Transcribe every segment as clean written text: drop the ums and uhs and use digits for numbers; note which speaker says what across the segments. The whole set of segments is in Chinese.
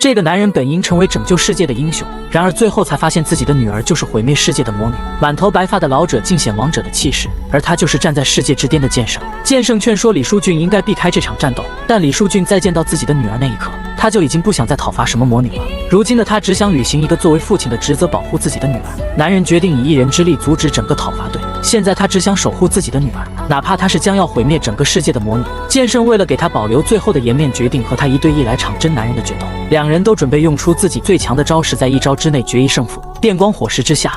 Speaker 1: 这个男人本应成为拯救世界的英雄，然而最后才发现自己的女儿就是毁灭世界的魔女。满头白发的老者尽显王者的气势，而他就是站在世界之巅的剑圣。剑圣劝说李书俊应该避开这场战斗，但李书俊在见到自己的女儿那一刻，他就已经不想再讨伐什么魔女了。如今的他只想履行一个作为父亲的职责，保护自己的女儿。男人决定以一人之力阻止整个讨伐队，现在他只想守护自己的女儿，哪怕她是将要毁灭整个世界的魔女。剑圣为了给他保留最后的颜面，决定和他1对1来场真男人的决斗。两人都准备用出自己最强的招式，在1招之内决一胜负。电光火石之下，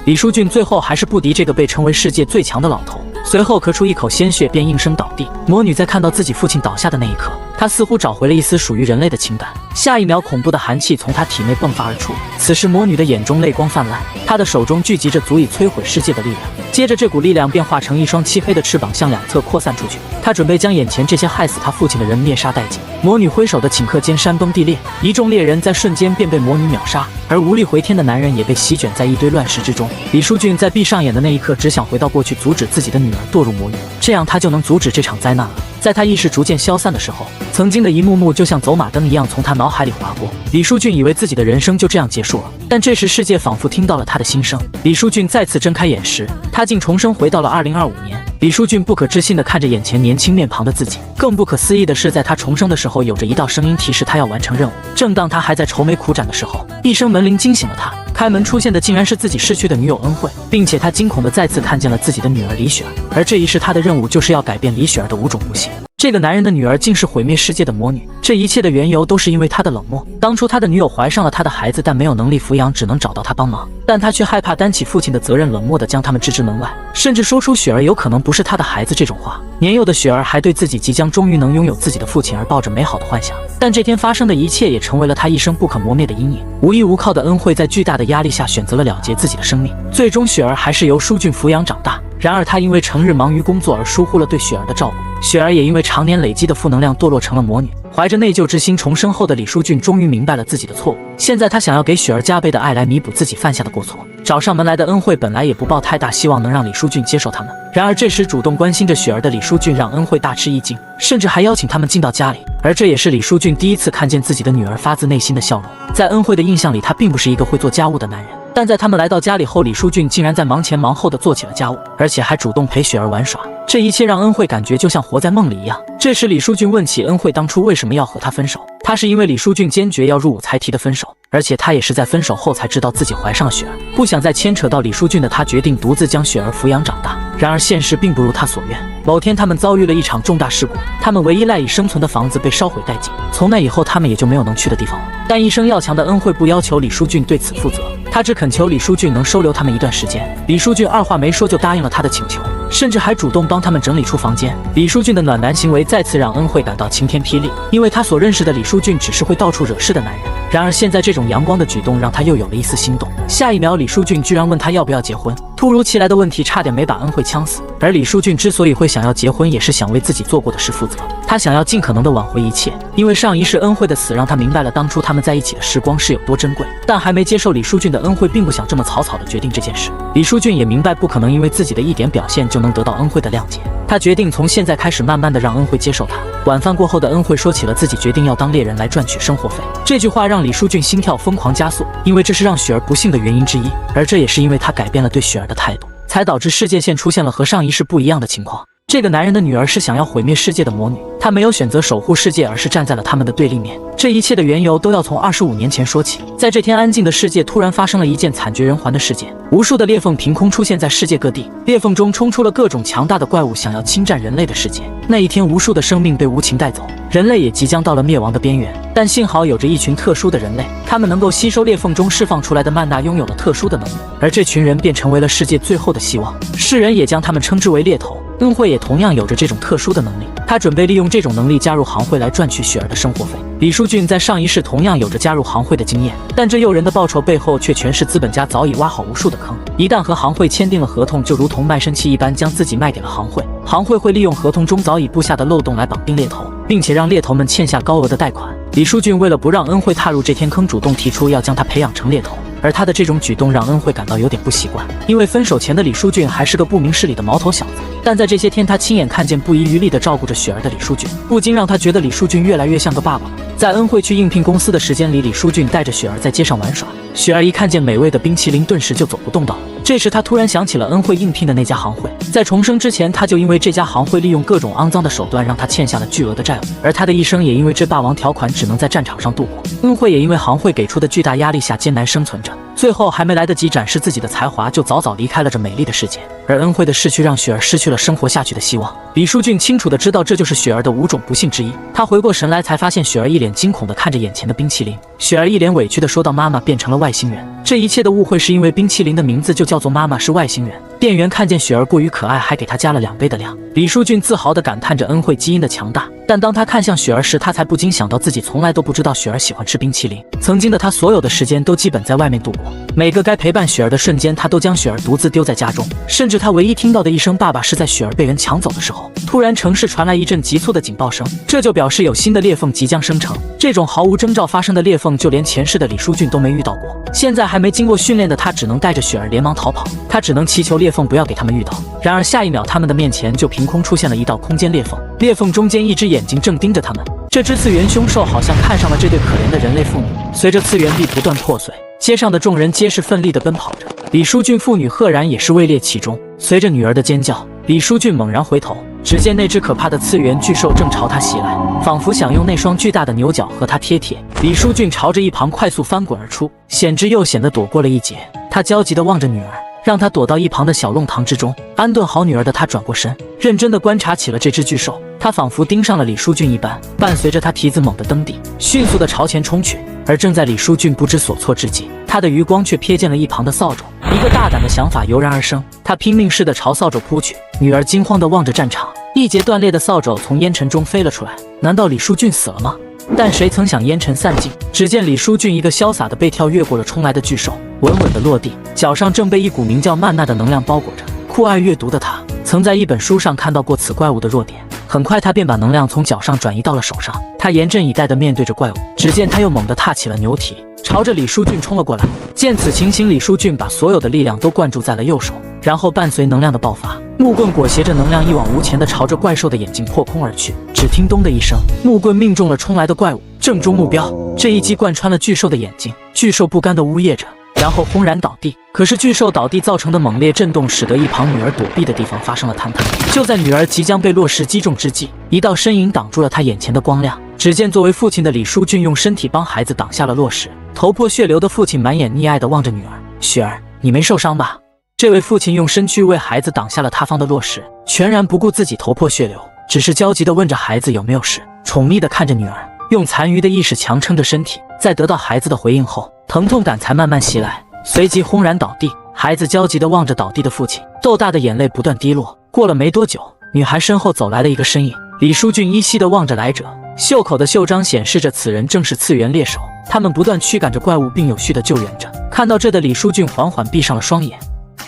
Speaker 1: 李书俊最后还是不敌这个被称为世界最强的老头，随后咳出一口鲜血，便应声倒地。魔女在看到自己父亲倒下的那一刻，她似乎找回了一丝属于人类的情感。下一秒，恐怖的寒气从她体内迸发而出。此时，魔女的眼中泪光泛滥，她的手中聚集着足以摧毁世界的力量。接着，这股力量便化成一双漆黑的翅膀，向两侧扩散出去。她准备将眼前这些害死她父亲的人灭杀殆尽。魔女挥手的顷刻间，山崩地裂，一众猎人在瞬间便被魔女秒杀，而无力回天的男人也被席卷在一堆乱石之中。李书俊在闭上眼的那一刻，只想回到过去，阻止自己的女儿堕入魔狱，这样他就能阻止这场灾难了。在他意识逐渐消散的时候，曾经的一幕幕就像走马灯一样从他脑海里划过。李书俊以为自己的人生就这样结束了，但这时世界仿佛听到了他的心声。李书俊再次睁开眼时，他竟重生回到了2025年。李书俊不可置信地看着眼前年轻面庞的自己，更不可思议的是，在他重生的时候，有着一道声音提示他要完成任务。正当他还在愁眉苦展的时候，一声门铃惊醒了他。开门出现的竟然是自己逝去的女友恩惠，并且他惊恐地再次看见了自己的女儿李雪儿，而这一世他的任务就是要改变李雪儿的5种不幸。这个男人的女儿竟是毁灭世界的魔女，这一切的缘由都是因为他的冷漠。当初他的女友怀上了他的孩子，但没有能力抚养，只能找到他帮忙，但他却害怕担起父亲的责任，冷漠地将他们置之门外，甚至说出雪儿有可能不是他的孩子这种话。年幼的雪儿还对自己即将终于能拥有自己的父亲而抱着美好的幻想，但这天发生的一切也成为了他一生不可磨灭的阴影。无依无靠的恩惠在巨大的压力下选择了了结自己的生命，最终雪儿还是由书俊抚养长大。然而他因为成日忙于工作而疏忽了对雪儿的照顾，雪儿也因为常年累积的负能量堕落成了魔女。怀着内疚之心重生后的李书俊终于明白了自己的错误，现在他想要给雪儿加倍的爱来弥补自己犯下的过错。找上门来的恩惠本来也不抱太大希望能让李书俊接受他们，然而这时主动关心着雪儿的李书俊让恩惠大吃一惊，甚至还邀请他们进到家里。而这也是李书俊第一次看见自己的女儿发自内心的笑容。在恩惠的印象里，他并不是一个会做家务的男人，但在他们来到家里后，李书俊竟然在忙前忙后的做起了家务，而且还主动陪雪儿玩耍。这一切让恩惠感觉就像活在梦里一样。这时李书俊问起恩惠当初为什么要和他分手，他是因为李书俊坚决要入伍才提的分手，而且他也是在分手后才知道自己怀上了雪儿。不想再牵扯到李书俊的他决定独自将雪儿抚养长大。然而现实并不如他所愿，某天他们遭遇了一场重大事故，他们唯一赖以生存的房子被烧毁殆尽，从那以后他们也就没有能去的地方了。但一生要强的恩惠不要求李书俊对此负责，他只恳求李书俊能收留他们一段时间。李书俊二话没说就答应了他的请求，甚至还主动帮他们整理出房间。李书俊的暖男行为再次让恩惠感到晴天霹雳，因为他所认识的李书俊只是会到处惹事的男人。然而现在这种阳光的举动让他又有了一丝心动。下一秒，李书俊居然问他要不要结婚。突如其来的问题差点没把恩惠呛死。而李书俊之所以会想要结婚，也是想为自己做过的事负责。他想要尽可能的挽回一切，因为上一世恩惠的死让他明白了当初他们在一起的时光是有多珍贵。但还没接受李书俊的恩惠并不想这么草草的决定这件事。李书俊也明白不可能因为自己的一点表现就能得到恩惠的谅解，他决定从现在开始慢慢的让恩惠接受他。晚饭过后的恩惠说起了自己决定要当猎人来赚取生活费，这句话让李书俊心跳疯狂加速，因为这是让雪儿不幸的原因之一，而这也是因为他改变了对雪儿的态度，才导致世界线出现了和上一世不一样的情况。这个男人的女儿是想要毁灭世界的魔女，她没有选择守护世界，而是站在了他们的对立面。这一切的缘由都要从25年前说起。在这天安静的世界，突然发生了一件惨绝人寰的事件，无数的裂缝凭空出现在世界各地，裂缝中冲出了各种强大的怪物，想要侵占人类的世界。那一天，无数的生命被无情带走，人类也即将到了灭亡的边缘。但幸好有着一群特殊的人类，他们能够吸收裂缝中释放出来的曼娜，拥有了特殊的能力，而这群人便成为了世界最后的希望。世人也将他们称之为猎头。恩惠也同样有着这种特殊的能力，他准备利用这种能力加入行会来赚取雪儿的生活费。李书俊在上一世同样有着加入行会的经验，但这诱人的报酬背后却全是资本家早已挖好无数的坑。一旦和行会签订了合同，就如同卖身契一般，将自己卖给了行会。行会会利用合同中早已布下的漏洞来绑定猎头，并且让猎头们欠下高额的贷款。李书俊为了不让恩惠踏入这天坑，主动提出要将他培养成猎头。而他的这种举动让恩惠感到有点不习惯，因为分手前的李书俊还是个不明事理的毛头小子，但在这些天他亲眼看见不遗余力地照顾着雪儿的李书俊，不禁让他觉得李书俊越来越像个爸爸了。在恩惠去应聘公司的时间里，李书俊带着雪儿在街上玩耍。雪儿一看见美味的冰淇淋，顿时就走不动道了。这时他突然想起了恩惠应聘的那家行会，在重生之前，他就因为这家行会利用各种肮脏的手段，让他欠下了巨额的债务，而他的一生也因为这霸王条款只能在战场上度过。恩惠也因为行会给出的巨大压力下艰难生存着，最后还没来得及展示自己的才华，就早早离开了这美丽的世界。而恩惠的逝去让雪儿失去了生活下去的希望。李书俊清楚地知道这就是雪儿的5种不幸之一。他回过神来，才发现雪儿一脸惊恐地看着眼前的冰淇淋。雪儿一脸委屈地说道：“妈妈变成了外星人。”这一切的误会是因为冰淇淋的名字就叫做妈妈是外星人。店员看见雪儿过于可爱，还给她加了2倍的量。李书俊自豪地感叹着恩惠基因的强大，但当他看向雪儿时，他才不禁想到自己从来都不知道雪儿喜欢吃冰淇淋。曾经的他，所有的时间都基本在外面度过，每个该陪伴雪儿的瞬间，他都将雪儿独自丢在家中。甚至他唯一听到的一声爸爸，是在雪儿被人抢走的时候。突然城市传来一阵急促的警报声，这就表示有新的裂缝即将生成。这种毫无征兆发生的裂缝，就连前世的李书俊都没遇到过。现在还没经过训练的他，只能带着雪儿连忙逃跑。他只能祈求裂缝不要给他们遇到。然而下一秒，他们的面前就凭空出现了一道空间裂缝，裂缝中间一只眼睛正盯着他们。这只次元凶兽好像看上了这对可怜的人类父女。随着次元壁不断破碎，街上的众人皆是奋力地奔跑着。李书俊父女赫然也是位列其中。随着女儿的尖叫，李书俊猛然回头，只见那只可怕的次元巨兽正朝他袭来，仿佛想用那双巨大的牛角和他贴贴。李书俊朝着一旁快速翻滚而出，险之又险地躲过了一劫。他焦急地望着女儿，让她躲到一旁的小弄堂之中。安顿好女儿的他转过身，认真地观察起了这只巨兽。他仿佛盯上了李书俊一般，伴随着他蹄子猛地蹬地，迅速地朝前冲去。而正在李书俊不知所措之际，他的余光却瞥见了一旁的扫帚。一个大胆的想法油然而生，他拼命似的朝扫帚扑去。女儿惊慌地望着战场，一截断裂的扫帚从烟尘中飞了出来。难道李书俊死了吗？但谁曾想烟尘散尽，只见李书俊一个潇洒的背跳越过了冲来的巨兽，稳稳地落地，脚上正被一股名叫曼娜的能量包裹着。酷爱阅读的他曾在一本书上看到过此怪物的弱点，很快他便把能量从脚上转移到了手上。他严阵以待地面对着怪物，只见他又猛地踏起了牛蹄，朝着李书俊冲了过来。见此情形，李书俊把所有的力量都灌注在了右手，然后伴随能量的爆发，木棍裹挟着能量一往无前地朝着怪兽的眼睛破空而去。只听咚的一声，木棍命中了冲来的怪物，正中目标。这一击贯穿了巨兽的眼睛，巨兽不甘地呜咽着，然后轰然倒地。可是巨兽倒地造成的猛烈震动，使得一旁女儿躲避的地方发生了坍塌。就在女儿即将被落石击中之际，一道身影挡住了她眼前的光亮。只见作为父亲的李书俊用身体帮孩子挡下了落石，头破血流的父亲满眼溺爱地望着女儿：“雪儿，你没受伤吧？”这位父亲用身躯为孩子挡下了塌方的落石，全然不顾自己头破血流，只是焦急地问着孩子有没有事，宠溺地看着女儿，用残余的意识强撑着身体。在得到孩子的回应后，疼痛感才慢慢袭来，随即轰然倒地。孩子焦急地望着倒地的父亲，豆大的眼泪不断滴落。过了没多久，女孩身后走来了一个身影。李书俊依稀地望着来者，袖口的袖章显示着此人正是次元猎手。他们不断驱赶着怪物，并有序地救援着。看到这的李书俊缓缓闭上了双眼。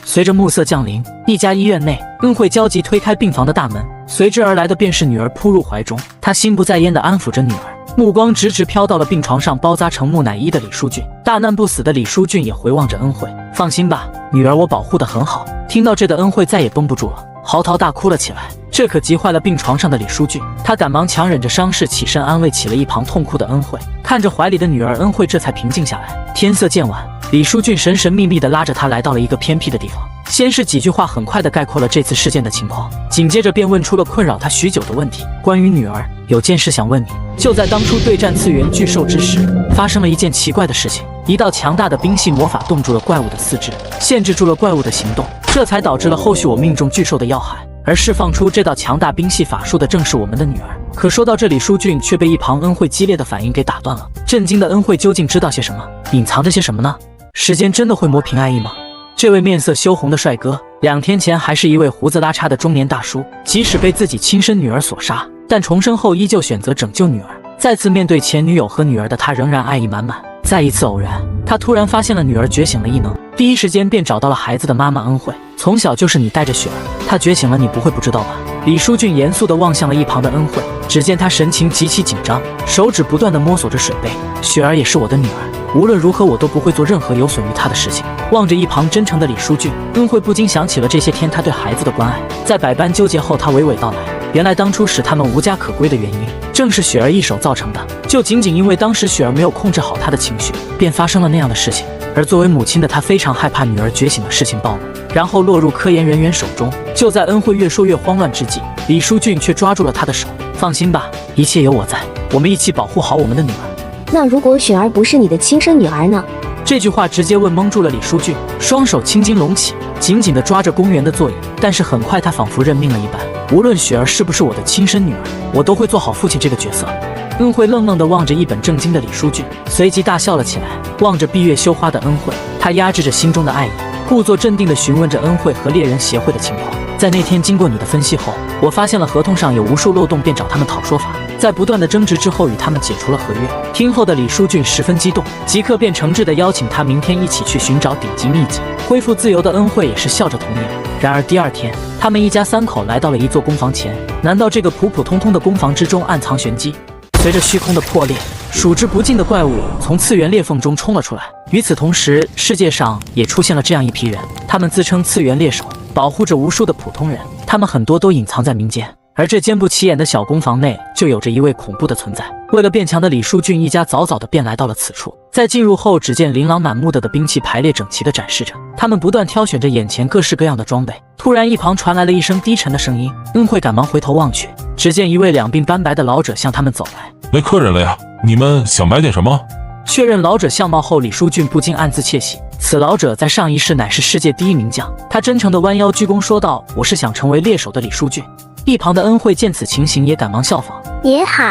Speaker 1: 随着暮色降临，一家医院内，恩惠焦急推开病房的大门，随之而来的便是女儿扑入怀中。她心不在焉地安抚着女儿，目光直直飘到了病床上包扎成木乃伊的李书俊。大难不死的李书俊也回望着恩惠：“放心吧，女儿，我保护得很好。”听到这的恩惠再也绷不住了，嚎啕大哭了起来。这可急坏了病床上的李书俊，他赶忙强忍着伤势起身安慰起了一旁痛哭的恩惠。看着怀里的女儿，恩惠这才平静下来。天色渐晚，李书俊神神秘秘地拉着她来到了一个偏僻的地方。先是几句话很快地概括了这次事件的情况，紧接着便问出了困扰他许久的问题：“关于女儿，有件事想问你。”就在当初对战次元巨兽之时，发生了一件奇怪的事情，一道强大的冰系魔法冻住了怪物的四肢，限制住了怪物的行动，这才导致了后续我命中巨兽的要害。而释放出这道强大冰系法术的正是我们的女儿。可说到这里，书俊却被一旁恩惠激烈的反应给打断了。震惊的恩惠究竟知道些什么，隐藏着些什么呢？时间真的会磨平爱意吗？这位面色羞红的帅哥，2天前还是一位胡子拉碴的中年大叔，即使被自己亲生女儿所杀，但重生后依旧选择拯救女儿。再次面对前女友和女儿的他，仍然爱意满满。在一次偶然，他突然发现了女儿觉醒了异能，第一时间便找到了孩子的妈妈恩惠。从小就是你带着雪儿，她觉醒了，你不会不知道吧？李书俊严肃地望向了一旁的恩惠，只见她神情极其紧张，手指不断地摸索着水杯。雪儿也是我的女儿，无论如何我都不会做任何有损于她的事情。望着一旁真诚的李书俊，恩惠不禁想起了这些天他对孩子的关爱。在百般纠结后，他娓娓道来：原来当初使他们无家可归的原因，正是雪儿一手造成的。就仅仅因为当时雪儿没有控制好她的情绪，便发生了那样的事情。而作为母亲的她非常害怕女儿觉醒的事情暴露，然后落入科研人员手中。就在恩惠越说越慌乱之际，李书俊却抓住了她的手。放心吧，一切有我在，我们一起保护好我们的女儿。
Speaker 2: 那如果雪儿不是你的亲生女儿呢？
Speaker 1: 这句话直接问懵住了李书俊，双手青筋隆起，紧紧地抓着公园的座椅。但是很快他仿佛认命了一般，无论雪儿是不是我的亲生女儿，我都会做好父亲这个角色。恩惠愣愣地望着一本正经的李书俊，随即大笑了起来。望着闭月羞花的恩惠，他压制着心中的爱意，故作镇定地询问着恩惠和猎人协会的情况。在那天经过你的分析后，我发现了合同上有无数漏洞，便找他们讨说法。在不断的争执之后，与他们解除了合约。听后的李书俊十分激动，即刻便诚挚地邀请他明天一起去寻找顶级秘籍，恢复自由的恩惠也是笑着同意了。然而第二天，他们一家三口来到了一座工房前。难道这个普普通通的工房之中暗藏玄机？随着虚空的破裂，数之不尽的怪物从次元裂缝中冲了出来。与此同时，世界上也出现了这样一批人，他们自称次元猎手，保护着无数的普通人。他们很多都隐藏在民间，而这间不起眼的小工房内就有着一位恐怖的存在。为了变强的李书俊一家早早的便来到了此处。在进入后，只见琳琅满目的兵器排列整齐的展示着，他们不断挑选着眼前各式各样的装备。突然一旁传来了一声低沉的声音，恩惠赶忙回头望去，只见一位两鬓斑白的老者向他们走来。
Speaker 3: 来客人了呀，你们想买点什么？
Speaker 1: 确认老者相貌后，李书俊不禁暗自窃喜。此老者在上一世乃是世界第一名将。他真诚地弯腰鞠躬说道：“我是想成为猎手的李书俊。”一旁的恩惠见此情形，也赶忙效仿：“
Speaker 4: 您好，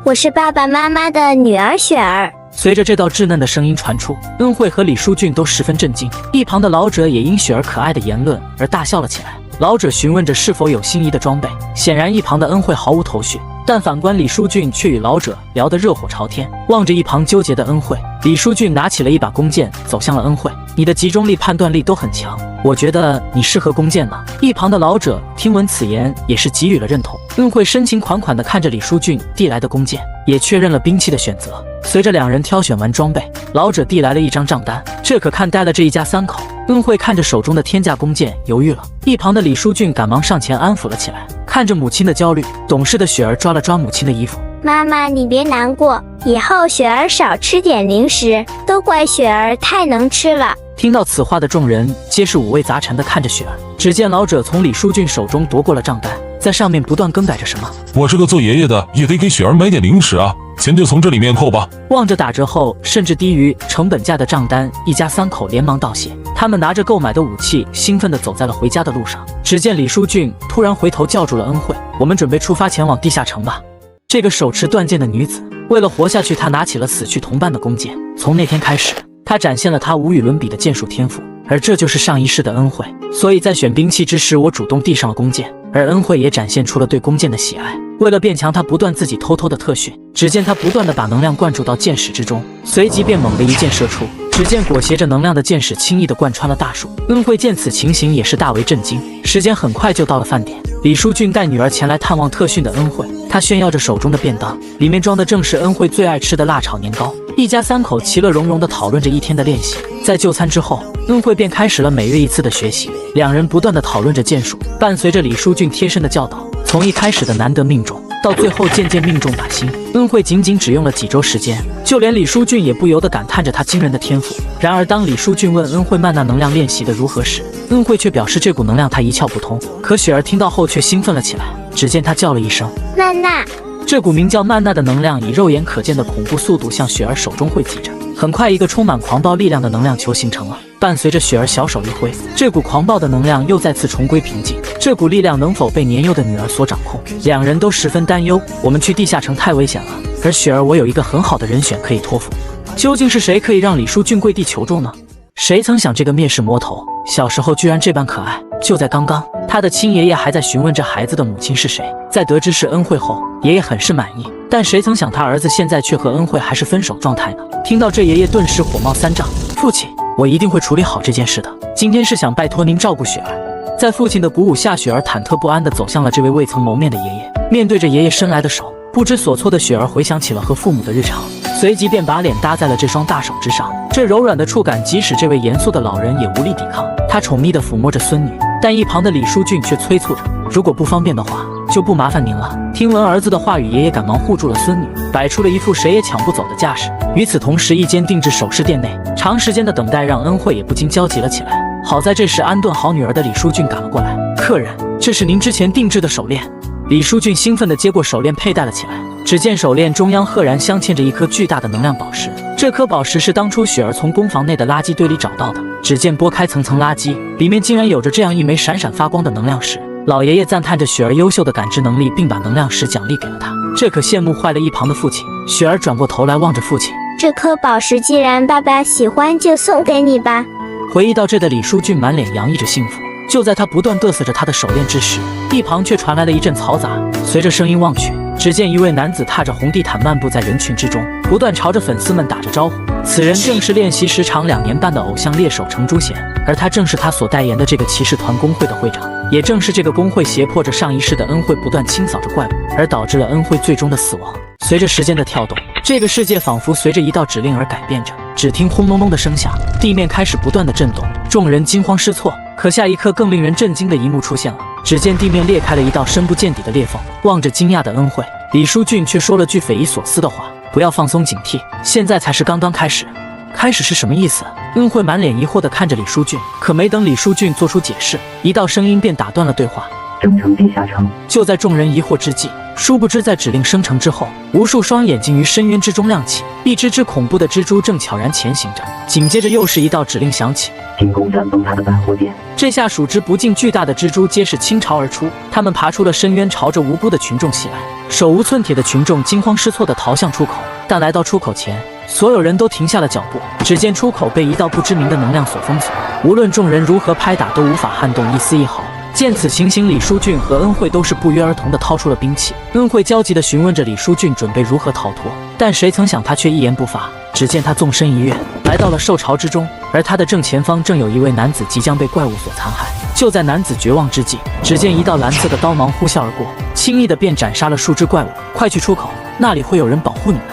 Speaker 4: 我是爸爸妈妈的女儿雪儿。”
Speaker 1: 随着这道稚嫩的声音传出，恩惠和李书俊都十分震惊。一旁的老者也因雪儿可爱的言论而大笑了起来。老者询问着是否有心仪的装备，显然一旁的恩惠毫无头绪，但反观李书俊却与老者聊得热火朝天。望着一旁纠结的恩惠，李书俊拿起了一把弓箭，走向了恩惠。你的集中力、判断力都很强，我觉得你适合弓箭呢。一旁的老者听闻此言，也是给予了认同。恩惠深情款款地看着李书俊递来的弓箭，也确认了兵器的选择。随着两人挑选完装备，老者递来了一张账单，这可看呆了这一家三口。恩惠看着手中的天价弓箭，犹豫了。一旁的李书俊赶忙上前安抚了起来。看着母亲的焦虑，懂事的雪儿抓了抓母亲的衣服：“
Speaker 4: 妈妈，你别难过，以后雪儿少吃点零食，都怪雪儿太能吃了。”
Speaker 1: 听到此话的众人皆是五味杂陈地看着雪儿。只见老者从李书俊手中夺过了账单，在上面不断更改着什么。
Speaker 3: 我这个做爷爷的也得给雪儿买点零食啊，钱就从这里面扣吧。
Speaker 1: 望着打折后甚至低于成本价的账单，一家三口连忙道谢。他们拿着购买的武器，兴奋地走在了回家的路上。只见李书俊突然回头叫住了恩惠：“我们准备出发前往地下城吧。”这个手持断剑的女子，为了活下去，她拿起了死去同伴的弓箭。从那天开始，她展现了她无与伦比的剑术天赋，而这就是上一世的恩惠。所以在选兵器之时，我主动递上了弓箭，而恩惠也展现出了对弓箭的喜爱。为了变强，她不断自己偷偷的特训。只见她不断的把能量灌注到箭矢之中，随即便猛地一箭射出。只见裹挟着能量的箭矢轻易地贯穿了大树。恩惠见此情形也是大为震惊。时间很快就到了饭点，李书俊带女儿前来探望特训的恩惠，他炫耀着手中的便当，里面装的正是恩惠最爱吃的辣炒年糕。一家三口其乐融融地讨论着一天的练习。在就餐之后，恩惠便开始了每日一次的学习，两人不断地讨论着剑术，伴随着李书俊贴身的教导，从一开始的难得命中，到最后渐渐命中靶心，恩惠仅仅只用了几周时间，就连李书俊也不由得感叹着他惊人的天赋。然而当李书俊问恩惠曼娜能量练习的如何时，恩惠却表示这股能量她一窍不通。可雪儿听到后却兴奋了起来，只见她叫了一声
Speaker 4: 曼娜。
Speaker 1: 这股名叫曼娜的能量以肉眼可见的恐怖速度向雪儿手中汇集着，很快一个充满狂暴力量的能量球形成了。伴随着雪儿小手一挥，这股狂暴的能量又再次重归平静。这股力量能否被年幼的女儿所掌控？两人都十分担忧。我们去地下城太危险了，而雪儿，我有一个很好的人选可以托付。究竟是谁可以让李书俊跪地求助呢？谁曾想这个蔑视魔头，小时候居然这般可爱。就在刚刚，他的亲爷爷还在询问这孩子的母亲是谁。在得知是恩惠后，爷爷很是满意，但谁曾想他儿子现在却和恩惠还是分手状态呢？听到这，爷爷顿时火冒三丈：父亲，我一定会处理好这件事的。今天是想拜托您照顾雪儿。在父亲的鼓舞下，雪儿忐忑不安地走向了这位未曾谋面的爷爷。面对着爷爷伸来的手，不知所措的雪儿回想起了和父母的日常，随即便把脸搭在了这双大手之上。这柔软的触感，即使这位严肃的老人也无力抵抗。他宠溺地抚摸着孙女，但一旁的李书俊却催促着：如果不方便的话，就不麻烦您了。听闻儿子的话语，爷爷赶忙护住了孙女，摆出了一副谁也抢不走的架势。与此同时，一间定制首饰店内，长时间的等待让恩惠也不禁焦急了起来。好在这时安顿好女儿的李淑俊赶了过来，客人，这是您之前定制的手链。李淑俊兴奋地接过手链佩戴了起来，只见手链中央赫然镶嵌着一颗巨大的能量宝石。这颗宝石是当初雪儿从工房内的垃圾堆里找到的。只见拨开层层垃圾，里面竟然有着这样一枚闪闪发光的能量石。老爷爷赞叹着雪儿优秀的感知能力，并把能量石奖励给了他，这可羡慕坏了一旁的父亲。雪儿转过头来望着父亲，
Speaker 4: 这颗宝石既然爸爸喜欢，就送给你吧。
Speaker 1: 回忆到这的李淑俊满脸洋溢着幸福。就在他不断嘚瑟着他的手链之时，一旁却传来了一阵嘈杂。随着声音望去，只见一位男子踏着红地毯漫步在人群之中，不断朝着粉丝们打着招呼。此人正是练习时长2年半的偶像猎手程朱贤，而他正是他所代言的这个骑士团工会的会长。也正是这个工会胁迫着上一世的恩惠不断清扫着怪物，而导致了恩惠最终的死亡。随着时间的跳动，这个世界仿佛随着一道指令而改变着。只听轰隆隆的声响，地面开始不断的震动，众人惊慌失措。可下一刻，更令人震惊的一幕出现了。只见地面裂开了一道深不见底的裂缝，望着惊讶的恩惠，李淑俊却说了句匪夷所思的话：“不要放松警惕，现在才是刚刚开始。”开始是什么意思？恩惠满脸疑惑地看着李淑俊，可没等李淑俊做出解释，一道声音便打断了对话：“
Speaker 5: 生成地下城。”
Speaker 1: 就在众人疑惑之际，殊不知在指令生成之后，无数双眼睛于深渊之中亮起，一只只恐怖的蜘蛛正悄然前行着。紧接着又是一道指令响起：“
Speaker 5: 进攻山崩塌的百货店。”
Speaker 1: 这下数之不尽巨大的蜘蛛皆是倾巢而出，它们爬出了深渊，朝着无辜的群众袭来。手无寸铁的群众惊慌失措地逃向出口，但来到出口前，所有人都停下了脚步。只见出口被一道不知名的能量所封锁，无论众人如何拍打，都无法撼动一丝一毫。见此情形，李淑俊和恩惠都是不约而同地掏出了兵器。恩惠焦急地询问着李淑俊准备如何逃脱，但谁曾想他却一言不发。只见他纵身一跃，来到了兽巢之中，而他的正前方正有一位男子即将被怪物所残害。就在男子绝望之际，只见一道蓝色的刀芒呼啸而过，轻易地便斩杀了数只怪物。快去出口，那里会有人保护你们。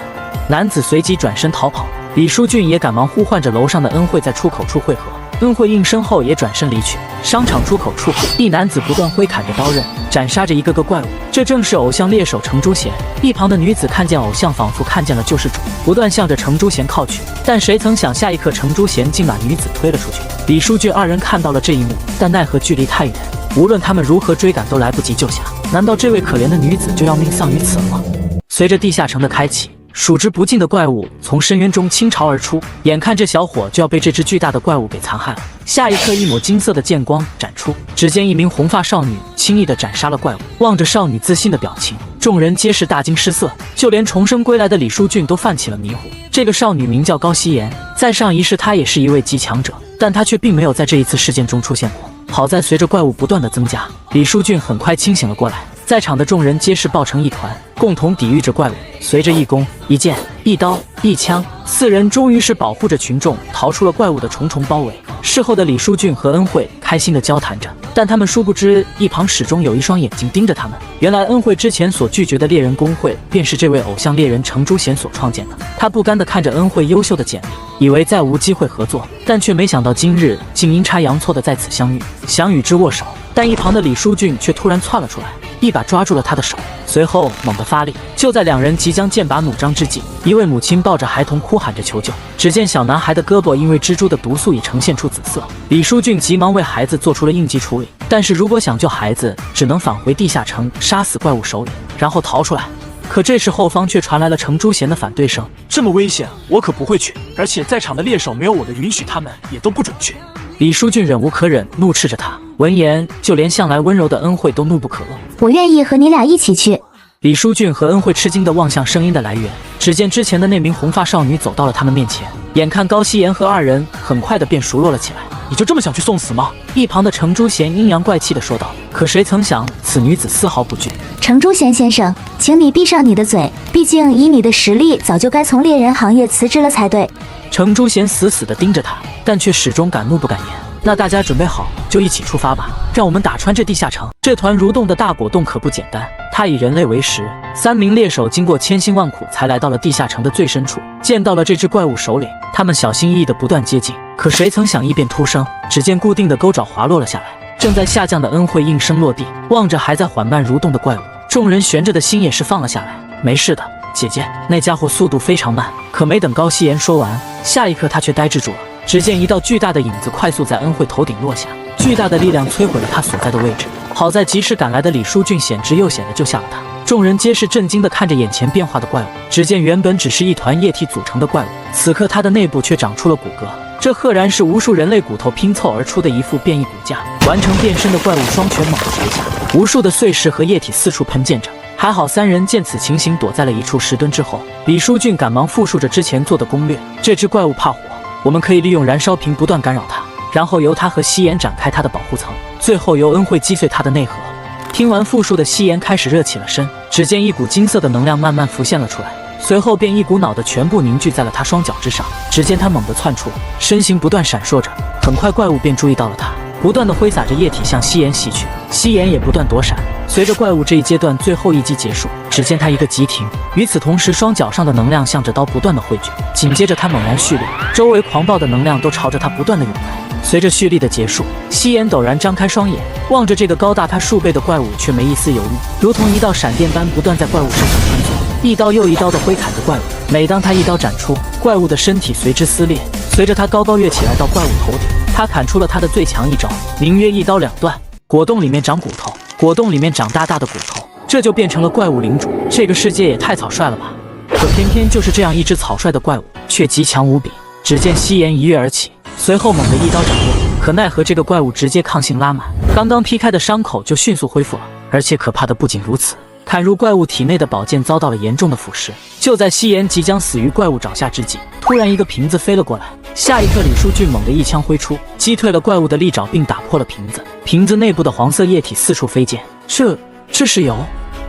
Speaker 1: 男子随即转身逃跑，李淑俊也赶忙呼唤着楼上的恩惠在出口处汇合。恩惠应声后也转身离去。商场出口处，一男子不断挥砍着刀刃，斩杀着一个个怪物。这正是偶像猎手程朱贤。一旁的女子看见偶像，仿佛看见了救世主，不断向着程朱贤靠去。但谁曾想，下一刻程朱贤竟把女子推了出去。李淑俊二人看到了这一幕，但奈何距离太远，无论他们如何追赶，都来不及救下。难道这位可怜的女子就要命丧于此了吗？随着地下城的开启，数之不尽的怪物从深渊中倾巢而出，眼看这小伙就要被这只巨大的怪物给残害了。下一刻，一抹金色的剑光展出，只见一名红发少女轻易地斩杀了怪物。望着少女自信的表情，众人皆是大惊失色，就连重生归来的李淑俊都泛起了迷糊。这个少女名叫高希言，在上一世她也是一位极强者，但她却并没有在这一次事件中出现过。好在随着怪物不断的增加，李淑俊很快清醒了过来。在场的众人皆是抱成一团，共同抵御着怪物。随着一弓、一箭、一刀、一枪，4人终于是保护着群众逃出了怪物的重重包围。事后的李淑俊和恩惠开心地交谈着，但他们殊不知，一旁始终有一双眼睛盯着他们。原来恩惠之前所拒绝的猎人工会，便是这位偶像猎人程朱贤所创建的。他不甘地看着恩惠优秀的简历，以为再无机会合作，但却没想到今日竟阴差阳错的在此相遇，想与之握手。但一旁的李淑俊却突然窜了出来，一把抓住了他的手，随后猛地发力。就在两人即将剑拔弩张之际，一位母亲抱着孩童哭喊着求救。只见小男孩的胳膊因为蜘蛛的毒素已呈现出紫色，李淑俊急忙为孩子做出了应急处理。但是如果想救孩子，只能返回地下城，杀死怪物首领，然后逃出来。可这时后方却传来了程朱贤的反对声：“
Speaker 6: 这么危险，我可不会去，而且在场的猎手没有我的允许，他们也都不准去。”
Speaker 1: 李淑俊忍无可忍，怒斥着他。闻言，就连向来温柔的恩惠都怒不可遏。
Speaker 2: 我愿意和你俩一起去。
Speaker 1: 李淑俊和恩惠吃惊地望向声音的来源，只见之前的那名红发少女走到了他们面前。眼看高希言和二人很快地便熟络了起来。
Speaker 6: 你就这么想去送死吗？
Speaker 1: 一旁的程朱贤阴阳怪气地说道。可谁曾想，此女子丝毫不惧。
Speaker 2: 程朱贤先生，请你闭上你的嘴，毕竟以你的实力，早就该从猎人行业辞职了才对。
Speaker 1: 程朱贤死死地盯着他，但却始终敢怒不敢言。那大家准备好，就一起出发吧，让我们打穿这地下城。这团蠕动的大果冻可不简单，它以人类为食。3名猎手经过千辛万苦，才来到了地下城的最深处，见到了这只怪物首领。他们小心翼翼地不断接近，可谁曾想异变突生，只见固定的钩爪滑落了下来，正在下降的恩惠应声落地，望着还在缓慢蠕动的怪物，众人悬着的心也是放了下来。没事的，姐姐。那家伙速度非常慢，可没等高希言说完，下一刻他却呆滞住了。只见一道巨大的影子快速在恩惠头顶落下，巨大的力量摧毁了他所在的位置。好在及时赶来的李书俊险之又险的救下了他。众人皆是震惊地看着眼前变化的怪物，只见原本只是一团液体组成的怪物，此刻它的内部却长出了骨骼，这赫然是无数人类骨头拼凑而出的一副变异骨架。完成变身的怪物双拳猛地捶下，无数的碎石和液体四处喷溅着。还好三人见此情形躲在了一处石墩之后。李书俊赶忙复述着之前做的攻略，这只怪物怕火，我们可以利用燃烧瓶不断干扰它，然后由他和夕颜展开它的保护层，最后由恩惠击碎它的内核。听完复述的夕颜开始热起了身，只见一股金色的能量慢慢浮现了出来，随后便一股脑的全部凝聚在了他双脚之上。只见他猛地窜出，身形不断闪烁着，很快怪物便注意到了他，不断的挥洒着液体向夕颜袭去，夕颜也不断躲闪。随着怪物这一阶段最后一击结束，只见他一个急停，与此同时双脚上的能量像着刀不断的汇聚，紧接着他猛然蓄力，周围狂暴的能量都朝着他不断的涌来。随着蓄力的结束，夕颜陡然张开双眼，望着这个高大他数倍的怪物，却没一丝犹豫，如同一道闪电般不断在怪物身上穿梭，一刀又一刀的挥砍着怪物。每当他一刀斩出，怪物的身体随之撕裂。随着他高高跃起来到怪物头顶，他砍出了他的最强一招，名曰一刀两断。果冻里面长骨头，果冻里面长大大的骨头，这就变成了怪物领主。这个世界也太草率了吧！可偏偏就是这样一只草率的怪物，却极强无比。只见夕颜一跃而起，随后猛地一刀斩落，可奈何这个怪物直接抗性拉满，刚刚劈开的伤口就迅速恢复了。而且可怕的不仅如此，砍入怪物体内的宝剑遭到了严重的腐蚀。就在夕颜即将死于怪物爪下之际，突然一个瓶子飞了过来，下一刻李书俊猛地一枪挥出，击退了怪物的利爪，并打破了瓶子。瓶子内部的黄色液体四处飞溅，这是油。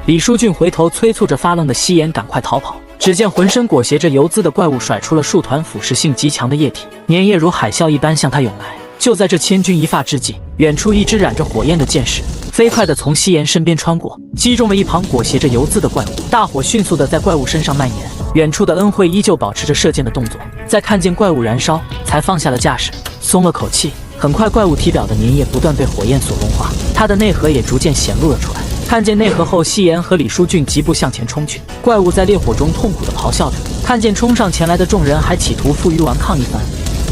Speaker 1: 李书俊回头催促着发愣的夕颜赶快逃跑。只见浑身裹挟着油渍的怪物甩出了数团腐蚀性极强的液体，粘液如海啸一般向他涌来。就在这千钧一发之际，远处一只染着火焰的剑士飞快地从夕颜身边穿过，击中了一旁裹挟着油渍的怪物。大火迅速地在怪物身上蔓延，远处的恩惠依旧保持着射箭的动作，在看见怪物燃烧，才放下了架势，松了口气。很快，怪物体表的粘液不断被火焰所融化，它的内核也逐渐显露了出来。看见内核后，夕颜和李书俊疾步向前冲去。怪物在烈火中痛苦地咆哮着，看见冲上前来的众人，还企图负隅顽抗一番。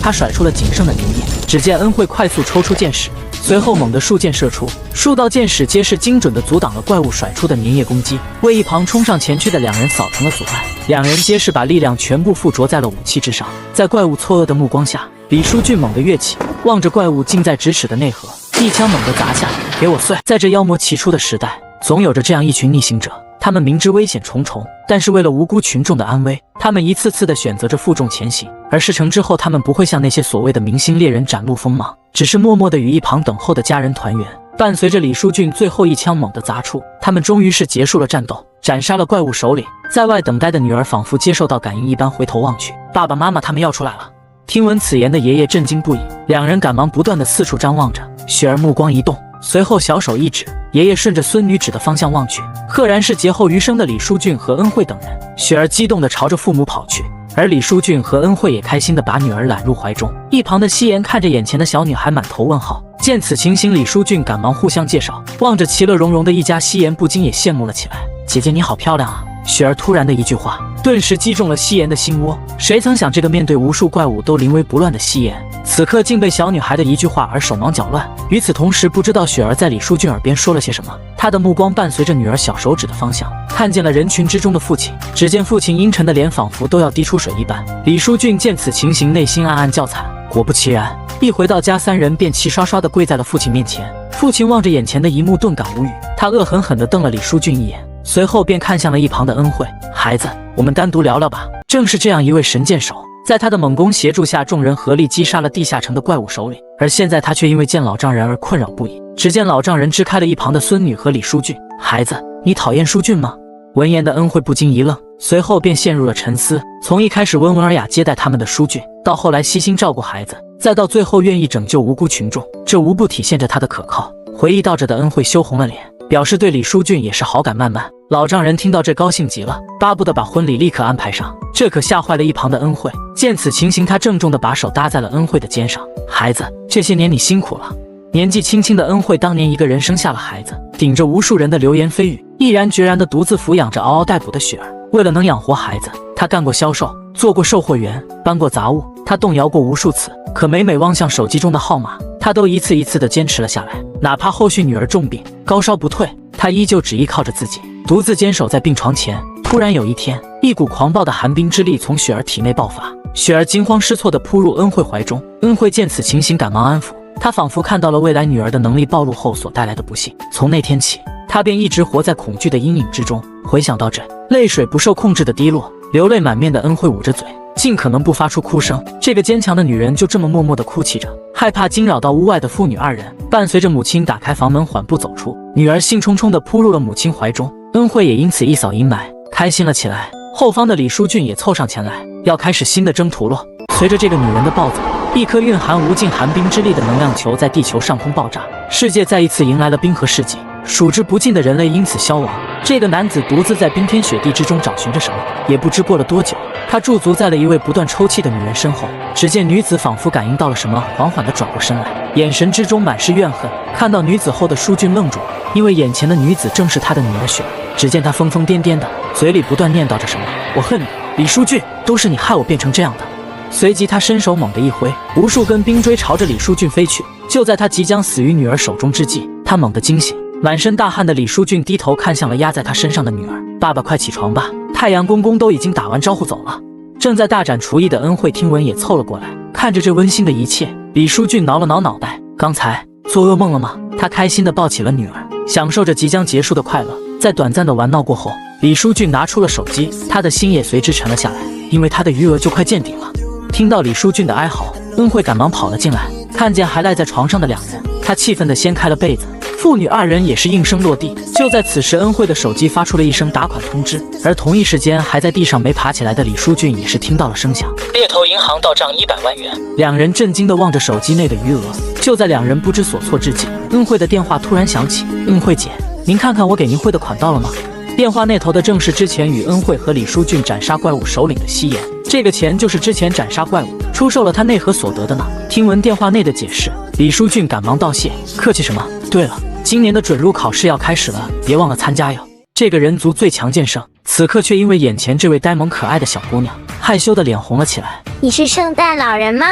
Speaker 1: 他甩出了仅剩的粘液，只见恩惠快速抽出箭矢，随后猛地数箭射出，数道箭矢皆是精准地阻挡了怪物甩出的粘液攻击，为一旁冲上前去的两人扫成了阻碍。两人皆是把力量全部附着在了武器之上。在怪物错愕的目光下，李书俊猛地跃起，望着怪物近在咫尺的内核，一枪猛地砸下，给我碎！在这妖魔齐出的时代，总有着这样一群逆行者，他们明知危险重重，但是为了无辜群众的安危，他们一次次的选择着负重前行。而事成之后，他们不会像那些所谓的明星猎人展露锋芒，只是默默的与一旁等候的家人团圆。伴随着李书俊最后一枪猛地砸出，他们终于是结束了战斗，斩杀了怪物首领。在外等待的女儿仿佛接受到感应一般，回头望去，爸爸妈妈他们要出来了。听闻此言的爷爷震惊不已，两人赶忙不断的四处张望着。雪儿目光一动，随后小手一指，爷爷顺着孙女指的方向望去，赫然是劫后余生的李书俊和恩惠等人。雪儿激动地朝着父母跑去，而李书俊和恩惠也开心地把女儿揽入怀中。一旁的夕颜看着眼前的小女孩，满头问号。见此情形，李书俊赶忙互相介绍，望着其乐融融的一家，夕颜不禁也羡慕了起来。姐姐你好漂亮啊！雪儿突然的一句话，顿时击中了夕颜的心窝。谁曾想，这个面对无数怪物都临危不乱的夕颜，此刻竟被小女孩的一句话而手忙脚乱。与此同时，不知道雪儿在李书俊耳边说了些什么，她的目光伴随着女儿小手指的方向，看见了人群之中的父亲。只见父亲阴沉的脸仿佛都要滴出水一般。李书俊见此情形，内心暗暗叫惨。果不其然，一回到家，三人便齐刷刷地跪在了父亲面前。父亲望着眼前的一幕，顿感无语，他恶狠狠地瞪了李书俊一眼，随后便看向了一旁的恩惠。孩子，我们单独聊聊吧。正是这样一位神箭手，在他的猛攻协助下，众人合力击杀了地下城的怪物首领，而现在他却因为见老丈人而困扰不已。只见老丈人支开了一旁的孙女和李书俊。孩子，你讨厌书俊吗？闻言的恩惠不禁一愣，随后便陷入了沉思。从一开始温文尔雅接待他们的书俊，到后来悉心照顾孩子，再到最后愿意拯救无辜群众，这无不体现着他的可靠。回忆到这的恩惠羞红了脸，表示对李书俊也是好感满满。老丈人听到这高兴极了，巴不得把婚礼立刻安排上，这可吓坏了一旁的恩惠。见此情形，他郑重地把手搭在了恩惠的肩上。孩子，这些年你辛苦了。年纪轻轻的恩惠当年一个人生下了孩子，顶着无数人的流言蜚语，毅然决然地独自抚养着嗷嗷待哺的雪儿。为了能养活孩子，他干过销售，做过售货员，搬过杂物，他动摇过无数次，可每望向手机中的号码，他都一次一次地坚持了下来。哪怕后续女儿重病，高烧不退，他依旧只依靠着自己，独自坚守在病床前。突然有一天，一股狂暴的寒冰之力从雪儿体内爆发，雪儿惊慌失措地扑入恩惠怀中。恩惠见此情形，赶忙安抚她，仿佛看到了未来女儿的能力暴露后所带来的不幸。从那天起，她便一直活在恐惧的阴影之中。回想到这，泪水不受控制的滴落，流泪满面的恩惠捂着嘴，尽可能不发出哭声。这个坚强的女人就这么默默地哭泣着，害怕惊扰到屋外的父女二人。伴随着母亲打开房门缓步走出，女儿兴冲冲地扑入了母亲怀中。恩惠也因此一扫阴霾，开心了起来。后方的李书俊也凑上前来，要开始新的征途了。随着这个女人的暴走，一颗蕴含无尽寒冰之力的能量球在地球上空爆炸，世界再一次迎来了冰河世纪，数之不尽的人类因此消亡。这个男子独自在冰天雪地之中找寻着什么，也不知过了多久，他驻足在了一位不断抽泣的女人身后。只见女子仿佛感应到了什么，缓缓地转过身来，眼神之中满是怨恨。看到女子后的书俊愣住了，因为眼前的女子正是他的女儿雪儿。只见他疯疯癫癫的，嘴里不断念叨着什么：“我恨你，李书俊，都是你害我变成这样的。”随即他伸手猛地一挥，无数根冰锥朝着李书俊飞去。就在他即将死于女儿手中之际，他猛地惊醒，满身大汗的李书俊低头看向了压在他身上的女儿：“爸爸，快起床吧，太阳公公都已经打完招呼走了。”正在大展厨艺的恩惠听闻也凑了过来，看着这温馨的一切，李书俊挠了挠脑袋：“刚才做噩梦了吗？”他开心地抱起了女儿，享受着即将结束的快乐。在短暂的玩闹过后，李书俊拿出了手机，他的心也随之沉了下来，因为他的余额就快见底了。听到李书俊的哀嚎，恩惠赶忙跑了进来，看见还赖在床上的两人，他气愤地掀开了被子，父女二人也是应声落地。就在此时，恩惠的手机发出了一声打款通知，而同一时间还在地上没爬起来的李书俊也是听到了声响，猎头银行到账100万元。两人震惊地望着手机内的余额。就在两人不知所措之际，恩惠的电话突然响起：“恩惠姐，您看看我给您汇的款到了吗？”电话那头的正是之前与恩惠和李书俊斩杀怪物首领的夕颜，这个钱就是之前斩杀怪物出售了他内核所得的呢。听闻电话内的解释，李书俊赶忙道谢：“客气什么？对了，今年的准入考试要开始了，别忘了参加哟。”这个人族最强剑圣，此刻却因为眼前这位呆萌可爱的小姑娘，害羞的脸红了起来。
Speaker 4: 你是圣诞老人吗？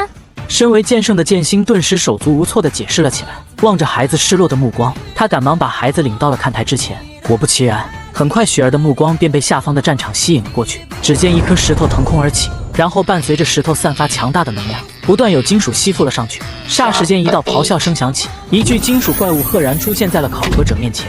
Speaker 1: 身为剑圣的剑心顿时手足无措地解释了起来，望着孩子失落的目光，他赶忙把孩子领到了看台之前。果不其然，很快雪儿的目光便被下方的战场吸引了过去。只见一颗石头腾空而起，然后伴随着石头散发强大的能量，不断有金属吸附了上去。霎时间，一道咆哮声响起，一具金属怪物赫然出现在了考核者面前。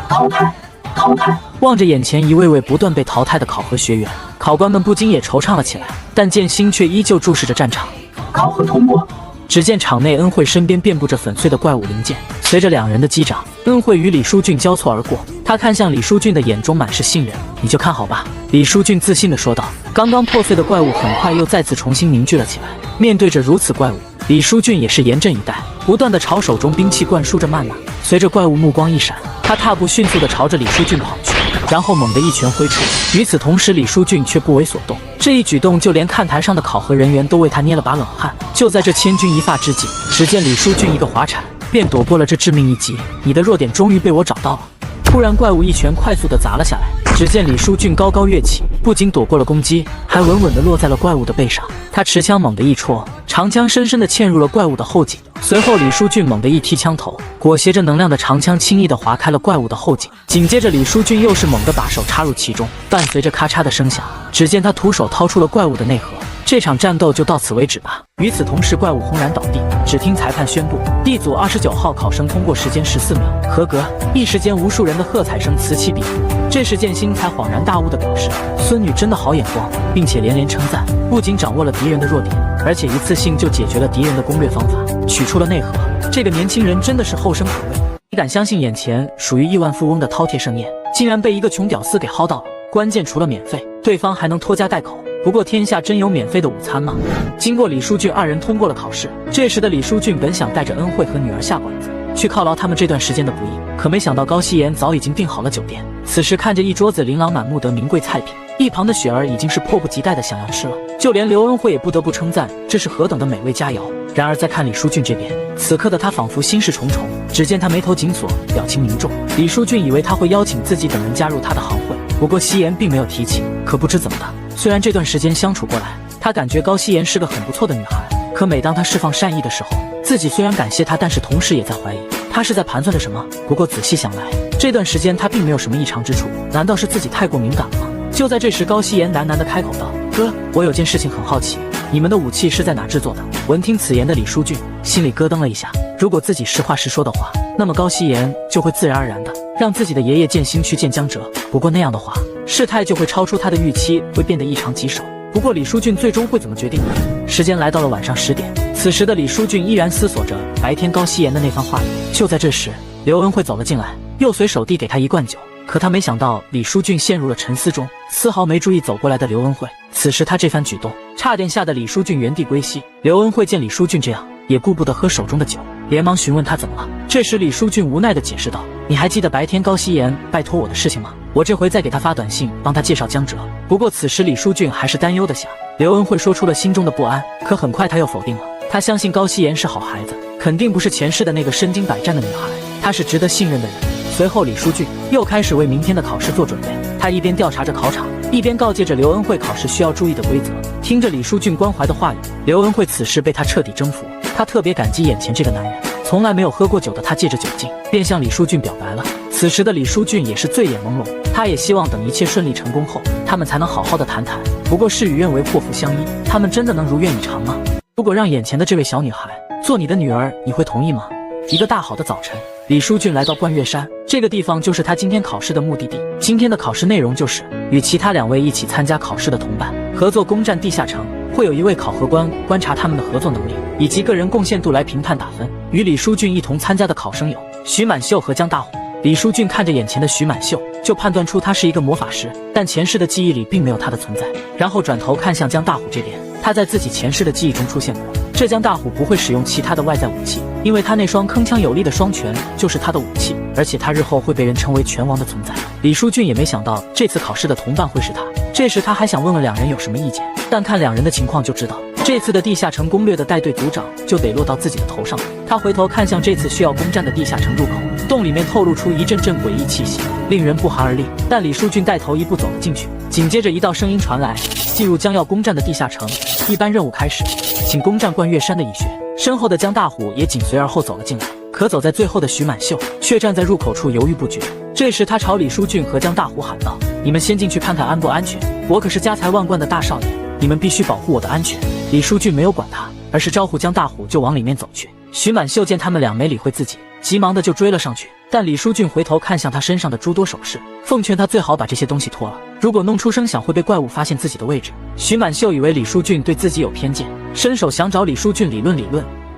Speaker 5: 淘汰，淘汰！
Speaker 1: 望着眼前一位位不断被淘汰的考核学员，考官们不禁也惆怅了起来，但剑心却依旧注视着战场。
Speaker 5: 考核通过。
Speaker 1: 只见场内恩惠身边遍布着粉碎的怪物零件，随着两人的击掌，恩惠与李书俊交错而过。他看向李书俊的眼中满是信任：“你就看好吧。”李书俊自信地说道。刚刚破碎的怪物很快又再次重新凝聚了起来。面对着如此怪物，李书俊也是严阵以待，不断地朝手中兵器灌输着曼娜。随着怪物目光一闪，他踏步迅速地朝着李书俊跑去，然后猛地一拳挥出。与此同时，李书俊却不为所动，这一举动就连看台上的考核人员都为他捏了把冷汗。就在这千钧一发之际，只见李书俊一个滑铲便躲过了这致命一击。你的弱点终于被我找到了。突然，怪物一拳快速地砸了下来，只见李书俊高高跃起，不仅躲过了攻击，还稳稳地落在了怪物的背上。他持枪猛地一戳，长枪深深地嵌入了怪物的后颈。随后，李书俊猛地一踢枪头，裹挟着能量的长枪轻易地划开了怪物的后颈。紧接着，李书俊又是猛地把手插入其中，伴随着咔嚓的声响，只见他徒手掏出了怪物的内核。这场战斗就到此为止吧。与此同时，怪物轰然倒地，只听裁判宣布，D组29号考生通过时间14秒，合格。一时间，无数人的喝彩声此起彼伏。这时剑心才恍然大悟地表示，孙女真的好眼光，并且连连称赞，不仅掌握了敌人的弱点，而且一次性就解决了敌人的攻略方法，取出了内核。这个年轻人真的是后生可畏。你敢相信眼前属于亿万富翁的饕餮盛宴，竟然被一个穷屌丝给薅到了？关键除了免费，对方还能拖家带口。不过天下真有免费的午餐吗？经过李书俊二人通过了考试，这时的李书俊本想带着恩惠和女儿下馆子，去犒劳他们这段时间的不易，可没想到高希言早已经订好了酒店。此时看着一桌子琳琅满目的名贵菜品，一旁的雪儿已经是迫不及待的想要吃了，就连刘恩惠也不得不称赞这是何等的美味佳肴。然而再看李书俊这边，此刻的他仿佛心事重重，只见他眉头紧锁，表情凝重。李书俊以为他会邀请自己等人加入他的行会，不过夕颜并没有提起。可不知怎么的，虽然这段时间相处过来，他感觉高夕颜是个很不错的女孩，可每当她释放善意的时候，自己虽然感谢她，但是同时也在怀疑她是在盘算着什么。不过仔细想来，这段时间她并没有什么异常之处，难道是自己太过敏感了吗？就在这时，高夕颜喃喃地开口道：“哥，我有件事情很好奇，你们的武器是在哪制作的？”闻听此言的李书俊心里咯噔了一下，如果自己实话实说的话，那么高夕颜就会自然而然的让自己的爷爷剑心去见江哲，不过那样的话，事态就会超出他的预期，会变得异常棘手。不过李书俊最终会怎么决定呢？时间来到了晚上10点，此时的李书俊依然思索着白天高夕颜的那番话语。就在这时，刘恩惠走了进来，又随手递给他一罐酒。可他没想到李书俊陷入了沉思中，丝毫没注意走过来的刘恩惠。此时他这番举动差点吓得李书俊原地归西。刘恩惠见李书俊这样，也顾不得喝手中的酒，连忙询问他怎么了。这时李书俊无奈地解释道：“你还记得白天高夕颜拜托我的事情吗？我这回再给他发短信帮他介绍江哲。”不过此时李书俊还是担忧地想，刘恩惠说出了心中的不安，可很快他又否定了。他相信高夕颜是好孩子，肯定不是前世的那个身经百战的女孩，她是值得信任的人。随后李书俊又开始为明天的考试做准备，他一边调查着考场，一边告诫着刘恩惠考试需要注意的规则。听着李书俊关怀的话语，刘恩惠此时被他彻底征服，他特别感激眼前这个男人。从来没有喝过酒的他借着酒劲便向李书俊表白了。此时的李书俊也是醉眼朦胧，他也希望等一切顺利成功后，他们才能好好的谈谈。不过事与愿违，祸福相依，他们真的能如愿以偿吗？如果让眼前的这位小女孩做你的女儿，你会同意吗？一个大好的早晨，李书俊来到冠岳山，这个地方就是他今天考试的目的地。今天的考试内容就是与其他2位一起参加考试的同伴合作攻占地下城，会有一位考核官观察他们的合作能力以及个人贡献度来评判打分。与李书俊一同参加的考生有徐满秀和江大虎。李书俊看着眼前的徐满秀，就判断出他是一个魔法师，但前世的记忆里并没有他的存在。然后转头看向江大虎这边，他在自己前世的记忆中出现过。这江大虎不会使用其他的外在武器，因为他那双铿锵有力的双拳就是他的武器，而且他日后会被人称为拳王的存在。李书俊也没想到这次考试的同伴会是他，这时他还想问问2人有什么意见，但看2人的情况就知道，这次的地下城攻略的带队组长就得落到自己的头上了。他回头看向这次需要攻占的地下城入口，洞里面透露出一阵阵诡异气息，令人不寒而栗。但李书俊带头一步走了进去，紧接着一道声音传来：进入将要攻占的地下城，一般任务开始，请攻占冠岳山的蚁穴。身后的江大虎也紧随而后走了进来，可走在最后的徐满秀却站在入口处犹豫不决。这时他朝李书俊和江大虎喊道：你们先进去看看安不安全，我可是家财万贯的大少爷，你们必须保护我的安全。李书俊没有管他，而是招呼江大虎就往里面走去。徐满秀见他们俩没理会自己，急忙的就追了上去，但李书俊回头看向他身上的诸多首饰，奉劝他最好把这些东西脱了，如果弄出声响会被怪物发现自己的位置。徐满秀以为李书俊对自己有偏见，伸手想找李书俊理论，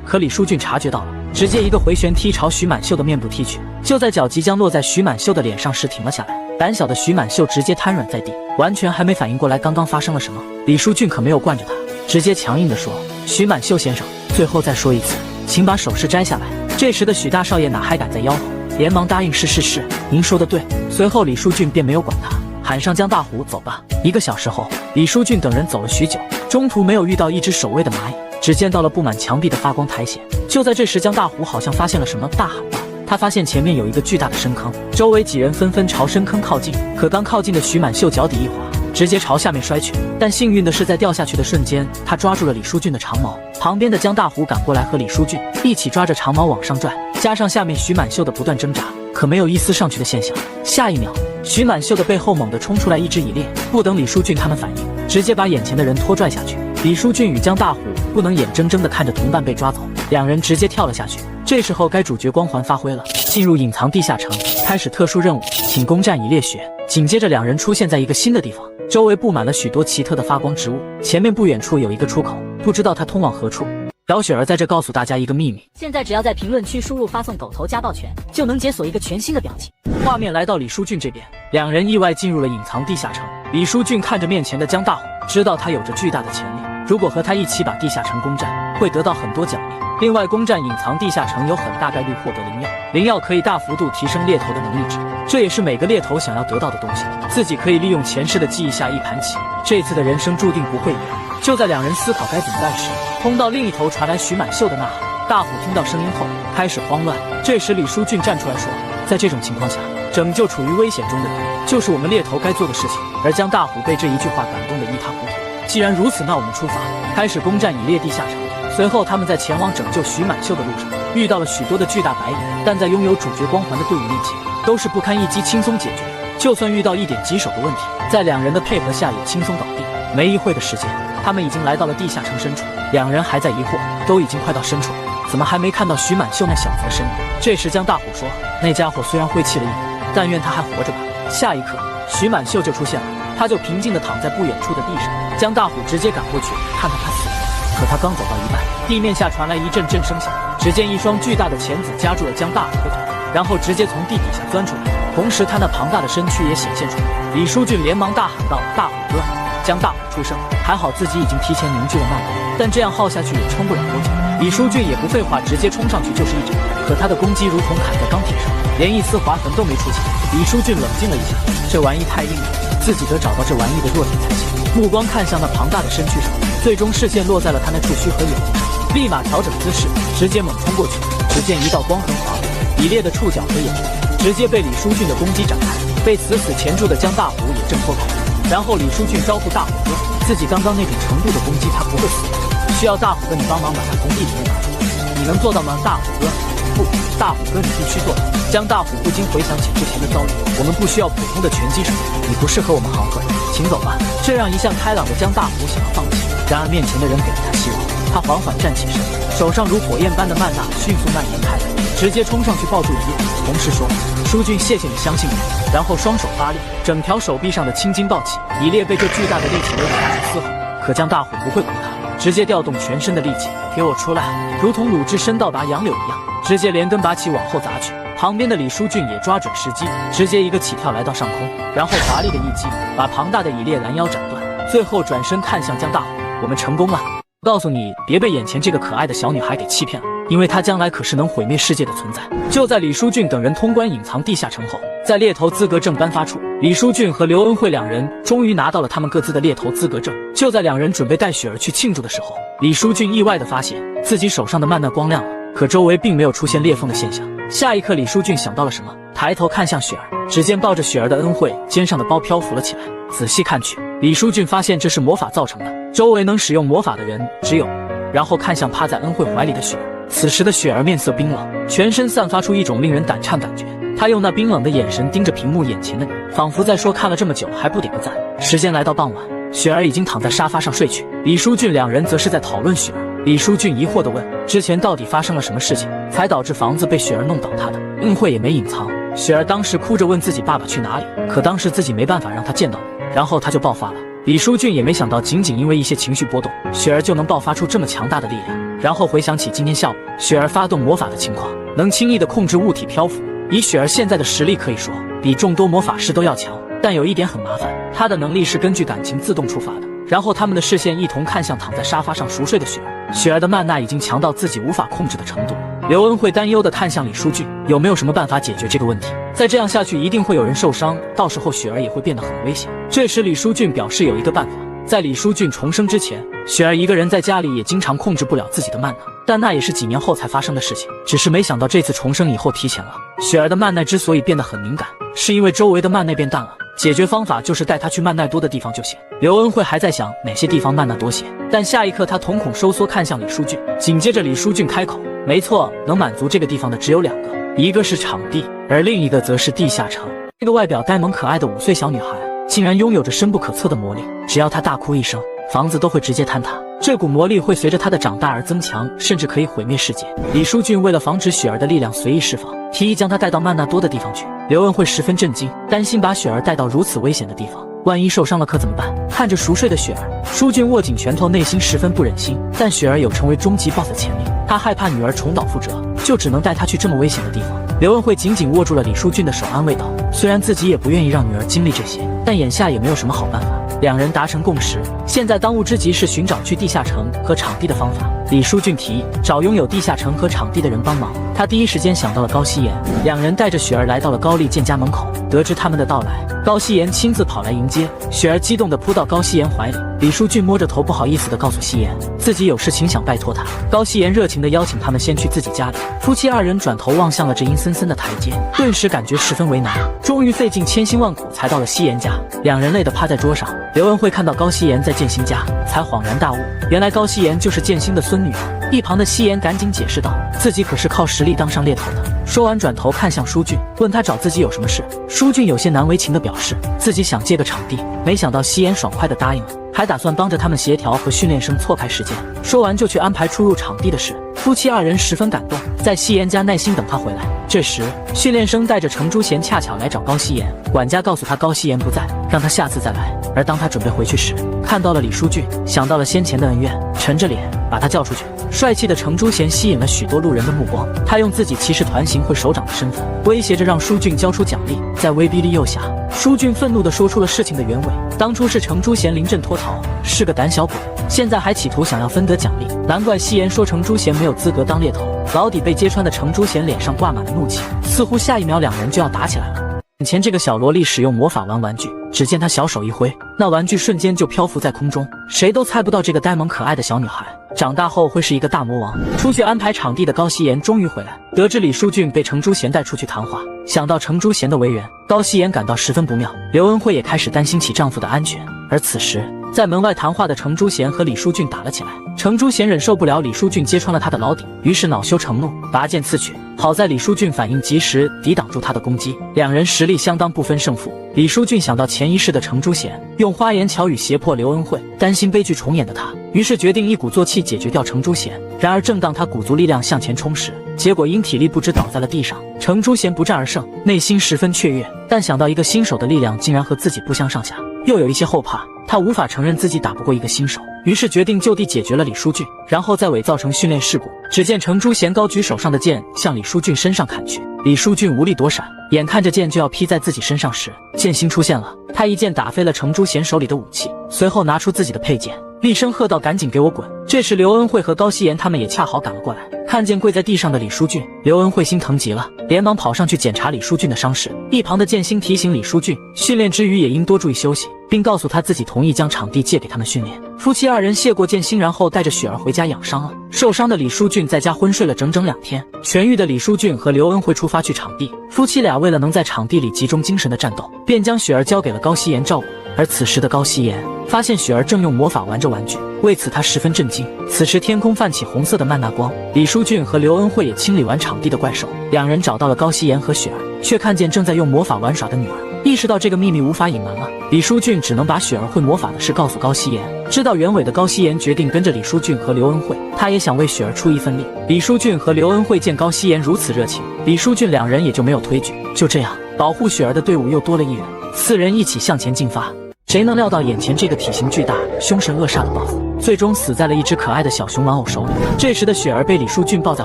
Speaker 1: 可李书俊察觉到了，直接一个回旋踢朝徐满秀的面部踢去。就在脚即将落在徐满秀的脸上时停了下来，胆小的徐满秀直接瘫软在地，完全还没反应过来刚刚发生了什么。李书俊可没有惯着他，直接强硬地说：徐满秀先生，最后再说一次，请把首饰摘下来。这时的许大少爷哪还敢再吆喝，连忙答应是，您说的对。随后李书俊便没有管他，喊上江大虎走吧。1个小时后，李书俊等人走了许久，中途没有遇到一只守卫的蚂蚁，只见到了布满墙壁的发光苔藓。就在这时，江大虎好像发现了什么，大喊道：他发现前面有一个巨大的深坑，周围几人纷纷朝深坑靠近，可刚靠近的徐满秀脚底一滑，直接朝下面摔去。但幸运的是，在掉下去的瞬间，他抓住了李书俊的长矛。旁边的江大虎赶过来和李书俊一起抓着长矛往上拽，加上下面徐满秀的不断挣扎，可没有一丝上去的现象。下一秒，徐满秀的背后猛地冲出来一只蚁猎，不等李书俊他们反应，直接把眼前的人拖拽下去。李书俊与江大虎不能眼睁睁地看着同伴被抓走，2人直接跳了下去。这时候该主角光环发挥了，进入隐藏地下城，开始特殊任务，请攻占蚁猎穴。紧接着2人出现在一个新的地方，周围布满了许多奇特的发光植物，前面不远处有一个出口，不知道它通往何处。小雪儿在这告诉大家一个秘密，
Speaker 7: 现在只要在评论区输入发送狗头加抱拳，就能解锁一个全新的表情。
Speaker 1: 画面来到李书俊这边，2人意外进入了隐藏地下城。李书俊看着面前的江大虎，知道他有着巨大的潜力，如果和他一起把地下城攻占，会得到很多奖励。另外，攻占隐藏地下城有很大概率获得灵药，灵药可以大幅度提升猎头的能力值。这也是每个猎头想要得到的东西，自己可以利用前世的记忆下一盘棋，这次的人生注定不会一样。就在两人思考该怎么办时，通道另一头传来徐满秀的呐喊。大虎听到声音后开始慌乱，这时李书俊站出来说，在这种情况下，拯救处于危险中的人就是我们猎头该做的事情。而江大虎被这一句话感动得一塌糊涂。既然如此，那我们出发，开始攻占蚁猎地下城。随后他们在前往拯救徐满秀的路上遇到了许多的巨大白蚁，但在拥有主角光环的队伍面前都是不堪一击，轻松解决。就算遇到一点棘手的问题，在两人的配合下也轻松搞定。没一会的时间，他们已经来到了地下城深处。两人还在疑惑，都已经快到深处了，怎么还没看到徐满秀那小子的身影？这时江大虎说，那家伙虽然晦气了一点，但愿他还活着吧。下一刻徐满秀就出现了，他就平静地躺在不远处的地上。江大虎直接赶过去看到他死了，可他刚走到一半，地面下传来一阵阵声响，只见一双巨大的钳子夹住了江大虎的腿，然后直接从地底下钻出来，同时他那庞大的身躯也显现出来。李书俊连忙大喊道，大虎哥！江大虎出声，还好自己已经提前凝聚了慢功，但这样耗下去也撑不了多久。李书俊也不废话，直接冲上去就是一掌，可他的攻击如同砍在钢铁上，连一丝划痕都没出现。李书俊冷静了一下，这玩意太硬了，自己得找到这玩意的弱点才行。目光看向那庞大的身躯上，最终视线落在了他那触须和眼睛上，立马调整姿势，直接猛冲过去。只见一道光痕划过，蚁猎的触角和眼睛直接被李书俊的攻击展开，被死死钳住的江大虎也挣脱开来。然后李书俊招呼大虎哥，自己刚刚那种程度的攻击他不会死的，需要大虎哥你帮忙把他从地里面拿出来，你能做到吗？大虎哥，不，大虎哥你必须做到。江大虎不禁回想起之前的遭遇，我们不需要普通的拳击手，你不适合我们行会，请走吧。这让一向开朗的江大虎想要放弃，然而面前的人给了他希望，他缓缓站起身，手上如火焰般的曼娜迅速蔓延开来，直接冲上去抱住蚁猎，同时说，书俊谢谢你相信我。然后双手发力，整条手臂上的青筋暴起，蚁猎被这巨大的力气勒得发出嘶吼，可江大虎不会管他，直接调动全身的力气，给我出来！如同鲁智深到达杨柳一样，直接连根拔起往后砸去。旁边的李书俊也抓准时机，直接一个起跳来到上空，然后华丽的一击把庞大的蚁猎拦腰斩断，最后转身看向江大虎，我们成功了！告诉你，别被眼前这个可爱的小女孩给欺骗了，因为她将来可是能毁灭世界的存在。就在李书俊等人通关隐藏地下城后，在猎头资格证颁发处，李书俊和刘恩惠两人终于拿到了他们各自的猎头资格证。就在两人准备带雪儿去庆祝的时候，李书俊意外地发现自己手上的曼娜光亮了，可周围并没有出现裂缝的现象。下一刻，李书俊想到了什么，抬头看向雪儿，只见抱着雪儿的恩惠肩上的包漂浮了起来。仔细看去，李书俊发现这是魔法造成的，周围能使用魔法的人只有……然后看向趴在恩惠怀里的雪儿，此时的雪儿面色冰冷，全身散发出一种令人胆颤感觉。她用那冰冷的眼神盯着屏幕眼前的你，仿佛在说看了这么久还不点个赞。时间来到傍晚，雪儿已经躺在沙发上睡去，李书俊两人则是在讨论雪儿。李书俊疑惑地问，之前到底发生了什么事情，才导致房子被雪儿弄倒塌的？恩惠也没隐藏，雪儿当时哭着问自己爸爸去哪里，可当时自己没办法让他见到你，然后他就爆发了。李书俊也没想到，仅仅因为一些情绪波动，雪儿就能爆发出这么强大的力量。然后回想起今天下午雪儿发动魔法的情况，能轻易地控制物体漂浮，以雪儿现在的实力可以说比众多魔法师都要强。但有一点很麻烦，她的能力是根据感情自动触发的。然后他们的视线一同看向躺在沙发上熟睡的雪儿，雪儿的曼娜已经强到自己无法控制的程度。刘恩惠担忧地看向李书俊，有没有什么办法解决这个问题？再这样下去一定会有人受伤，到时候雪儿也会变得很危险。这时李书俊表示有一个办法，在李书俊重生之前，雪儿一个人在家里也经常控制不了自己的曼娜，但那也是几年后才发生的事情，只是没想到这次重生以后提前了。雪儿的曼奈之所以变得很敏感，是因为周围的曼奈变淡了，解决方法就是带她去曼奈多的地方就行。刘恩惠还在想哪些地方曼娜多些，但下一刻她瞳孔收缩看向李书俊，紧接着李书俊开口，没错，能满足这个地方的只有两个，一个是场地，而另一个则是地下城。这个外表呆萌可爱的5岁小女孩竟然拥有着深不可测的魔力，只要她大哭一声，房子都会直接坍塌，这股魔力会随着她的长大而增强，甚至可以毁灭世界。李书俊为了防止雪儿的力量随意释放，提议将她带到曼娜多的地方去。刘恩惠十分震惊，担心把雪儿带到如此危险的地方，万一受伤了可怎么办？看着熟睡的雪儿，书俊握紧拳头，内心十分不忍心。但雪儿有成为终极 BOSS 的潜力，他害怕女儿重蹈覆辙，就只能带她去这么危险的地方。刘恩惠紧紧握住了李书俊的手，安慰道：“虽然自己也不愿意让女儿经历这些，但眼下也没有什么好办法。”两人达成共识，现在当务之急是寻找去地下城和场地的方法。李书俊提议找拥有地下城和场地的人帮忙，他第一时间想到了高希言，两人带着雪儿来到了高丽建家门口。得知他们的到来，高希言亲自跑来迎接，雪儿激动地扑到高希言怀里。李书俊摸着头，不好意思地告诉希言，自己有事情想拜托他。高希言热情地邀请他们先去自己家里。夫妻二人转头望向了这阴森森的台阶，顿时感觉十分为难。终于费尽千辛万苦才到了希言家，两人累得趴在桌上。刘恩惠看到高希言在建新家，才恍然大悟，原来高希言就是建新的孙女儿。一旁的希言赶紧解释道，自己可是靠实力当上猎头的。说完转头看向舒俊，问他找自己有什么事。舒俊有些难为情地表示自己想借个场地，没想到希言爽快地答应了，还打算帮着他们协调和训练生错开时间。说完就去安排出入场地的事。夫妻二人十分感动，在希言家耐心等他回来。这时训练生带着程珠贤恰巧来找高希言，管家告诉他高希言不在，让他下次再来。而当他准备回去时，看到了李书俊，想到了先前的恩怨，沉着脸把他叫出去。帅气的程珠贤吸引了许多路人的目光，他用自己骑士团行会首长的身份，威胁着让舒俊交出奖励。在威逼利诱下，舒俊愤怒地说出了事情的原委，当初是程珠贤临阵脱逃，是个胆小鬼，现在还企图想要分得奖励，难怪希言说程珠贤没有资格当猎头。老底被揭穿的程珠贤脸上挂满了怒气，似乎下一秒两人就要打起来了。眼前这个小萝莉使用魔法玩具，只见她小手一挥，那玩具瞬间就漂浮在空中，谁都猜不到这个呆萌可爱的小女孩长大后会是一个大魔王。出去安排场地的高希言终于回来，得知李书俊被程珠贤带出去谈话，想到程珠贤的为人，高希言感到十分不妙。刘恩惠也开始担心起丈夫的安全。而此时在门外谈话的程珠贤和李书俊打了起来，程珠贤忍受不了李书俊揭穿了他的老底，于是恼羞成怒，拔剑刺去。好在李书俊反应及时，抵挡住他的攻击，两人实力相当，不分胜负。李书俊想到前一世的程珠贤用花言巧语胁迫刘恩惠，担心悲剧重演的他，于是决定一鼓作气解决掉程珠贤。然而正当他鼓足力量向前冲时，结果因体力不支倒在了地上。程珠贤不战而胜，内心十分雀跃，但想到一个新手的力量竟然和自己不相上下，又有一些后怕。他无法承认自己打不过一个新手，于是决定就地解决了李书俊，然后再伪造成训练事故。只见程珠贤高举手上的剑向李书俊身上砍去，李书俊无力躲闪，眼看着剑就要劈在自己身上时，剑心出现了，他一剑打飞了程珠贤手里的武器，随后拿出自己的佩剑，厉声喝道：“赶紧给我滚！”这时刘恩惠和高希言他们也恰好赶了过来，看见跪在地上的李书俊，刘恩惠心疼极了，连忙跑上去检查李书俊的伤势。一旁的剑心提醒李书俊，训练之余也应多注意休息，并告诉他自己同意将场地借给他们训练。夫妻二人谢过剑心，然后带着雪儿回家养伤了。受伤的李书俊在家昏睡了整整2天，痊愈的李书俊和刘恩惠出发去场地。夫妻俩为了能在场地里集中精神的战斗，便将雪儿交给了高希言照顾。而此时的高希言发现雪儿正用魔法玩着玩具，为此他十分震惊。此时天空泛起红色的曼娜光，李书俊和刘恩惠也清理完场地的怪兽，两人找到了高希言和雪儿，却看见正在用魔法玩耍的女儿。意识到这个秘密无法隐瞒了，李书俊只能把雪儿会魔法的事告诉高希言。知道原委的高希言决定跟着李书俊和刘恩惠，他也想为雪儿出一份力。李书俊和刘恩惠见高希言如此热情，李书俊两人也就没有推举。就这样，保护雪儿的队伍又多了一人，4人一起向前进发。谁能料到眼前这个体型巨大、凶神恶煞的 BOSS， 最终死在了一只可爱的小熊玩偶手里。这时的雪儿被李书俊抱在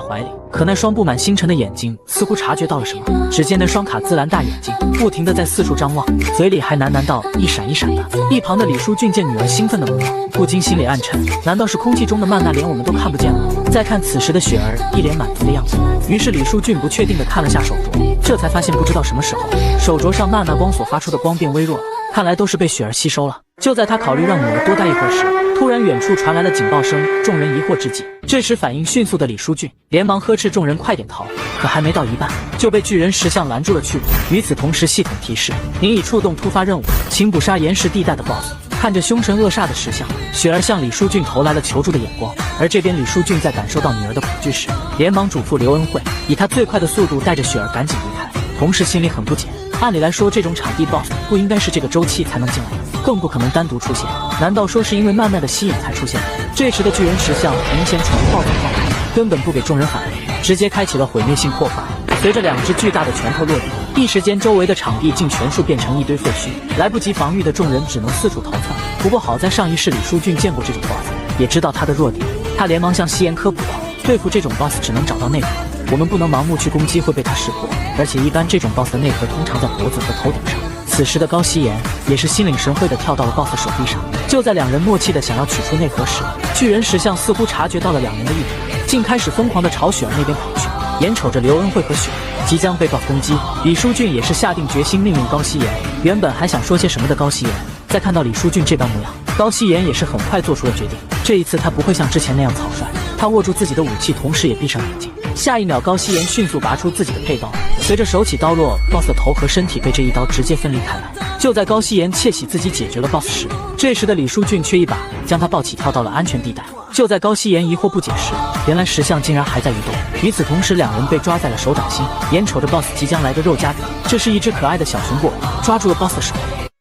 Speaker 1: 怀里，可那双布满星辰的眼睛似乎察觉到了什么。只见那双卡姿兰大眼睛不停地在四处张望，嘴里还喃喃道：“一闪一闪的。”一旁的李书俊见女儿兴奋的模样，不禁心里暗沉，难道是空气中的曼娜连我们都看不见了？再看此时的雪儿一脸满足的样子，于是李书俊不确定地看了下手镯，这才发现不知道什么时候手镯上曼娜光所发出的光变微弱了，看来都是被雪儿吸收了。就在他考虑让女儿多待一会儿时，突然远处传来了警报声，众人疑惑之际，这时反应迅速的李书俊连忙呵斥众人快点逃，可还没到一半就被巨人石像拦住了去路。与此同时，系统提示您已触动突发任务，请捕杀岩石地带的 BOSS。 看着凶神恶煞的石像，雪儿向李书俊投来了求助的眼光。而这边李书俊在感受到女儿的恐惧时，连忙嘱咐刘恩惠以他最快的速度带着雪儿赶紧离开，同时心里很不解，按理来说这种场地 BOSS 不应该是这个周期才能进来的，更不可能单独出现，难道说是因为曼娜的吸引才出现的？这时的巨人石像明显处于暴走状态，根本不给众人反应，直接开启了毁灭性破坏。随着2只巨大的拳头落地，一时间周围的场地竟全数变成一堆废墟，来不及防御的众人只能四处逃窜。不过好在上一世李书俊见过这种 BOSS， 也知道他的弱点，他连忙向希言科普道，对付这种 BOSS 只能找到内核，我们不能盲目去攻击，会被他识破，而且一般这种 BOSS 的内核通常在脖子和头顶上。此时的高希言也是心领神会的跳到了 BOSS 手臂上。就在两人默契的想要取出内核时，巨人石像似乎察觉到了两人的意图，竟开始疯狂的朝雪儿那边跑去。眼瞅着刘恩惠和雪儿即将被 BOSS 攻击，李书俊也是下定决心命令高希言。原本还想说些什么的高希言，在看到李书俊这般模样，高希言也是很快做出了决定。这一次他不会像之前那样草率，他握住自己的武器，同时也闭上眼睛。下一秒，高希言迅速拔出自己的佩刀，随着手起刀落 ，BOSS 的头和身体被这一刀直接分离开来。就在高希言窃喜自己解决了 BOSS 时，这时的李书俊却一把将他抱起，跳到了安全地带。就在高希言疑惑不解时，原来石像竟然还在移动。与此同时，两人被抓在了手掌心。眼瞅着 BOSS 即将来个肉夹饼，这是一只可爱的小熊过来抓住了 BOSS 的手。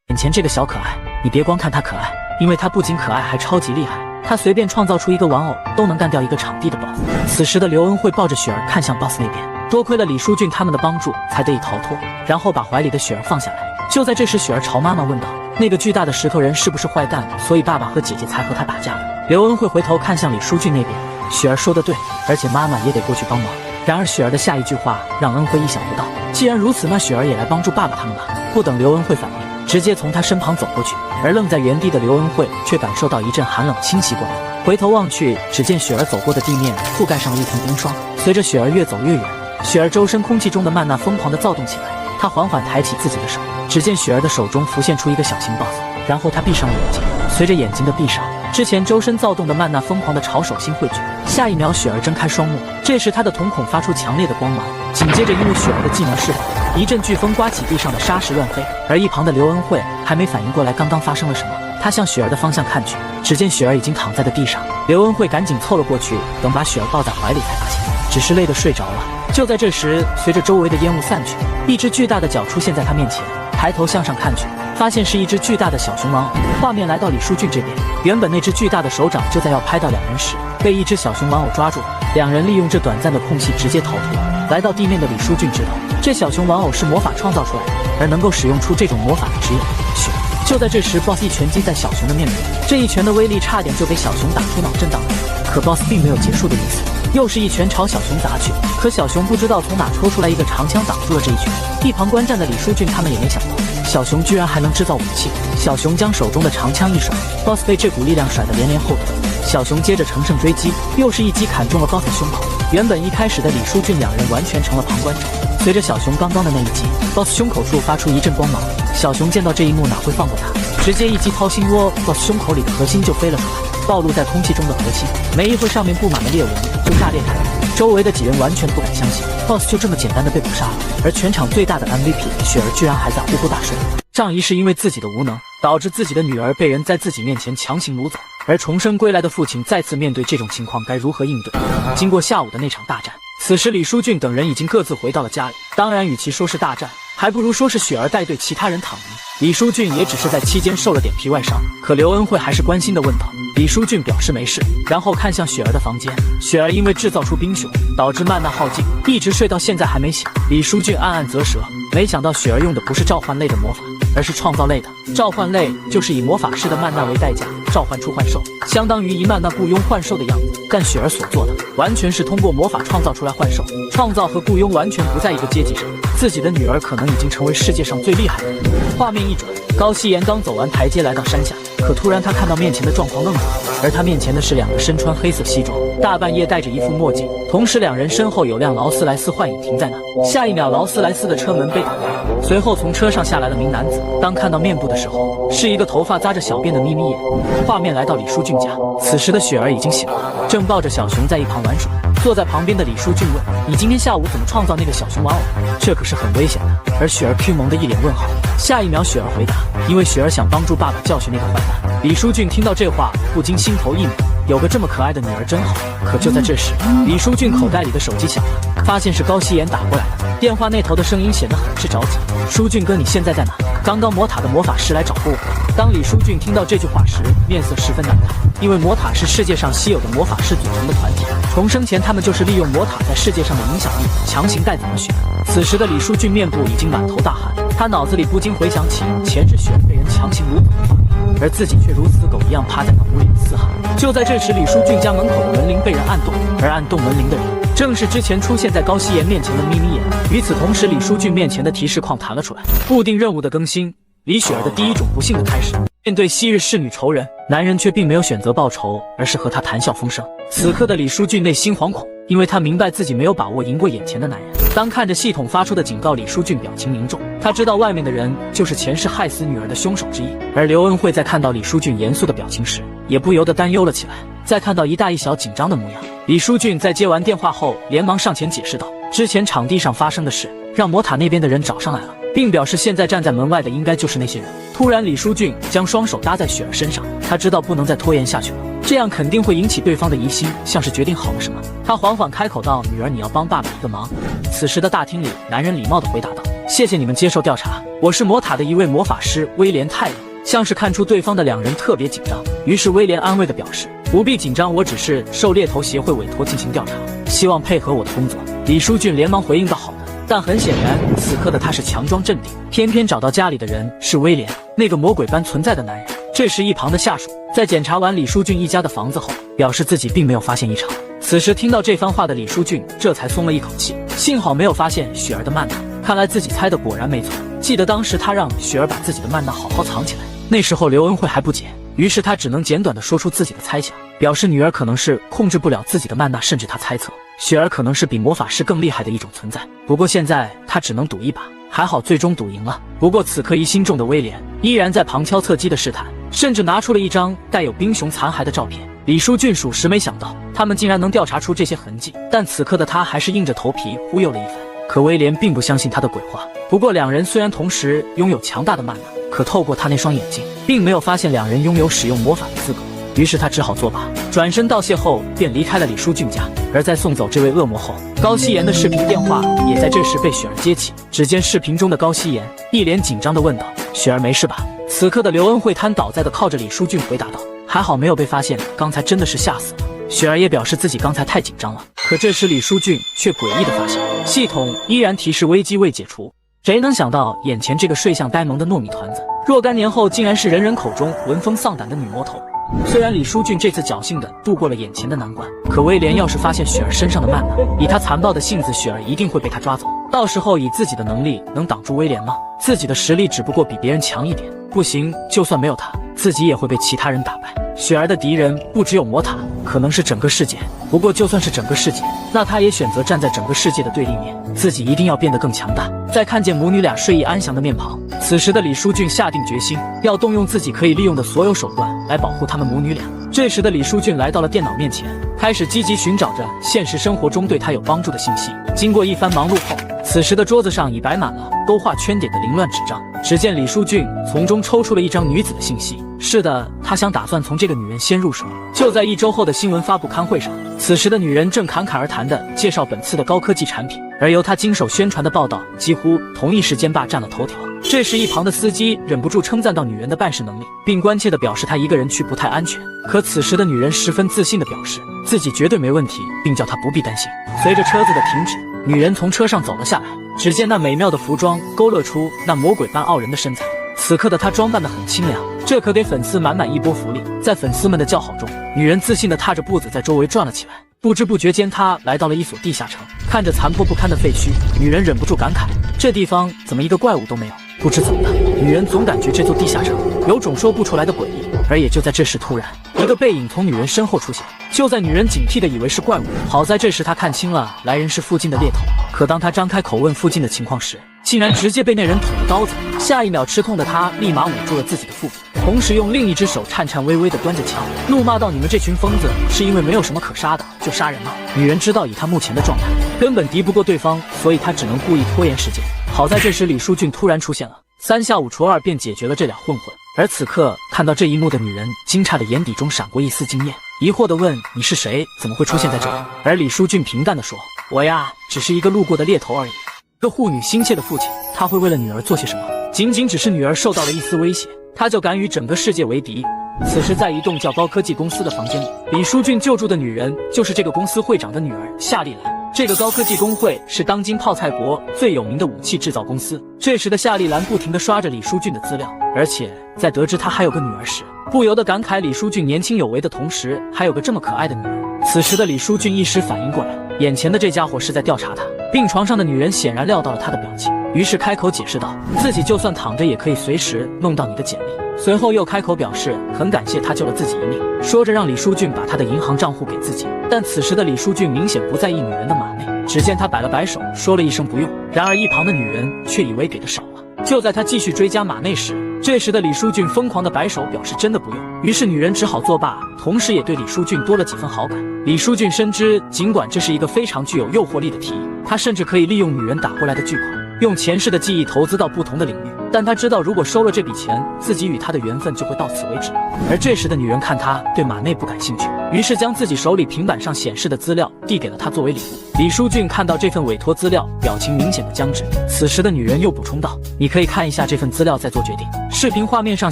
Speaker 1: 眼前这个小可爱，你别光看它可爱，因为它不仅可爱，还超级厉害。他随便创造出一个玩偶都能干掉一个场地的 BOSS。此时的刘恩惠抱着雪儿看向 BOSS 那边，多亏了李书俊他们的帮助才得以逃脱，然后把怀里的雪儿放下来。就在这时，雪儿朝妈妈问道：“那个巨大的石头人是不是坏蛋，所以爸爸和姐姐才和他打架的？”刘恩惠回头看向李书俊那边，雪儿说的对，而且妈妈也得过去帮忙。然而雪儿的下一句话让恩惠意想不到，既然如此，那雪儿也来帮助爸爸他们吧。不等刘恩惠反应，直接从他身旁走过去，而愣在原地的刘恩惠却感受到一阵寒冷侵袭过来，回头望去，只见雪儿走过的地面覆盖上了一层冰霜。随着雪儿越走越远，雪儿周身空气中的曼娜疯狂地躁动起来。她缓缓抬起自己的手，只见雪儿的手中浮现出一个小型 BOSS， 然后她闭上了眼睛。随着眼睛的闭上，之前周身躁动的曼娜疯狂地朝手心汇聚。下一秒，雪儿睁开双目，这时她的瞳孔发出强烈的光芒。紧接着，因为雪儿的技能释放，一阵飓风刮起地上的沙石乱飞。而一旁的刘恩惠还没反应过来刚刚发生了什么，她向雪儿的方向看去，只见雪儿已经躺在了地上。刘恩惠赶紧凑了过去，等把雪儿抱在怀里，才发现只是累得睡着了。就在这时，随着周围的烟雾散去，一只巨大的脚出现在他面前。抬头向上看去，发现是一只巨大的小熊玩偶。画面来到李书俊这边，原本那只巨大的手掌就在要拍到两人时，被一只小熊玩偶抓住了。两人利用这短暂的空隙直接逃脱。来到地面的李书俊知道，这小熊玩偶是魔法创造出来的，而能够使用出这种魔法的只有雪。就在这时 ，BOSS 一拳击在小熊的面部，这一拳的威力差点就给小熊打出脑震荡来。可 BOSS 并没有结束的意思，又是一拳朝小熊砸去。可小熊不知道从哪抽出来一个长枪挡住了这一拳。一旁观战的李书俊他们也没想到，小熊居然还能制造武器。小熊将手中的长枪一甩 ，BOSS 被这股力量甩得连连后退。小熊接着乘胜追击，又是一击砍中了 BOSS 的胸口。原本一开始的李书俊两人完全成了旁观者。随着小熊刚刚的那一击 ，BOSS 胸口处发出一阵光芒。小熊见到这一幕哪会放过他，直接一击掏心窝 ，BOSS 胸口里的核心就飞了出来，暴露在空气中的核心，没一会上面布满了裂纹，就炸裂开来。周围的几人完全不敢相信 ，BOSS 就这么简单的被捕杀了。而全场最大的 MVP 雪儿居然还在呼呼大睡。上一世因为自己的无能，导致自己的女儿被人在自己面前强行掳走，而重生归来的父亲再次面对这种情况该如何应对？经过下午的那场大战，此时李书俊等人已经各自回到了家里。当然，与其说是大战，还不如说是雪儿带队其他人躺赢。李书俊也只是在期间受了点皮外伤，可刘恩惠还是关心地问道。李书俊表示没事，然后看向雪儿的房间。雪儿因为制造出冰熊，导致曼娜耗尽，一直睡到现在还没醒。李书俊暗暗啧舌，没想到雪儿用的不是召唤类的魔法，而是创造类的。召唤类就是以魔法师的曼娜为代价召唤出幻兽，相当于以曼娜雇佣幻兽的样子。但雪儿所做的完全是通过魔法创造出来幻兽，创造和雇佣完全不在一个阶级上。自己的女儿可能已经成为世界上最厉害的人。画面一转，高希言刚走完台阶来到山下，可突然他看到面前的状况愣住了，而他面前的是两个身穿黑色西装、大半夜戴着一副墨镜，同时两人身后有辆劳斯莱斯幻影停在那。下一秒，劳斯莱斯的车门被打开，随后从车上下来了名男子。当看到面部的时候，是一个头发扎着小辫的眯眯眼。画面来到李书俊家，此时的雪儿已经醒了，正抱着小熊在一旁玩耍。坐在旁边的李书俊问：“你今天下午怎么创造那个小熊玩偶？这可是很危险的。”而雪儿 Q 萌的一脸问号。下一秒，雪儿回答：“因为雪儿想帮助爸爸教训那个坏蛋。”李书俊听到这话，不禁心头一凛，有个这么可爱的女儿真好。可就在这时，李书俊口袋里的手机响了，发现是高希言打过来的。电话那头的声音显得很是着急：“书俊哥，你现在在哪？刚刚魔塔的魔法师来找过我。”当李书俊听到这句话时，面色十分难看，因为魔塔是世界上稀有的魔法师组成的团体，重生前他们就是利用魔塔在世界上的影响力，强行带走了雪儿。此时的李书俊面部已经满头大汗，他脑子里不禁回想起前世雪儿被人强行掳走的画面，而自己却如死狗一样趴在那无力的嘶喊。就在这时，李书俊家门口的门铃被人按动，而按动门铃的人正是之前出现在高希言面前的眯眯眼。与此同时，李书俊面前的提示框弹了出来，固定任务的更新。李雪儿的第一种不幸的开始。面对昔日侍女仇人，男人却并没有选择报仇，而是和她谈笑风生。此刻的李书俊内心惶恐，因为他明白自己没有把握赢过眼前的男人。当看着系统发出的警告，李书俊表情凝重，他知道外面的人就是前世害死女儿的凶手之一。而刘恩惠在看到李书俊严肃的表情时，也不由得担忧了起来。再看到一大一小紧张的模样，李书俊在接完电话后连忙上前解释道，之前场地上发生的事让魔塔那边的人找上来了，并表示现在站在门外的应该就是那些人。突然李书俊将双手搭在雪儿身上，他知道不能再拖延下去了，这样肯定会引起对方的疑心，像是决定好了什么。他缓缓开口道，女儿，你要帮爸爸一个忙。此时的大厅里，男人礼貌地回答道，谢谢你们接受调查，我是魔塔的一位魔法师威廉泰勒。像是看出对方的两人特别紧张，于是威廉安慰地表示，不必紧张，我只是受猎头协会委托进行调查，希望配合我的工作。李书俊连忙回应道，好的。但很显然，此刻的他是强装镇定，偏偏找到家里的人是威廉，那个魔鬼般存在的男人。这时一旁的下属在检查完李书俊一家的房子后，表示自己并没有发现异常。此时听到这番话的李书俊这才松了一口气，幸好没有发现雪儿的曼娜，看来自己猜的果然没错。记得当时他让雪儿把自己的曼娜好好藏起来，那时候刘恩惠还不解，于是他只能简短地说出自己的猜想，表示女儿可能是控制不了自己的曼娜，甚至他猜测雪儿可能是比魔法师更厉害的一种存在。不过现在他只能赌一把，还好最终赌赢了。不过此刻疑心重的威廉依然在旁敲侧击的试探，甚至拿出了一张带有冰熊残骸的照片。李书俊属实没想到他们竟然能调查出这些痕迹，但此刻的他还是硬着头皮忽悠了一番。可威廉并不相信他的鬼话。不过两人虽然同时拥有强大的曼娜，可透过他那双眼睛，并没有发现两人拥有使用魔法的资格。于是他只好作罢，转身道谢后便离开了李书俊家。而在送走这位恶魔后，高希言的视频电话也在这时被雪儿接起。只见视频中的高希言一脸紧张地问道，雪儿没事吧？此刻的刘恩惠瘫倒在的靠着李书俊回答道，还好没有被发现，刚才真的是吓死了。雪儿也表示自己刚才太紧张了。可这时李书俊却诡异地发现，系统依然提示危机未解除。谁能想到眼前这个睡相呆萌的糯米团子，若干年后竟然是人人口中闻风丧胆的女魔头。虽然李书俊这次侥幸地度过了眼前的难关，可威廉要是发现雪儿身上的曼娜，以他残暴的性子，雪儿一定会被他抓走。到时候以自己的能力能挡住威廉吗？自己的实力只不过比别人强一点，不行，就算没有他，自己也会被其他人打败。雪儿的敌人不只有魔塔，可能是整个世界。不过就算是整个世界，那他也选择站在整个世界的对立面，自己一定要变得更强大。在看见母女俩睡意安详的面庞，此时的李书俊下定决心，要动用自己可以利用的所有手段来保护他们母女俩。这时的李书俊来到了电脑面前，开始积极寻找着现实生活中对他有帮助的信息。经过一番忙碌后，此时的桌子上已摆满了勾画圈点的凌乱纸张。只见李书俊从中抽出了一张女子的信息。是的，他打算从这个女人先入手。就在1周后的新闻发布刊会上，此时的女人正侃侃而谈地介绍本次的高科技产品，而由她经手宣传的报道几乎同一时间霸占了头条。这时一旁的司机忍不住称赞到女人的办事能力，并关切地表示她一个人去不太安全。可此时的女人十分自信地表示自己绝对没问题，并叫她不必担心。随着车子的停止，女人从车上走了下来，只见那美妙的服装勾勒出那魔鬼般傲人的身材。此刻的她装扮得很清凉，这可给粉丝满满一波福利。在粉丝们的叫好中，女人自信地踏着步子在周围转了起来。不知不觉间，她来到了一所地下城。看着残破不堪的废墟，女人忍不住感慨，这地方怎么一个怪物都没有？不知怎么的，女人总感觉这座地下城有种说不出来的诡异。而也就在这时，突然一个背影从女人身后出现。就在女人警惕地以为是怪物，好在这时她看清了来人是附近的猎头。可当她张开口问附近的情况时，竟然直接被那人捅了刀子。下一秒吃痛的她立马捂住了自己的腹部，同时用另一只手颤颤巍巍地端着枪，怒骂道，你们这群疯子是因为没有什么可杀的就杀人吗？女人知道以她目前的状态根本敌不过对方，所以她只能故意拖延时间。好在这时李书俊突然出现了，3下5除2便解决了这俩混混。而此刻看到这一幕的女人惊诧的眼底中闪过一丝惊艳，疑惑地问，你是谁？怎么会出现在这里？而李书俊平淡地说，我呀，只是一个路过的猎头而已。个护女心切的父亲，他会为了女儿做些什么？仅仅只是女儿受到了一丝威胁，他就敢与整个世界为敌。此时在一栋叫高科技公司的房间里，李书俊救助的女人就是这个公司会长的女儿夏丽兰。这个高科技工会是当今泡菜国最有名的武器制造公司。这时的夏丽兰不停地刷着李书俊的资料，而且在得知他还有个女儿时，不由得感慨李书俊年轻有为的同时还有个这么可爱的女儿。此时的李书俊一时反应过来，眼前的这家伙是在调查他。病床上的女人显然料到了他的表情，于是开口解释道，自己就算躺着也可以随时弄到你的简历。随后又开口表示很感谢他救了自己一命，说着让李书俊把他的银行账户给自己。但此时的李书俊明显不在意女人的马内，只见他摆了摆手，说了一声不用。然而一旁的女人却以为给的少了。就在他继续追加马内时，这时的李书俊疯狂的摆手，表示真的不用。于是女人只好作罢，同时也对李书俊多了几分好感。李书俊深知，尽管这是一个非常具有诱惑力的提议，他甚至可以利用女人打回来的巨款，用前世的记忆投资到不同的领域。但他知道，如果收了这笔钱，自己与他的缘分就会到此为止。而这时的女人看他对马内不感兴趣，于是将自己手里平板上显示的资料递给了他作为礼物。李书俊看到这份委托资料，表情明显的僵直。此时的女人又补充道，你可以看一下这份资料再做决定。视频画面上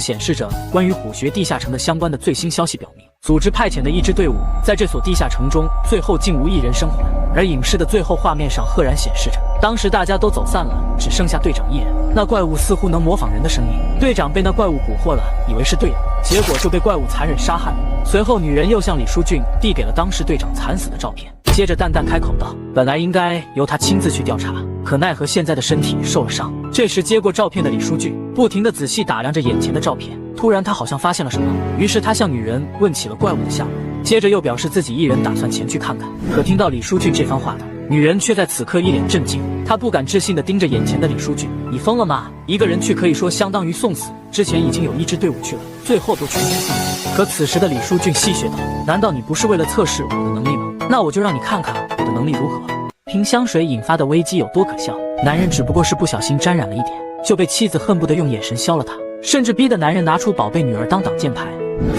Speaker 1: 显示着关于虎穴地下城的相关的最新消息，表明组织派遣的一支队伍在这所地下城中最后竟无一人生还。而影视的最后画面上赫然显示着，当时大家都走散了，只剩下队长一人。那怪物似乎能模仿人的声音，队长被那怪物蛊惑了，以为是队友，结果就被怪物残忍杀害了。随后女人又向李书俊递给了当时队长惨死的照片，接着淡淡开口道，本来应该由他亲自去调查，可奈何现在的身体受了伤。这时接过照片的李书俊不停地仔细打量着眼前的照片，突然他好像发现了什么，于是他向女人问起了怪物的下落，接着又表示自己一人打算前去看看。可听到李书俊这番话的女人却在此刻一脸震惊，她不敢置信地盯着眼前的李书俊，你疯了吗？一个人去可以说相当于送死，之前已经有一支队伍去了，最后都全军覆没。可此时的李书俊戏谑道，难道你不是为了测试我的能力吗？那我就让你看看我的能力如何。凭香水引发的危机有多可笑，男人只不过是不小心沾染了一点，就被妻子恨不得用眼神削了他，甚至逼得男人拿出宝贝女儿当挡箭牌。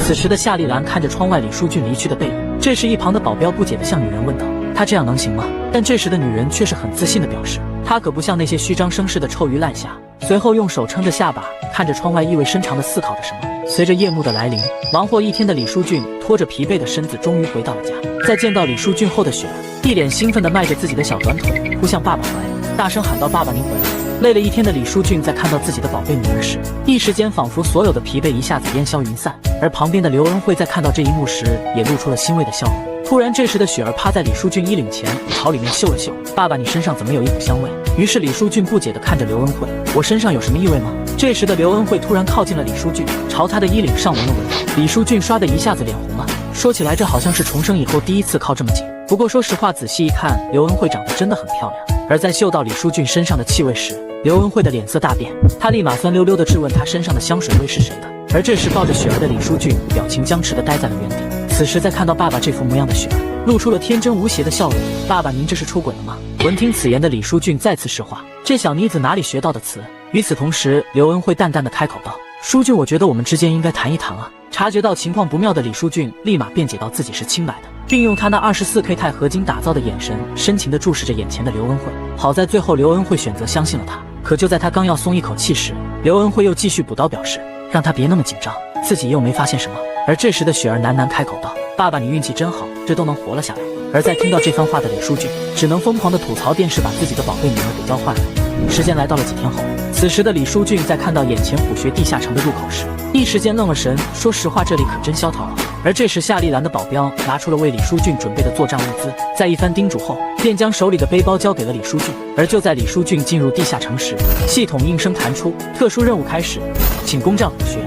Speaker 1: 此时的夏丽兰看着窗外李书俊离去的背影，这时一旁的保镖不解地向女人问道，他这样能行吗？但这时的女人却是很自信地表示，他可不像那些虚张声势的臭鱼烂虾。随后用手撑着下巴，看着窗外意味深长地思考着什么。随着夜幕的来临，忙活一天的李书俊拖着疲惫的身子终于回到了家。在见到李书俊后的雪儿一脸兴奋地迈着自己的小短腿扑向爸爸怀里，大声喊道，爸爸您回来了。累了一天的李书俊在看到自己的宝贝女儿时，一时间仿佛所有的疲惫一下子烟消云散。而旁边的刘恩惠在看到这一幕时也露出了欣慰的笑容。突然这时的雪儿趴在李书俊衣领前朝里面嗅了嗅，爸爸你身上怎么有一股香味？于是李书俊不解地看着刘恩惠，我身上有什么异味吗？这时的刘恩惠突然靠近了李书俊，朝他的衣领上闻了闻。李书俊唰的一下子脸红了，说起来这好像是重生以后第一次靠这么近。不过说实话，仔细一看，刘恩惠长得真的很漂亮。而在嗅到李书俊身上的气味时，刘恩惠的脸色大变，她立马酸溜溜地质问他身上的香水味是谁的。而这时抱着雪儿的李书俊表情僵持地待在了原地。此时在看到爸爸这副模样的雪儿露出了天真无邪的笑容，爸爸您这是出轨了吗？闻听此言的李书俊再次石化，这小妮子哪里学到的词？与此同时，刘恩惠淡淡地开口道，书俊我觉得我们之间应该谈一谈啊。察觉到情况不妙的李书俊立马辩解到自己是清白的，并用他那24K 钛合金打造的眼神深情地注视着眼前的刘恩惠。好在最后刘恩惠选择相信了他，可就在他刚要松一口气时，刘恩惠又继续补刀表示让他别那么紧张，自己又没发现什么。而这时的雪儿喃喃开口道，爸爸你运气真好，这都能活了下来。而在听到这番话的李书俊只能疯狂地吐槽电视把自己的宝贝女儿给教坏了。时间来到了几天后，此时的李书俊在看到眼前虎穴地下城的入口时，一时间愣了神，说实话这里可真萧条啊。而这时夏丽兰的保镖拿出了为李书俊准备的作战物资，在一番叮嘱后便将手里的背包交给了李书俊。而就在李书俊进入地下城时，系统应声弹出，特殊任务开始，请攻占虎穴。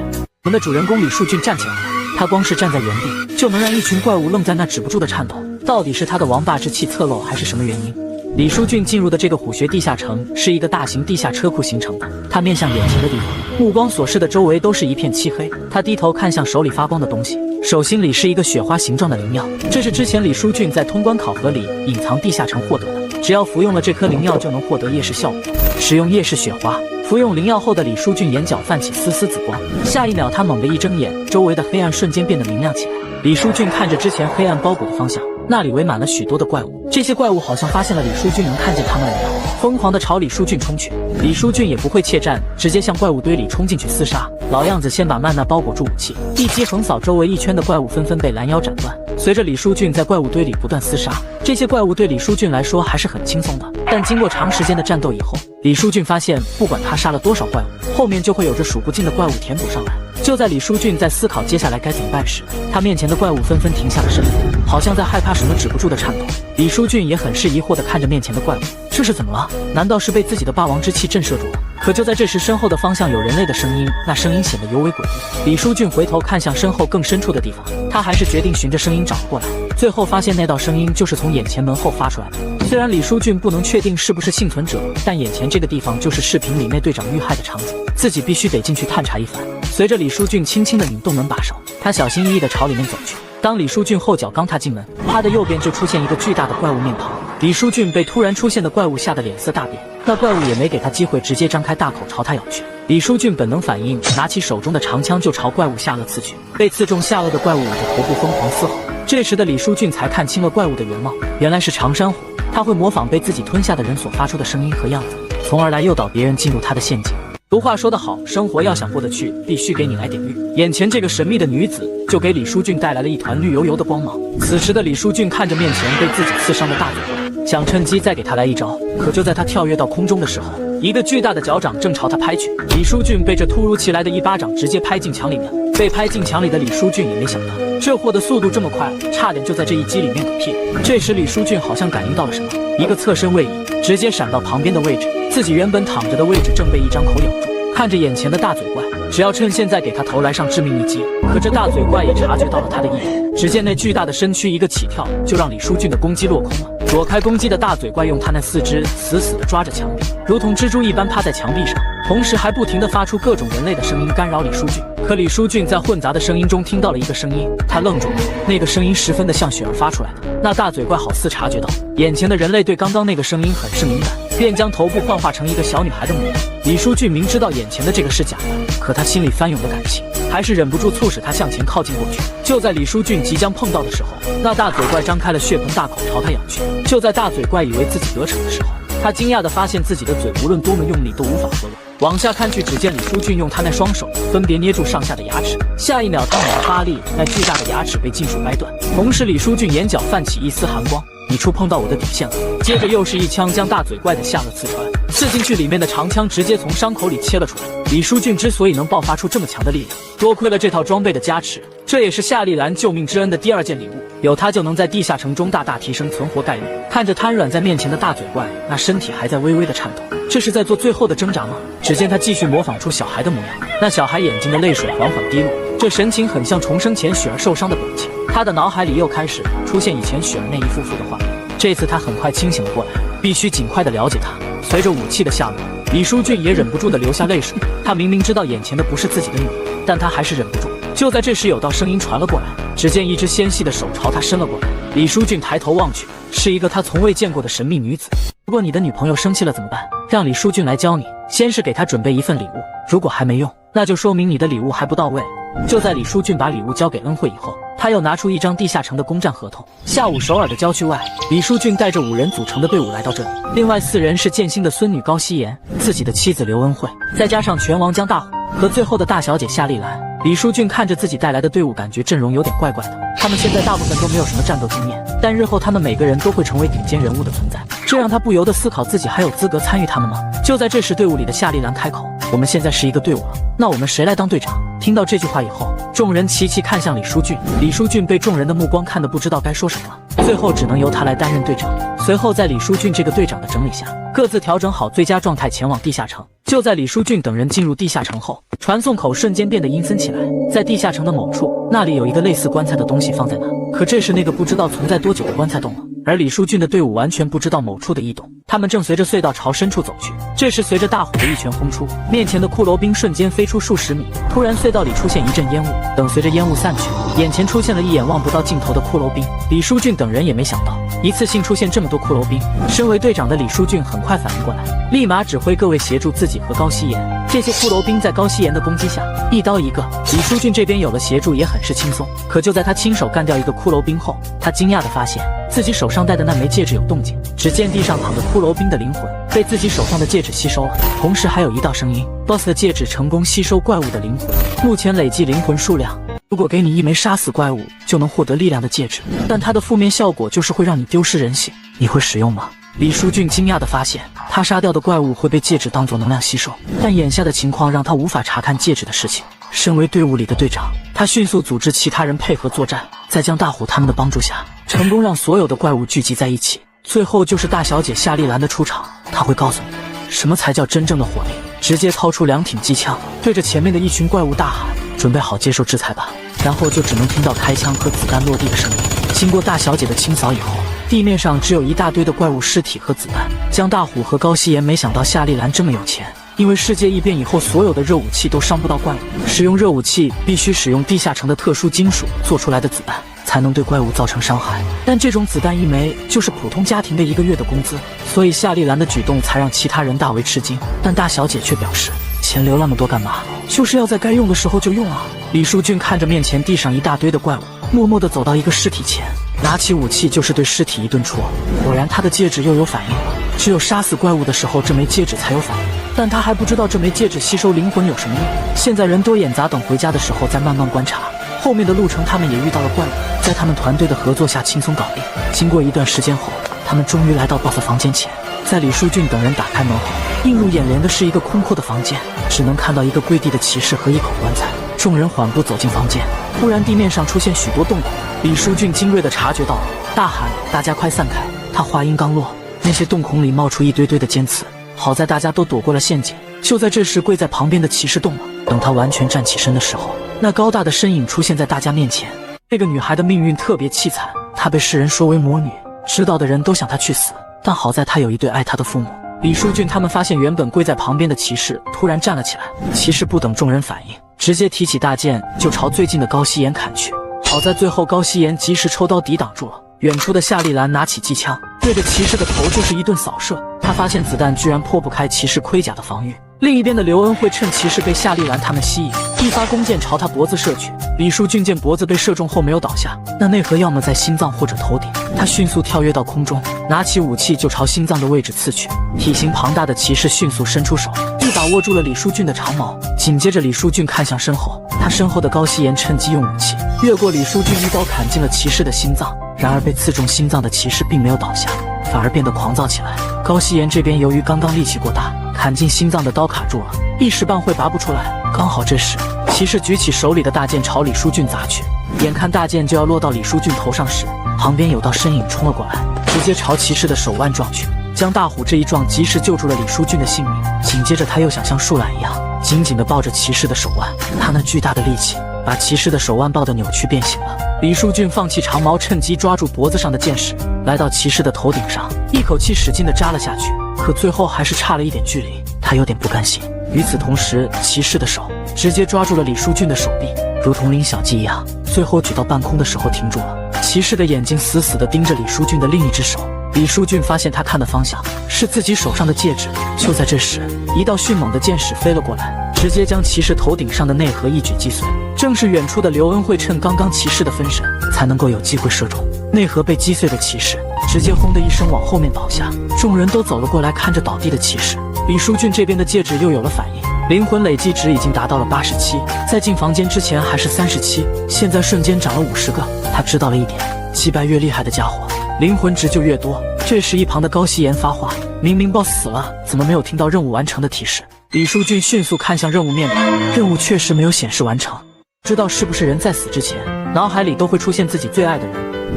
Speaker 1: 我们的主人公李书俊站起来了，他光是站在原地就能让一群怪物愣在那止不住的颤抖，到底是他的王霸之气侧漏还是什么原因？李书俊进入的这个虎穴地下城是一个大型地下车库形成的，他面向眼前的地方，目光所视的周围都是一片漆黑。他低头看向手里发光的东西，手心里是一个雪花形状的灵药，这是之前李书俊在通关考核里隐藏地下城获得的，只要服用了这颗灵药就能获得夜视效果。使用夜视雪花，服用灵药后的李书俊眼角泛起丝丝紫光，下一秒他猛地一睁眼，周围的黑暗瞬间变得明亮起来。李书俊看着之前黑暗包裹的方向，那里围满了许多的怪物，这些怪物好像发现了李书俊能看见他们了一样，疯狂地朝李书俊冲去。李书俊也不会怯战，直接向怪物堆里冲进去厮杀，老样子先把曼娜包裹住武器，一击横扫周围一圈的怪物纷纷被拦腰斩断。随着李书俊在怪物堆里不断厮杀，这些怪物对李书俊来说还是很轻松的，但经过长时间的战斗以后，李书俊发现不管他杀了多少怪物，后面就会有着数不尽的怪物填补上来。就在李书俊在思考接下来该怎么办时，他面前的怪物纷纷停下了身子，好像在害怕什么止不住的颤抖。李书俊也很是疑惑地看着面前的怪物，这是怎么了？难道是被自己的霸王之气震慑住了？可就在这时，身后的方向有人类的声音，那声音显得尤为诡异。李书俊回头看向身后更深处的地方，他还是决定循着声音找了过来，最后发现那道声音就是从眼前门后发出来的。虽然李书俊不能确定是不是幸存者，但眼前这个地方就是视频里那队长遇害的场景，自己必须得进去探查一番。随着李书俊轻轻地拧动门把手，他小心翼翼地朝里面走去。当李书俊后脚刚踏进门，他的右边就出现一个巨大的怪物面庞。李书俊被突然出现的怪物吓得脸色大变，那怪物也没给他机会，直接张开大口朝他咬去。李书俊本能反应，拿起手中的长枪就朝怪物下颚刺去。被刺中下颚的怪物捂着头部疯狂嘶吼。这时的李书俊才看清了怪物的原貌，原来是长山虎。他会模仿被自己吞下的人所发出的声音和样子，从而来诱导别人进入他的陷阱。俗话说得好，生活要想过得去，必须给你来点绿。眼前这个神秘的女子就给李书俊带来了一团绿油油的光芒。此时的李书俊看着面前被自己刺伤的大嘴怪，想趁机再给他来一招。可就在他跳跃到空中的时候，一个巨大的脚掌正朝他拍去。李书俊被这突如其来的一巴掌直接拍进墙里面。被拍进墙里的李书俊也没想到，这货的速度这么快，差点就在这一击里面嗝屁。这时李书俊好像感应到了什么，一个侧身位移，直接闪到旁边的位置。自己原本躺着的位置正被一张口咬住。看着眼前的大嘴怪，只要趁现在给他头来上致命一击。可这大嘴怪也察觉到了他的异样，只见那巨大的身躯一个起跳，就让李书俊的攻击落空了。躲开攻击的大嘴怪用他那四肢死死地抓着墙壁，如同蜘蛛一般趴在墙壁上，同时还不停地发出各种人类的声音干扰李书俊。可李书俊在混杂的声音中听到了一个声音，他愣住了。那个声音十分的像雪儿发出来的。那大嘴怪好似察觉到眼前的人类对刚刚那个声音很是敏感，便将头部幻化成一个小女孩的模样。李书俊明知道眼前的这个是假的，可他心里翻涌的感情还是忍不住促使他向前靠近过去。就在李书俊即将碰到的时候，那大嘴怪张开了血盆大口朝他咬去。就在大嘴怪以为自己得逞的时候，他惊讶地发现自己的嘴无论多么用力都无法合拢。往下看去，只见李书俊用他那双手分别捏住上下的牙齿，下一秒他猛地发力，那巨大的牙齿被尽数掰断。同时李书俊眼角泛起一丝寒光，你触碰到我的底线了。接着又是一枪将大嘴怪的下颚刺穿，刺进去里面的长枪直接从伤口里切了出来。李书俊之所以能爆发出这么强的力量，多亏了这套装备的加持，这也是夏丽兰救命之恩的第二件礼物，有它就能在地下城中大大提升存活概率。看着瘫软在面前的大嘴怪，那身体还在微微的颤抖，这是在做最后的挣扎吗？只见他继续模仿出小孩的模样，那小孩眼睛的泪水缓缓滴落，这神情很像重生前雪儿受伤的表情。他的脑海里又开始出现以前雪儿那一幅幅的画面。这次他很快清醒了过来，必须尽快的了解他。随着武器的下落，李书俊也忍不住的流下泪水。他明明知道眼前的不是自己的女儿，但他还是忍不住。就在这时，有道声音传了过来，只见一只纤细的手朝他伸了过来。李书俊抬头望去，是一个他从未见过的神秘女子。如果你的女朋友生气了怎么办？让李书俊来教你。先是给她准备一份礼物，如果还没用，那就说明你的礼物还不到位。就在李书俊把礼物交给恩惠以后，他又拿出一张地下城的攻占合同。下午首尔的郊区外，李书俊带着5人组成的队伍来到这里，另外4人是剑心的孙女高希颜，自己的妻子刘恩惠，再加上拳王江大虎和最后的大小姐夏丽兰。李书俊看着自己带来的队伍，感觉阵容有点怪怪的。他们现在大部分都没有什么战斗经验，但日后他们每个人都会成为顶尖人物的存在，这让他不由得思考自己还有资格参与他们吗？就在这时，队伍里的夏丽兰开口：“我们现在是一个队伍了，那我们谁来当队长？”听到这句话以后，众人齐齐看向李书俊。李书俊被众人的目光看得不知道该说什么了，最后只能由他来担任队长。随后在李书俊这个队长的整理下，各自调整好最佳状态前往地下城。就在李书俊等人进入地下城后，传送口瞬间变得阴森起来。在地下城的某处，那里有一个类似棺材的东西放在那，可这是那个不知道存在多久的棺材洞了。而李书俊的队伍完全不知道某处的异动，他们正随着隧道朝深处走去。这时随着大虎的一拳轰出，面前的骷髅兵瞬间飞出数十米，突然隧道里出现一阵烟雾，等随着烟雾散去，眼前出现了一眼望不到尽头的骷髅兵。李书俊等人也没想到一次性出现这么多骷髅兵，身为队长的李书俊很快反应过来，立马指挥各位协助自己和高希颜。这些骷髅兵在高希颜的攻击下一刀一个，李书俊这边有了协助也很是轻松。可就在他亲手干掉一个骷髅兵后，他惊讶地发现自己手上戴的那枚戒指有动静，只见地上躺着骷髅兵的灵魂被自己手上的戒指吸收了，同时还有一道声音 ：BOSS 的戒指成功吸收怪物的灵魂，目前累计灵魂数量。如果给你一枚杀死怪物就能获得力量的戒指，但它的负面效果就是会让你丢失人性，你会使用吗？李书俊惊讶地发现，他杀掉的怪物会被戒指当作能量吸收，但眼下的情况让他无法查看戒指的事情。身为队伍里的队长，他迅速组织其他人配合作战，在江大虎他们的帮助下，成功让所有的怪物聚集在一起。最后就是大小姐夏丽兰的出场，她会告诉你什么才叫真正的火力。直接掏出2挺机枪，对着前面的一群怪物大喊：“准备好接受制裁吧！”然后就只能听到开枪和子弹落地的声音。经过大小姐的清扫以后，地面上只有一大堆的怪物尸体和子弹。江大虎和高希言没想到夏丽兰这么有钱，因为世界异变以后，所有的热武器都伤不到怪物，使用热武器必须使用地下城的特殊金属做出来的子弹，才能对怪物造成伤害。但这种子弹一枚就是普通家庭的1个月的工资，所以夏丽兰的举动才让其他人大为吃惊。但大小姐却表示，钱留那么多干嘛？就是要在该用的时候就用啊！李书俊看着面前地上一大堆的怪物，默默地走到一个尸体前，拿起武器就是对尸体一顿戳。果然他的戒指又有反应了，只有杀死怪物的时候这枚戒指才有反应，但他还不知道这枚戒指吸收灵魂有什么用。现在人多眼杂，等回家的时候再慢慢观察。后面的路程他们也遇到了怪物，在他们团队的合作下轻松搞定。经过一段时间后，他们终于来到 BOSS 房间前。在李书俊等人打开门后，映入眼帘的是一个空阔的房间，只能看到一个跪地的骑士和一口棺材。众人缓步走进房间，突然地面上出现许多洞孔。李书俊精锐地察觉到了，大喊：“大家快散开！”他话音刚落，那些洞孔里冒出一堆堆的尖刺。好在大家都躲过了陷阱。就在这时，跪在旁边的骑士动了。等他完全站起身的时候，那高大的身影出现在大家面前。这个女孩的命运特别凄惨，她被世人说为魔女，知道的人都想她去死。但好在她有一对爱她的父母。李书俊他们发现原本跪在旁边的骑士突然站了起来，骑士不等众人反应，直接提起大剑就朝最近的高希言砍去。好在最后高希言及时抽刀抵挡住了。远处的夏丽兰拿起机枪，对着骑士的头就是一顿扫射。他发现子弹居然破不开骑士盔甲的防御。另一边的刘恩惠趁骑士被夏丽兰他们吸引，一发弓箭朝他脖子射去。李书俊见脖子被射中后没有倒下，那内核要么在心脏或者头顶。他迅速跳跃到空中，拿起武器就朝心脏的位置刺去。体型庞大的骑士迅速伸出手，一把握住了李书俊的长矛。紧接着李书俊看向身后，他身后的高希言趁机用武器越过李书俊，一刀砍进了骑士的心脏。然而被刺中心脏的骑士并没有倒下，反而变得狂躁起来。高希言这边由于刚刚力气过大，砍进心脏的刀卡住了，一时半会拔不出来。刚好这时，骑士举起手里的大剑朝李书俊砸去。眼看大剑就要落到李书俊头上时，旁边有道身影冲了过来，直接朝骑士的手腕撞去。江大虎这一撞及时救住了李书俊的性命。紧接着他又想像树懒一样紧紧地抱着骑士的手腕，他那巨大的力气把骑士的手腕抱得扭曲变形了。李书俊放弃长矛，趁机抓住脖子上的剑矢，来到骑士的头顶上，一口气使劲地扎了下去。可最后还是差了一点距离，他有点不甘心。与此同时，骑士的手直接抓住了李书俊的手臂，如同拎小鸡一样，最后举到半空的时候停住了。骑士的眼睛死死地盯着李书俊的另一只手。李书俊发现他看的方向是自己手上的戒指。就在这时，一道迅猛的箭矢飞了过来，直接将骑士头顶上的内核一举击碎。正是远处的刘恩惠趁刚刚骑士的分神，才能够有机会射中。内核被击碎的骑士直接轰的一声往后面倒下。众人都走了过来，看着倒地的骑士。李书俊这边的戒指又有了反应，灵魂累计值已经达到了87，在进房间之前还是37，现在瞬间涨了50个。他知道了一点，击败越厉害的家伙，灵魂值就越多。这时一旁的高希言发话，明明 BOSS 死了，怎么没有听到任务完成的提示？李书俊迅速看向任务面板，任务确实没有显示完成。不知道是不是人在死之前，脑海里都会出现自己最爱的人。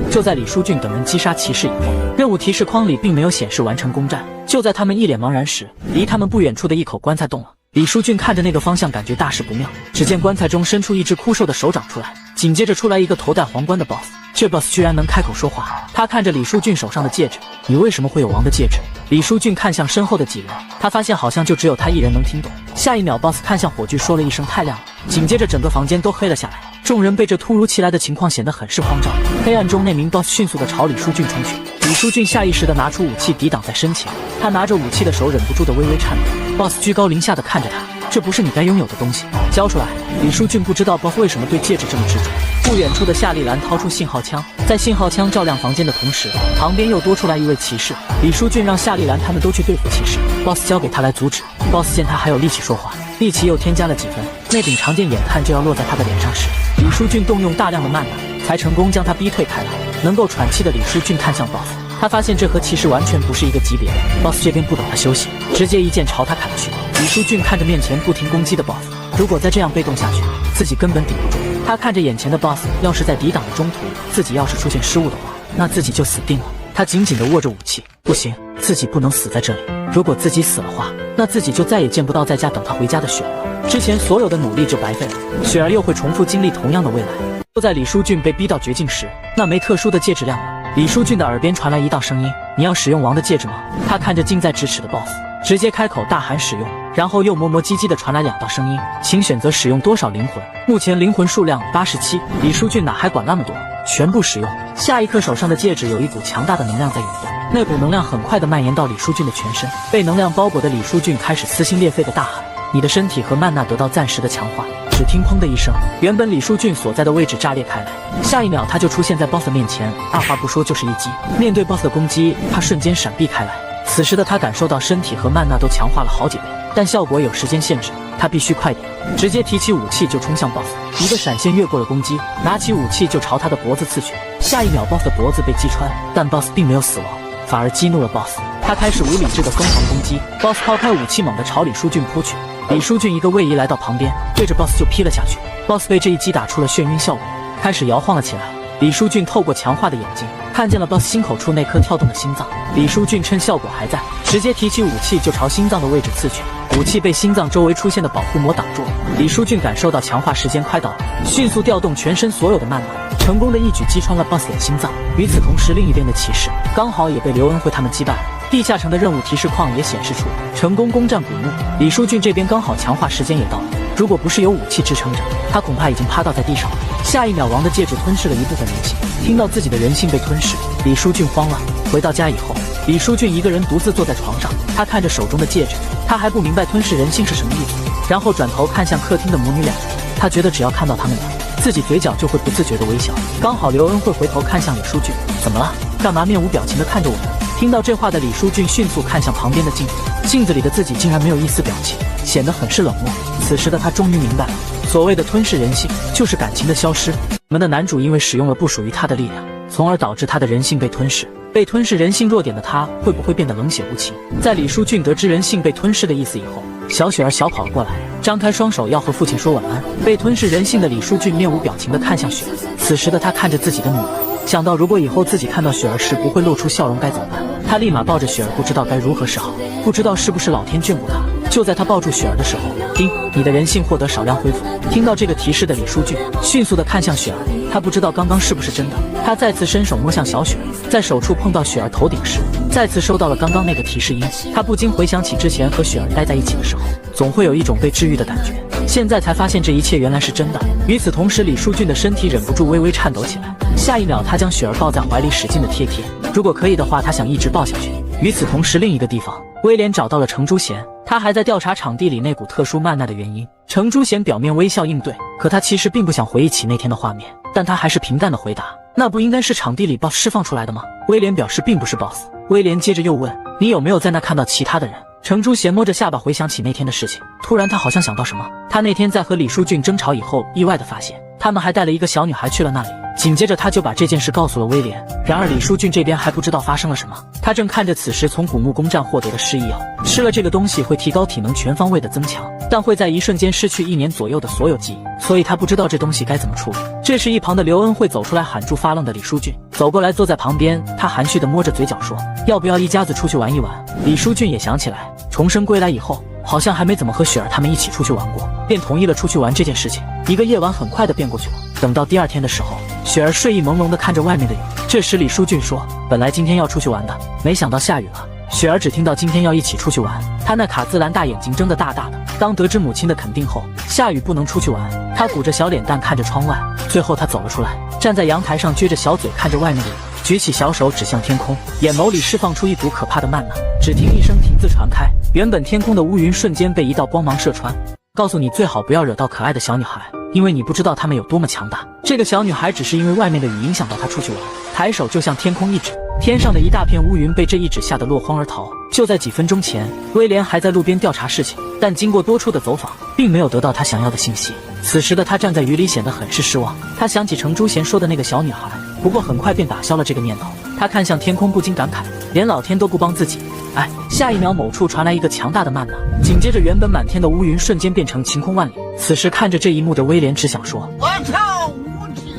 Speaker 1: 就在李书俊等人击杀骑士以后，任务提示框里并没有显示完成攻占。就在他们一脸茫然时，离他们不远处的一口棺材动了。李书俊看着那个方向，感觉大事不妙。只见棺材中伸出一只枯瘦的手掌出来，紧接着出来一个头戴皇冠的 BOSS。这 BOSS 居然能开口说话。他看着李书俊手上的戒指，你为什么会有王的戒指？李书俊看向身后的几人，他发现好像就只有他一人能听懂。下一秒 BOSS 看向火炬说了一声太亮了，紧接着整个房间都黑了下来。众人被这突如其来的情况显得很是慌张。黑暗中那名 BOSS 迅速地朝李书俊冲去，李书俊下意识地拿出武器抵挡在身前，他拿着武器的手忍不住地微微颤抖。BOSS 居高临下地看着他，这不是你该拥有的东西，交出来！李书俊不知道 BOSS 为什么对戒指这么执着。不远处的夏丽兰掏出信号枪，在信号枪照亮房间的同时，旁边又多出来一位骑士。李书俊让夏丽兰他们都去对付骑士， BOSS 交给他来阻止。BOSS 见他还有力气说话，力气又添加了几分。那柄长剑眼看就要落在他的脸上时，李书俊动用大量的曼达，才成功将他逼退开来。能够喘气的李书俊看向 BOSS， 他发现这和骑士完全不是一个级别。BOSS 这边不等他休息，直接一剑朝他砍去。李书俊看着面前不停攻击的 BOSS，如果再这样被动下去，自己根本顶不住。他看着眼前的 boss， 要是在抵挡的中途，自己要是出现失误的话，那自己就死定了。他紧紧地握着武器，不行，自己不能死在这里。如果自己死了话，那自己就再也见不到在家等他回家的雪儿了。之前所有的努力就白费了，雪儿又会重复经历同样的未来。就在李书俊被逼到绝境时，那枚特殊的戒指亮了。李书俊的耳边传来一道声音：“你要使用王的戒指吗？”他看着近在咫尺的 boss， 直接开口大喊使用，然后又磨磨唧唧地传来2道声音：“请选择使用多少灵魂？目前灵魂数量87。”李书俊哪还管那么多，全部使用。下一刻手上的戒指有一股强大的能量在涌动，那股能量很快地蔓延到李书俊的全身。被能量包裹的李书俊开始撕心裂肺地大喊：“你的身体和曼娜得到暂时的强化！”只听砰的一声，原本李书俊所在的位置炸裂开来，下一秒他就出现在 boss 面前，二话不说就是一击。面对 boss 的攻击，他瞬间闪避开来。此时的他感受到身体和曼娜都强化了好几倍，但效果有时间限制，他必须快点。直接提起武器就冲向 boss， 一个闪现越过了攻击，拿起武器就朝他的脖子刺去。下一秒 boss 的脖子被击穿，但 boss 并没有死亡，反而激怒了 boss， 他开始无理智的疯狂攻击。boss 抛开武器猛地朝李书俊扑去，李书俊一个位移来到旁边，对着 boss 就劈了下去。boss 被这一击打出了眩晕效果，开始摇晃了起来。李书俊透过强化的眼睛看见了 boss 心口处那颗跳动的心脏。李书俊趁效果还在，直接提起武器就朝心脏的位置刺去。武器被心脏周围出现的保护膜挡住了。李书俊感受到强化时间快到了，迅速调动全身所有的曼娜，成功的一举击穿了 boss 的心脏。与此同时，另一边的骑士刚好也被刘恩惠他们击败了。地下城的任务提示框也显示出成功攻占古墓。李书俊这边刚好强化时间也到了，如果不是有武器支撑着，他恐怕已经趴倒在地上了。下一秒，王的戒指吞噬了一部分人性，听到自己的人性被吞噬，李书俊慌了。回到家以后，李书俊一个人独自坐在床上，他看着手中的戒指，他还不明白吞噬人性是什么意思。然后转头看向客厅的母女俩，他觉得只要看到他们俩，自己嘴角就会不自觉的微笑。刚好刘恩惠回头看向李书俊，怎么了？干嘛面无表情的看着我们？听到这话的李书俊迅速看向旁边的镜子，镜子里的自己竟然没有一丝表情，显得很是冷漠。此时的他终于明白了，所谓的吞噬人性，就是感情的消失。我们的男主因为使用了不属于他的力量，从而导致他的人性被吞噬。被吞噬人性弱点的他，会不会变得冷血无情？在李书俊得知人性被吞噬的意思以后，小雪儿小跑了过来，张开双手要和父亲说晚安。被吞噬人性的李书俊面无表情地看向雪儿，此时的他看着自己的女儿，想到如果以后自己看到雪儿时不会露出笑容该怎么办？他立马抱着雪儿，不知道该如何是好，不知道是不是老天眷顾他。就在他抱住雪儿的时候，叮，你的人性获得少量恢复。听到这个提示的李书俊迅速地看向雪儿，他不知道刚刚是不是真的。他再次伸手摸向小雪儿，在手触碰到雪儿头顶时，再次收到了刚刚那个提示音。他不禁回想起之前和雪儿待在一起的时候，总会有一种被治愈的感觉。现在才发现这一切原来是真的。与此同时，李书俊的身体忍不住微微颤抖起来。下一秒，他将雪儿抱在怀里，使劲的贴。如果可以的话，他想一直抱下去。与此同时，另一个地方，威廉找到了程珠贤，他还在调查场地里那股特殊曼娜的原因。程珠贤表面微笑应对，可他其实并不想回忆起那天的画面，但他还是平淡的回答：“那不应该是场地里 boss 释放出来的吗？”威廉表示并不是 boss。威廉接着又问：“你有没有在那看到其他的人？”程珠贤摸着下巴回想起那天的事情，突然他好像想到什么。他那天在和李书俊争吵以后，意外的发现他们还带了一个小女孩去了那里。紧接着他就把这件事告诉了威廉。然而李书俊这边还不知道发生了什么，他正看着此时从古墓攻占获得的失忆药，吃了这个东西会提高体能全方位的增强，但会在一瞬间失去1年左右的所有记忆，所以他不知道这东西该怎么处理。这时一旁的刘恩惠走出来喊住发愣的李书俊，走过来坐在旁边，他含蓄地摸着嘴角说：“要不要一家子出去玩一玩？”李书俊也想起来重生归来以后好像还没怎么和雪儿他们一起出去玩过，便同意了出去玩这件事情。一个夜晚很快的便过去了。等到第二天的时候，雪儿睡意朦胧地看着外面的雨。这时李书俊说：“本来今天要出去玩的，没想到下雨了。”雪儿只听到今天要一起出去玩，她那卡姿兰大眼睛睁得大大的。当得知母亲的肯定后，下雨不能出去玩，她鼓着小脸蛋看着窗外。最后她走了出来，站在阳台上撅着小嘴看着外面的雨，举起小手指向天空，眼眸里释放出一股可怕的曼娜。只听一声停字传开，原本天空的乌云瞬间被一道光芒射穿。告诉你最好不要惹到可爱的小女孩，因为你不知道她们有多么强大。这个小女孩只是因为外面的雨影响到她出去玩，抬手就向天空一指，天上的一大片乌云被这一指吓得落荒而逃。就在几分钟前，威廉还在路边调查事情，但经过多处的走访，并没有得到他想要的信息。此时的他站在雨里显得很是失望，他想起程珠贤说的那个小女孩，不过很快便打消了这个念头。他看向天空不禁感慨，连老天都不帮自己。哎，下一秒，某处传来一个强大的谩骂，紧接着原本满天的乌云瞬间变成晴空万里。此时看着这一幕的威廉只想说：“我操无情！”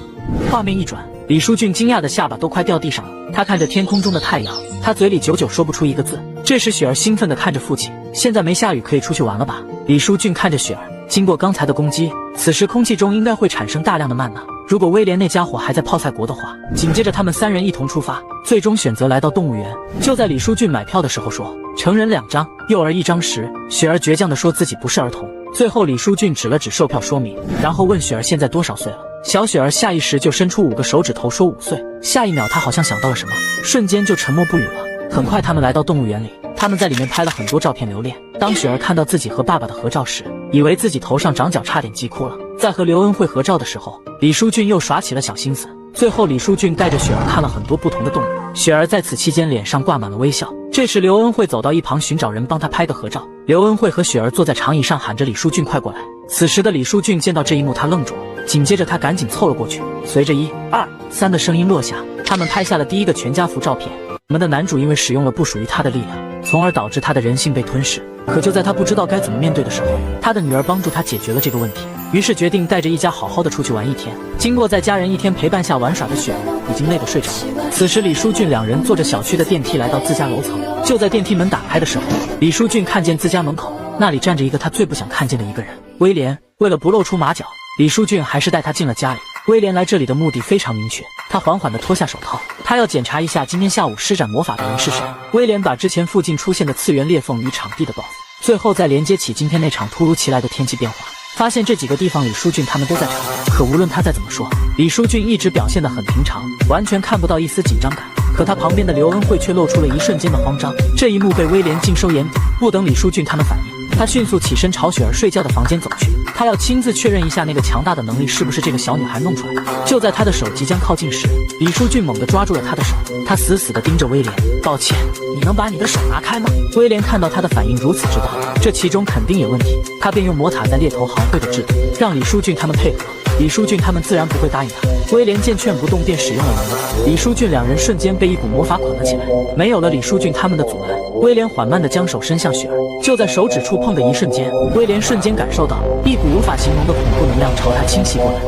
Speaker 1: 画面一转，李书俊惊讶的下巴都快掉地上了。他看着天空中的太阳，他嘴里久久说不出一个字。这时雪儿兴奋地看着父亲：“现在没下雨，可以出去玩了吧？”李书俊看着雪儿，经过刚才的攻击，此时空气中应该会产生大量的谩骂。如果威廉那家伙还在泡菜国的话，紧接着他们三人一同出发，最终选择来到动物园。就在李书俊买票的时候说成人2张，幼儿1张时，雪儿倔强地说自己不是儿童。最后李书俊指了指售票说明，然后问雪儿现在多少岁了。小雪儿下意识就伸出5个手指头说5岁，下一秒她好像想到了什么，瞬间就沉默不语了。很快他们来到动物园里，他们在里面拍了很多照片留念。当雪儿看到自己和爸爸的合照时，以为自己头上长角，差点急哭了。在和刘恩惠合照的时候，李书俊又耍起了小心思。最后李书俊带着雪儿看了很多不同的动物，雪儿在此期间脸上挂满了微笑。这时刘恩惠走到一旁寻找人帮他拍个合照，刘恩惠和雪儿坐在长椅上喊着李书俊快过来。此时的李书俊见到这一幕他愣住了，紧接着他赶紧凑了过去。随着1、2、3的声音落下，他们拍下了第一个全家福照片。我们的男主因为使用了不属于他的力量，从而导致他的人性被吞噬。可就在他不知道该怎么面对的时候，他的女儿帮助他解决了这个问题，于是决定带着一家好好的出去玩1天。经过在家人1天陪伴下玩耍的雪儿已经累得睡着了。此时李书俊2人坐着小区的电梯来到自家楼层，就在电梯门打开的时候，李书俊看见自家门口那里站着一个他最不想看见的一个人——威廉。为了不露出马脚，李书俊还是带他进了家里。威廉来这里的目的非常明确，他缓缓地脱下手套，他要检查一下今天下午施展魔法的人是谁。威廉把之前附近出现的次元裂缝与场地的 BOSS， 最后再连接起今天那场突如其来的天气变化，发现这几个地方李书俊他们都在场。可无论他再怎么说，李书俊一直表现得很平常，完全看不到一丝紧张感。可他旁边的刘恩惠却露出了一瞬间的慌张，这一幕被威廉尽收眼底。不等李书俊他们反应，他迅速起身朝雪儿睡觉的房间走去，他要亲自确认一下那个强大的能力是不是这个小女孩弄出来的。就在他的手即将靠近时，李书俊猛地抓住了他的手，他死死地盯着威廉。抱歉，你能把你的手拿开吗？威廉看到他的反应，如此知道这其中肯定有问题，他便用魔塔在猎头行会的制度，让李书俊他们配合。李书俊他们自然不会答应他。威廉见劝不动，便使用了能力。李书俊2人瞬间被一股魔法捆了起来。没有了李书俊他们的阻拦，威廉缓慢地将手伸向雪儿。就在手指触碰的一瞬间，威廉瞬间感受到一股无法形容的恐怖能量朝他侵袭过来。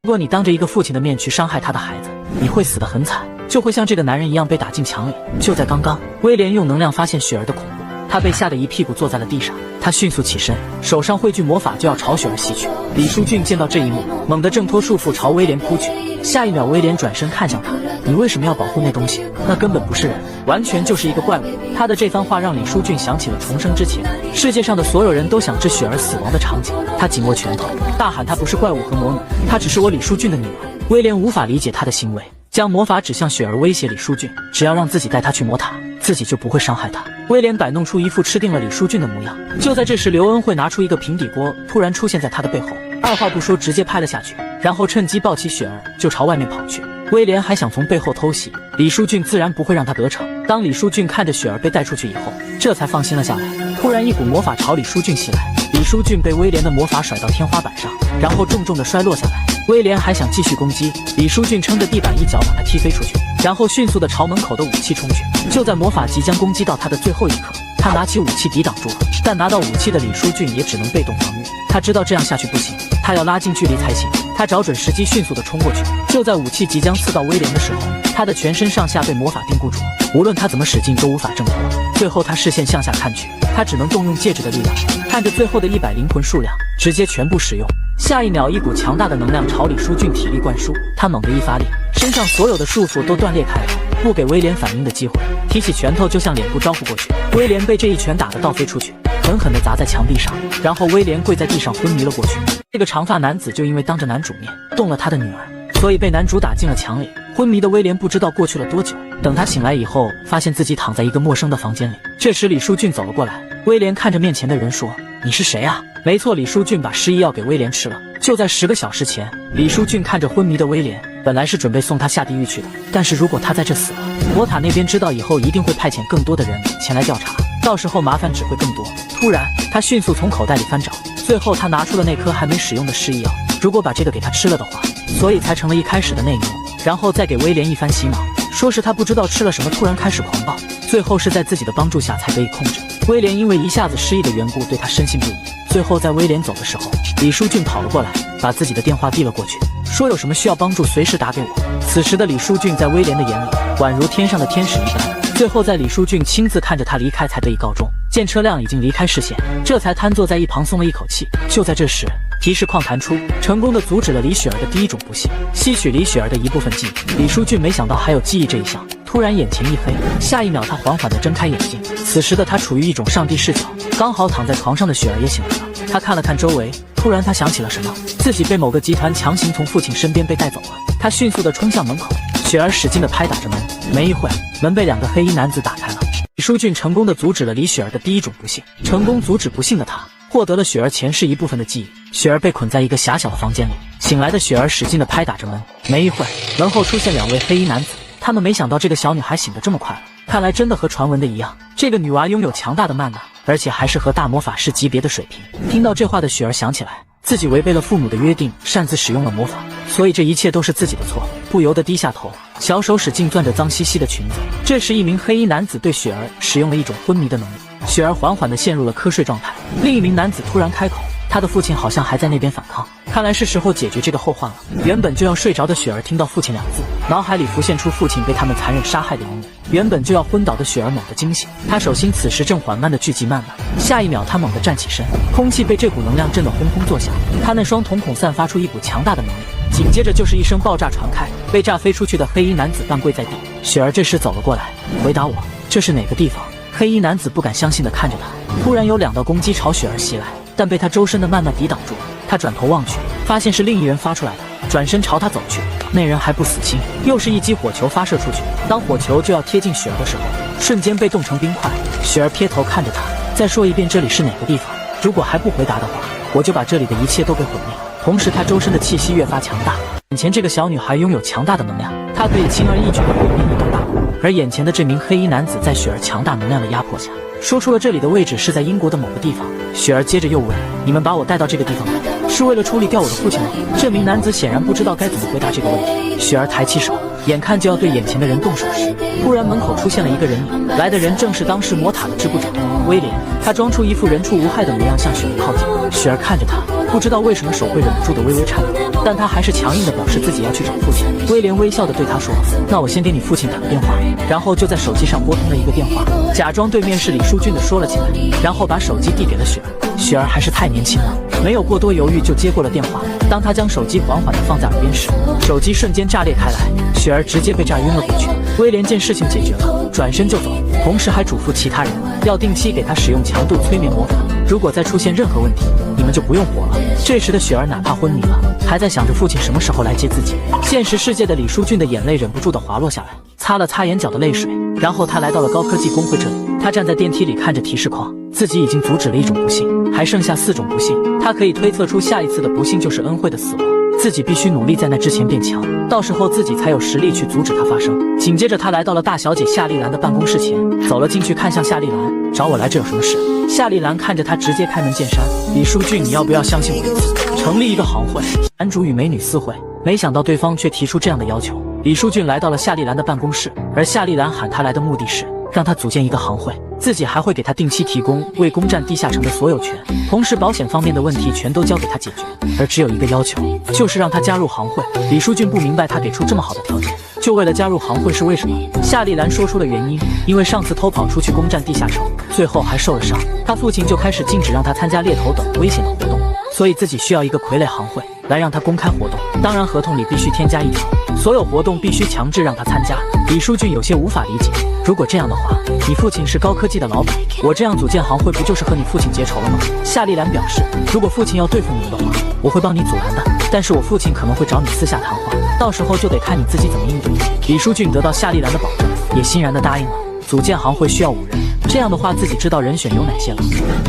Speaker 1: 如果你当着一个父亲的面去伤害他的孩子，你会死得很惨，就会像这个男人一样被打进墙里。就在刚刚，威廉用能量发现雪儿的恐怖，他被吓得一屁股坐在了地上。他迅速起身，手上汇聚魔法就要朝雪儿袭去。李书俊见到这一幕，猛地挣脱束缚朝威廉扑去。下一秒，威廉转身看向他：“你为什么要保护那东西？那根本不是人，完全就是一个怪物。”他的这番话让李书俊想起了重生之前世界上的所有人都想置雪儿死亡的场景。他紧握拳头，大喊：“她不是怪物和魔女，她只是我李书俊的女儿。”威廉无法理解他的行为，将魔法指向雪儿，威胁李书俊，只要让自己带他去魔塔，自己就不会伤害他。威廉摆弄出一副吃定了李书俊的模样。就在这时，刘恩惠拿出一个平底锅，突然出现在他的背后，二话不说直接拍了下去，然后趁机抱起雪儿就朝外面跑去。威廉还想从背后偷袭，李书俊自然不会让他得逞。当李书俊看着雪儿被带出去以后，这才放心了下来。突然一股魔法朝李书俊袭来，李书俊被威廉的魔法甩到天花板上，然后重重的摔落下来。威廉还想继续攻击，李书俊撑着地板一脚把他踢飞出去，然后迅速的朝门口的武器冲去。就在魔法即将攻击到他的最后一刻，他拿起武器抵挡住了，但拿到武器的李书俊也只能被动防御。他知道这样下去不行，他要拉近距离才行。他找准时机，迅速的冲过去。就在武器即将刺到威廉的时候，他的全身上下被魔法定固住，无论他怎么使劲都无法挣脱。最后他视线向下看去，他只能动用戒指的力量，看着最后的100灵魂数量直接全部使用。下一秒，一股强大的能量朝李书俊体力灌输，他猛地一发力，身上所有的束缚都断裂开了，不给威廉反应的机会，提起拳头就向脸部招呼过去。威廉被这一拳打得倒飞出去，狠狠地砸在墙壁上，然后威廉跪在地上昏迷了过去。这个长发男子就因为当着男主面动了他的女儿，所以被男主打进了墙里。昏迷的威廉不知道过去了多久，等他醒来以后，发现自己躺在一个陌生的房间里。这时李书俊走了过来，威廉看着面前的人说：“你是谁啊？”没错，李书俊把失忆药给威廉吃了。就在10个小时前，李书俊看着昏迷的威廉，本来是准备送他下地狱去的，但是如果他在这死了，魔塔那边知道以后一定会派遣更多的人前来调查，到时候麻烦只会更多。突然他迅速从口袋里翻找，最后他拿出了那颗还没使用的失忆药，如果把这个给他吃了的话，所以才成了一开始的内容，然后再给威廉一番洗脑，说是他不知道吃了什么，突然开始狂暴，最后是在自己的帮助下才得以控制。威廉因为一下子失忆的缘故，对他深信不疑。最后在威廉走的时候，李书俊跑了过来，把自己的电话递了过去，说有什么需要帮助随时打给我。此时的李书俊在威廉的眼里宛如天上的天使一般，最后在李书俊亲自看着他离开才得以告终。见车辆已经离开视线，这才瘫坐在一旁松了一口气。就在这时，提示框弹出，成功的阻止了李雪儿的第一种不幸，吸取李雪儿的一部分记忆。李书俊没想到还有记忆这一项，突然眼前一黑，下一秒他缓缓地睁开眼睛。此时的他处于一种上帝视角，刚好躺在床上的雪儿也醒来了。他看了看周围，突然他想起了什么，自己被某个集团强行从父亲身边被带走了。他迅速地冲向门口，雪儿使劲地拍打着门，没一会门被2个黑衣男子打开了。李书俊成功地阻止了李雪儿的第一种不幸，成功阻止不幸的他获得了雪儿前世一部分的记忆。雪儿被捆在一个狭小的房间里，醒来的雪儿使劲地拍打着门，没一会门后出现2位黑衣男子，他们没想到这个小女孩醒得这么快了，看来真的和传闻的一样，这个女娃拥有强大的曼娜，而且还是和大魔法师级别的水平。听到这话的雪儿想起来自己违背了父母的约定，擅自使用了魔法，所以这一切都是自己的错，不由得低下头，小手使劲攥着脏兮兮的裙子。这时一名黑衣男子对雪儿使用了一种昏迷的能力，雪儿缓缓地陷入了瞌睡状态。另一名男子突然开口，他的父亲好像还在那边反抗，看来是时候解决这个后患了。原本就要睡着的雪儿听到父亲2字，脑海里浮现出父亲被他们残忍杀害的一幕。原本就要昏倒的雪儿猛地惊醒，她手心此时正缓慢地聚集曼娜，下一秒她猛地站起身，空气被这股能量震得轰轰作响，她那双瞳孔散发出一股强大的能力，紧接着就是一声爆炸传开，被炸飞出去的黑衣男子半跪在地。雪儿这时走了过来，回答我，这是哪个地方？黑衣男子不敢相信地看着他，突然有2道攻击朝雪儿袭来，但被他周身的曼娜抵挡住了。他转头望去，发现是另一人发出来的，转身朝他走去。那人还不死心，又是一击火球发射出去。当火球就要贴近雪儿的时候，瞬间被冻成冰块。雪儿撇头看着他，再说一遍这里是哪个地方？如果还不回答的话，我就把这里的一切都给毁灭。同时他周身的气息越发强大，眼前这个小女孩拥有强大的能量，她可以轻而易举地毁灭一栋大楼。而眼前的这名黑衣男子在雪儿强大能量的压迫下，说出了这里的位置是在英国的某个地方。雪儿接着又问，你们把我带到这个地方来，是为了处理掉我的父亲吗？这名男子显然不知道该怎么回答这个问题。雪儿抬起手，眼看就要对眼前的人动手时，突然门口出现了一个人影，来的人正是当时魔塔的织布长威廉。他装出一副人畜无害的模样向雪儿靠近。雪儿看着他，不知道为什么手会忍不住的微微颤抖，但他还是强硬的表示自己要去找父亲。威廉微笑的对他说，那我先给你父亲打个电话。然后就在手机上拨通了一个电话，假装对面是李书俊的说了起来，然后把手机递给了雪儿。雪儿还是太年轻了，没有过多犹豫就接过了电话。当他将手机缓缓地放在耳边时，手机瞬间炸裂开来，雪儿直接被炸晕了过去。威廉见事情解决了，转身就走，同时还嘱咐其他人要定期给他使用强度催眠魔法，如果再出现任何问题，你们就不用活了。这时的雪儿哪怕昏迷了，还在想着父亲什么时候来接自己。现实世界的李书俊的眼泪忍不住地滑落下来，擦了擦眼角的泪水，然后他来到了高科技工会这里。他站在电梯里看着提示框，自己已经阻止了1种不幸，还剩下4种不幸。他可以推测出下一次的不幸就是恩惠的死亡，自己必须努力在那之前变强，到时候自己才有实力去阻止它发生。紧接着他来到了大小姐夏丽兰的办公室前，走了进去，看向夏丽兰，找我来这有什么事？夏丽兰看着他直接开门见山，李书俊，你要不要相信我一次，成立一个行会，男主与美女私会？没想到对方却提出这样的要求。李书俊来到了夏丽兰的办公室，而夏丽兰喊他来的目的是让他组建一个行会，自己还会给他定期提供为攻占地下城的所有权，同时保险方面的问题全都交给他解决，而只有一个要求，就是让他加入行会。李书俊不明白他给出这么好的条件，就为了加入行会是为什么？夏丽兰说出了原因，因为上次偷跑出去攻占地下城，最后还受了伤，他父亲就开始禁止让他参加猎头等危险的活动，所以自己需要一个傀儡行会来让他公开活动。当然合同里必须添加一条，所有活动必须强制让他参加。李书俊有些无法理解，如果这样的话，你父亲是高科技的老板，我这样组建行会不就是和你父亲结仇了吗？夏丽兰表示，如果父亲要对付你们的话，我会帮你阻拦的，但是我父亲可能会找你私下谈话，到时候就得看你自己怎么应对。李书俊得到夏丽兰的保证，也欣然地答应了。组建行会需要5人，这样的话自己知道人选有哪些了。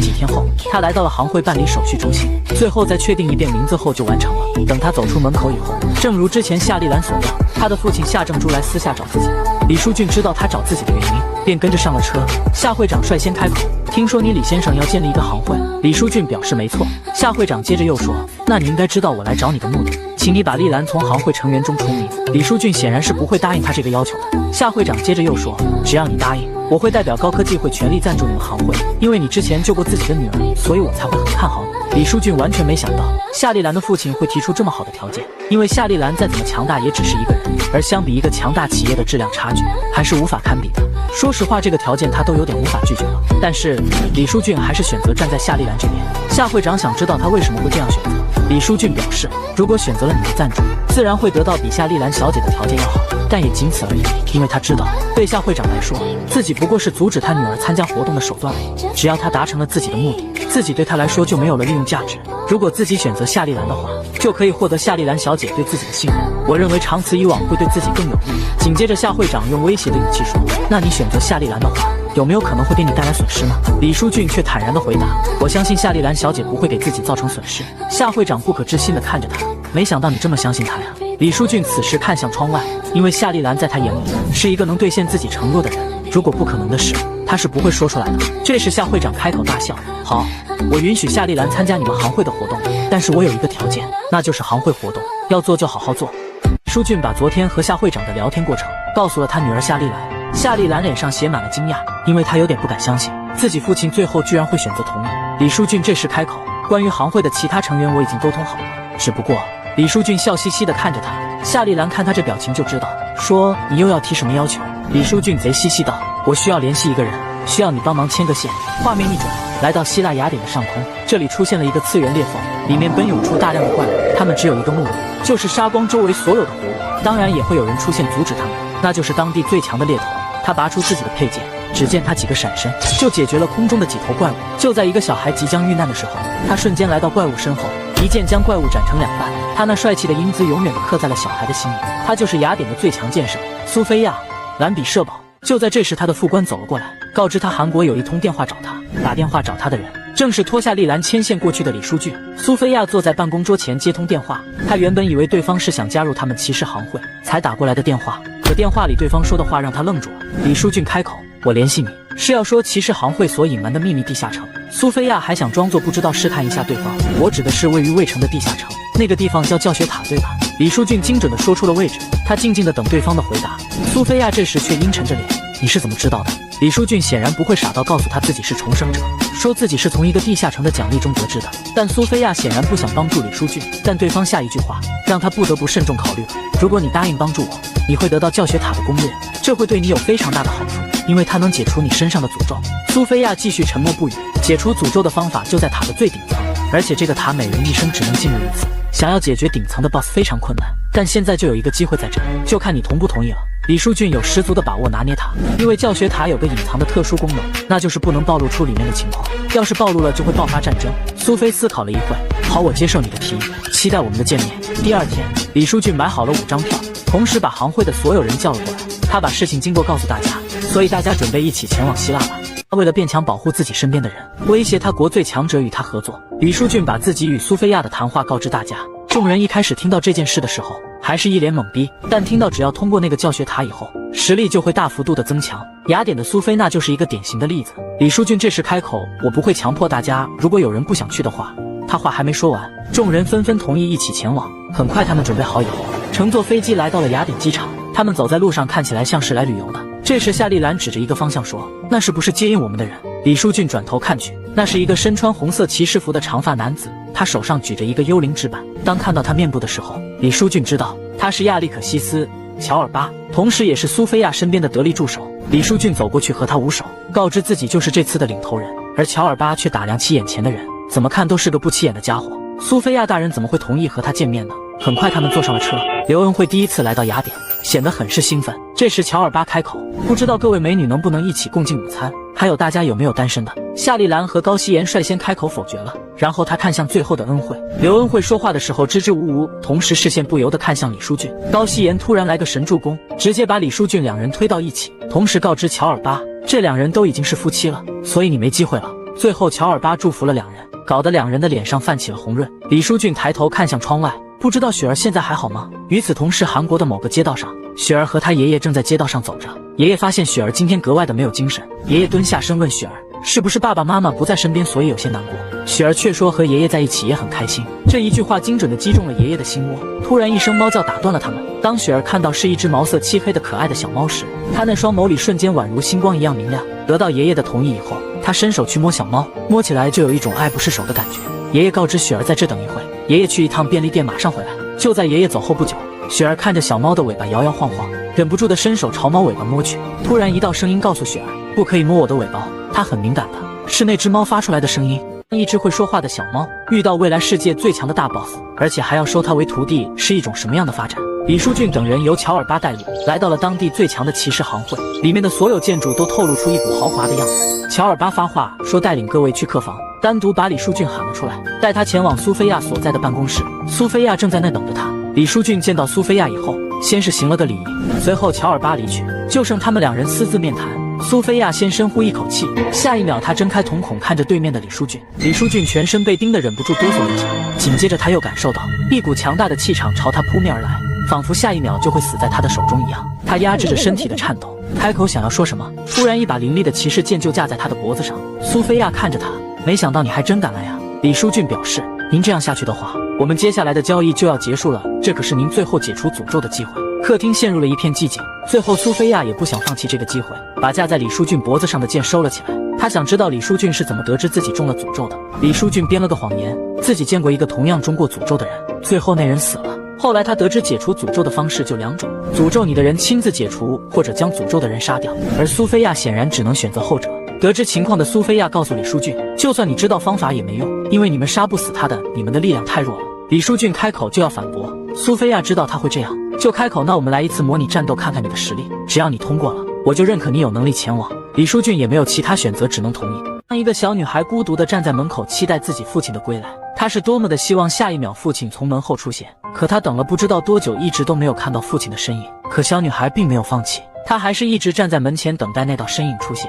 Speaker 1: 几天后，他来到了行会办理手续中心，最后再确定一遍名字后就完成了。等他走出门口以后，正如之前夏丽兰所料，他的父亲夏正珠来私下找自己。李书俊知道他找自己的原因，便跟着上了车。夏会长率先开口，听说你李先生要建立一个行会。李书俊表示没错。夏会长接着又说，那你应该知道我来找你的目的，请你把丽兰从行会成员中除名。李书俊显然是不会答应他这个要求的。夏会长接着又说，只要你答应，我会代表高科技会全力赞助你们行会，因为你之前救过自己的女儿，所以我才会很看好你。李书俊完全没想到夏丽兰的父亲会提出这么好的条件，因为夏丽兰再怎么强大也只是一个人，而相比一个强大企业的质量差距还是无法堪比的。说实话，这个条件他都有点无法拒绝了，但是李书俊还是选择站在夏丽兰这边。夏会长想知道他为什么会这样选择，李书俊表示，如果选择了你的赞助，自然会得到比夏丽兰小姐的条件要好，但也仅此而已，因为他知道对夏会长来说，自己不过是阻止他女儿参加活动的手段而已，只要他达成了自己的目的，自己对他来说就没有了利用价值。如果自己选择夏丽兰的话，就可以获得夏丽兰小姐对自己的信任，我认为长此以往会对自己更有利。紧接着夏会长用威胁的语气说，那你选择夏丽兰的话，有没有可能会给你带来损失呢？李书俊却坦然地回答，我相信夏丽兰小姐不会给自己造成损失。夏会长不可置信地看着他，没想到你这么相信她呀。李书俊此时看向窗外，因为夏丽兰在他眼里是一个能兑现自己承诺的人，如果不可能的事，他是不会说出来的。这时夏会长开口大笑，好，我允许夏丽兰参加你们行会的活动，但是我有一个条件，那就是行会活动要做就好好做。李书俊把昨天和夏会长的聊天过程告诉了他女儿夏丽兰，夏丽兰脸上写满了惊讶，因为她有点不敢相信自己父亲最后居然会选择同意。李书俊这时开口，关于行会的其他成员我已经沟通好了，只不过……李书俊笑嘻嘻地看着他，夏丽兰看他这表情就知道，说你又要提什么要求？李书俊贼兮兮道，我需要联系一个人，需要你帮忙牵个线。画面一转，来到希腊雅典的上空，这里出现了一个次元裂缝，里面奔涌出大量的怪物，他们只有一个目的，就是杀光周围所有的活物，当然也会有人出现阻止他们，那就是当地最强的猎头。他拔出自己的佩剑，只见他几个闪身就解决了空中的几头怪物。就在一个小孩即将遇难的时候，他瞬间来到怪物身后，一剑将怪物斩成两半。他那帅气的英姿永远地刻在了小孩的心里。他就是雅典的最强剑圣苏菲亚·兰比舍堡。就在这时，他的副官走了过来，告知他韩国有一通电话找他，打电话找他的人正是脱下丽兰牵线过去的李书俊。苏菲亚坐在办公桌前接通电话，他原本以为对方是想加入他们骑士行会才打过来的电话，可电话里对方说的话让他愣住了。李书俊开口，我联系你是要说骑士行会所隐瞒的秘密地下城。苏菲亚还想装作不知道试探一下对方，我指的是位于卫城的地下城，那个地方叫教学塔对吧？李书俊精准地说出了位置，他静静地等对方的回答。苏菲亚这时却阴沉着脸，你是怎么知道的？李书俊显然不会傻到告诉他自己是重生者，说自己是从一个地下城的奖励中得知的。但苏菲亚显然不想帮助李书俊，但对方下一句话让他不得不慎重考虑了。如果你答应帮助我，你会得到教学塔的攻略，这会对你有非常大的好处，因为它能解除你身上的诅咒。苏菲亚继续沉默不语。解除诅咒的方法就在塔的最顶层，而且这个塔每人一生只能进入一次，想要解决顶层的 BOSS 非常困难。但现在就有一个机会在这，就看你同不同意了。李书俊有十足的把握拿捏塔，因为教学塔有个隐藏的特殊功能，那就是不能暴露出里面的情况，要是暴露了就会爆发战争。苏菲思考了一会，好，我接受你的提议，期待我们的见面。第二天，李书俊买好了5张票，同时把行会的所有人叫了过来，他把事情经过告诉大家，所以大家准备一起前往希腊吧。他为了变强保护自己身边的人，威胁他国最强者与他合作。李书俊把自己与苏菲亚的谈话告知大家。众人一开始听到这件事的时候还是一脸懵逼，但听到只要通过那个教学塔以后，实力就会大幅度的增强。雅典的苏菲娜就是一个典型的例子。李书俊这时开口，我不会强迫大家，如果有人不想去的话。他话还没说完，众人纷纷同意一起前往。很快他们准备好以后，乘坐飞机来到了雅典机场。他们走在路上看起来像是来旅游的。这时夏丽兰指着一个方向说，那是不是接应我们的人？李书俊转头看去，那是一个身穿红色骑士服的长发男子，他手上举着一个幽灵纸板。当看到他面部的时候，李书俊知道他是亚历可西斯·乔尔巴，同时也是苏菲亚身边的得力助手。李书俊走过去和他握手，告知自己就是这次的领头人，而乔尔巴却打量起眼前的人，怎么看都是个不起眼的家伙。苏菲亚大人怎么会同意和他见面呢？很快他们坐上了车。刘恩惠第一次来到雅典，显得很是兴奋。这时乔尔巴开口，不知道各位美女能不能一起共进午餐，还有大家有没有单身的？夏丽兰和高希言率先开口否决了，然后他看向最后的恩惠。刘恩惠说话的时候支支吾吾，同时视线不由得看向李书俊。高希言突然来个神助攻，直接把李书俊两人推到一起，同时告知乔尔巴，这两人都已经是夫妻了，所以你没机会了。最后乔尔巴祝福了两人，搞得两人的脸上泛起了红润。李书俊抬头看向窗外，不知道雪儿现在还好吗？与此同时，韩国的某个街道上，雪儿和她爷爷正在街道上走着。爷爷发现雪儿今天格外的没有精神，爷爷蹲下身问雪儿，是不是爸爸妈妈不在身边，所以有些难过？雪儿却说和爷爷在一起也很开心。这一句话精准地击中了爷爷的心窝。突然一声猫叫打断了他们。当雪儿看到是一只毛色漆黑的可爱的小猫时，她那双眸里瞬间宛如星光一样明亮。得到爷爷的同意以后，她伸手去摸小猫，摸起来就有一种爱不释手的感觉。爷爷告知雪儿在这等一会，爷爷去一趟便利店马上回来。就在爷爷走后不久，雪儿看着小猫的尾巴摇摇晃晃，忍不住地伸手朝猫尾巴摸去。突然一道声音告诉雪儿，不可以摸我的尾巴。她很敏感的，是那只猫发出来的声音。一只会说话的小猫遇到未来世界最强的大 boss， 而且还要收它为徒弟，是一种什么样的发展？李书俊等人由乔尔巴带路，来到了当地最强的骑士行会，里面的所有建筑都透露出一股豪华的样子。乔尔巴发话说带领各位去客房，单独把李书俊喊了出来，带他前往苏菲亚所在的办公室。苏菲亚正在那等着他。李书俊见到苏菲亚以后，先是行了个礼，随后乔尔巴离去，就剩他们两人私自面谈。苏菲亚先深呼一口气，下一秒她睁开瞳孔看着对面的李书俊。李书俊全身被盯得忍不住哆嗦了一下，紧接着他又感受到一股强大的气场朝他扑面而来，仿佛下一秒就会死在他的手中一样。他压制着身体的颤抖，开口想要说什么，突然一把凌厉的骑士剑就架在他的脖子上。苏菲亚看着他，没想到你还真敢来呀。李书俊表示，您这样下去的话，我们接下来的交易就要结束了，这可是您最后解除诅咒的机会。客厅陷入了一片寂静，最后苏菲亚也不想放弃这个机会，把架在李书俊脖子上的剑收了起来。她想知道李书俊是怎么得知自己中了诅咒的。李书俊编了个谎言，自己见过一个同样中过诅咒的人，最后那人死了。后来他得知解除诅咒的方式就两种，诅咒你的人亲自解除，或者将诅咒的人杀掉，而苏菲亚显然只能选择后者。得知情况的苏菲亚告诉李书俊，就算你知道方法也没用，因为你们杀不死他的，你们的力量太弱了。李书俊开口就要反驳，苏菲亚知道他会这样，就开口，那我们来一次模拟战斗，看看你的实力，只要你通过了，我就认可你有能力前往。李书俊也没有其他选择，只能同意。当一个小女孩孤独地站在门口，期待自己父亲的归来，她是多么的希望下一秒父亲从门后出现。可她等了不知道多久，一直都没有看到父亲的身影。可小女孩并没有放弃，她还是一直站在门前等待那道身影出现。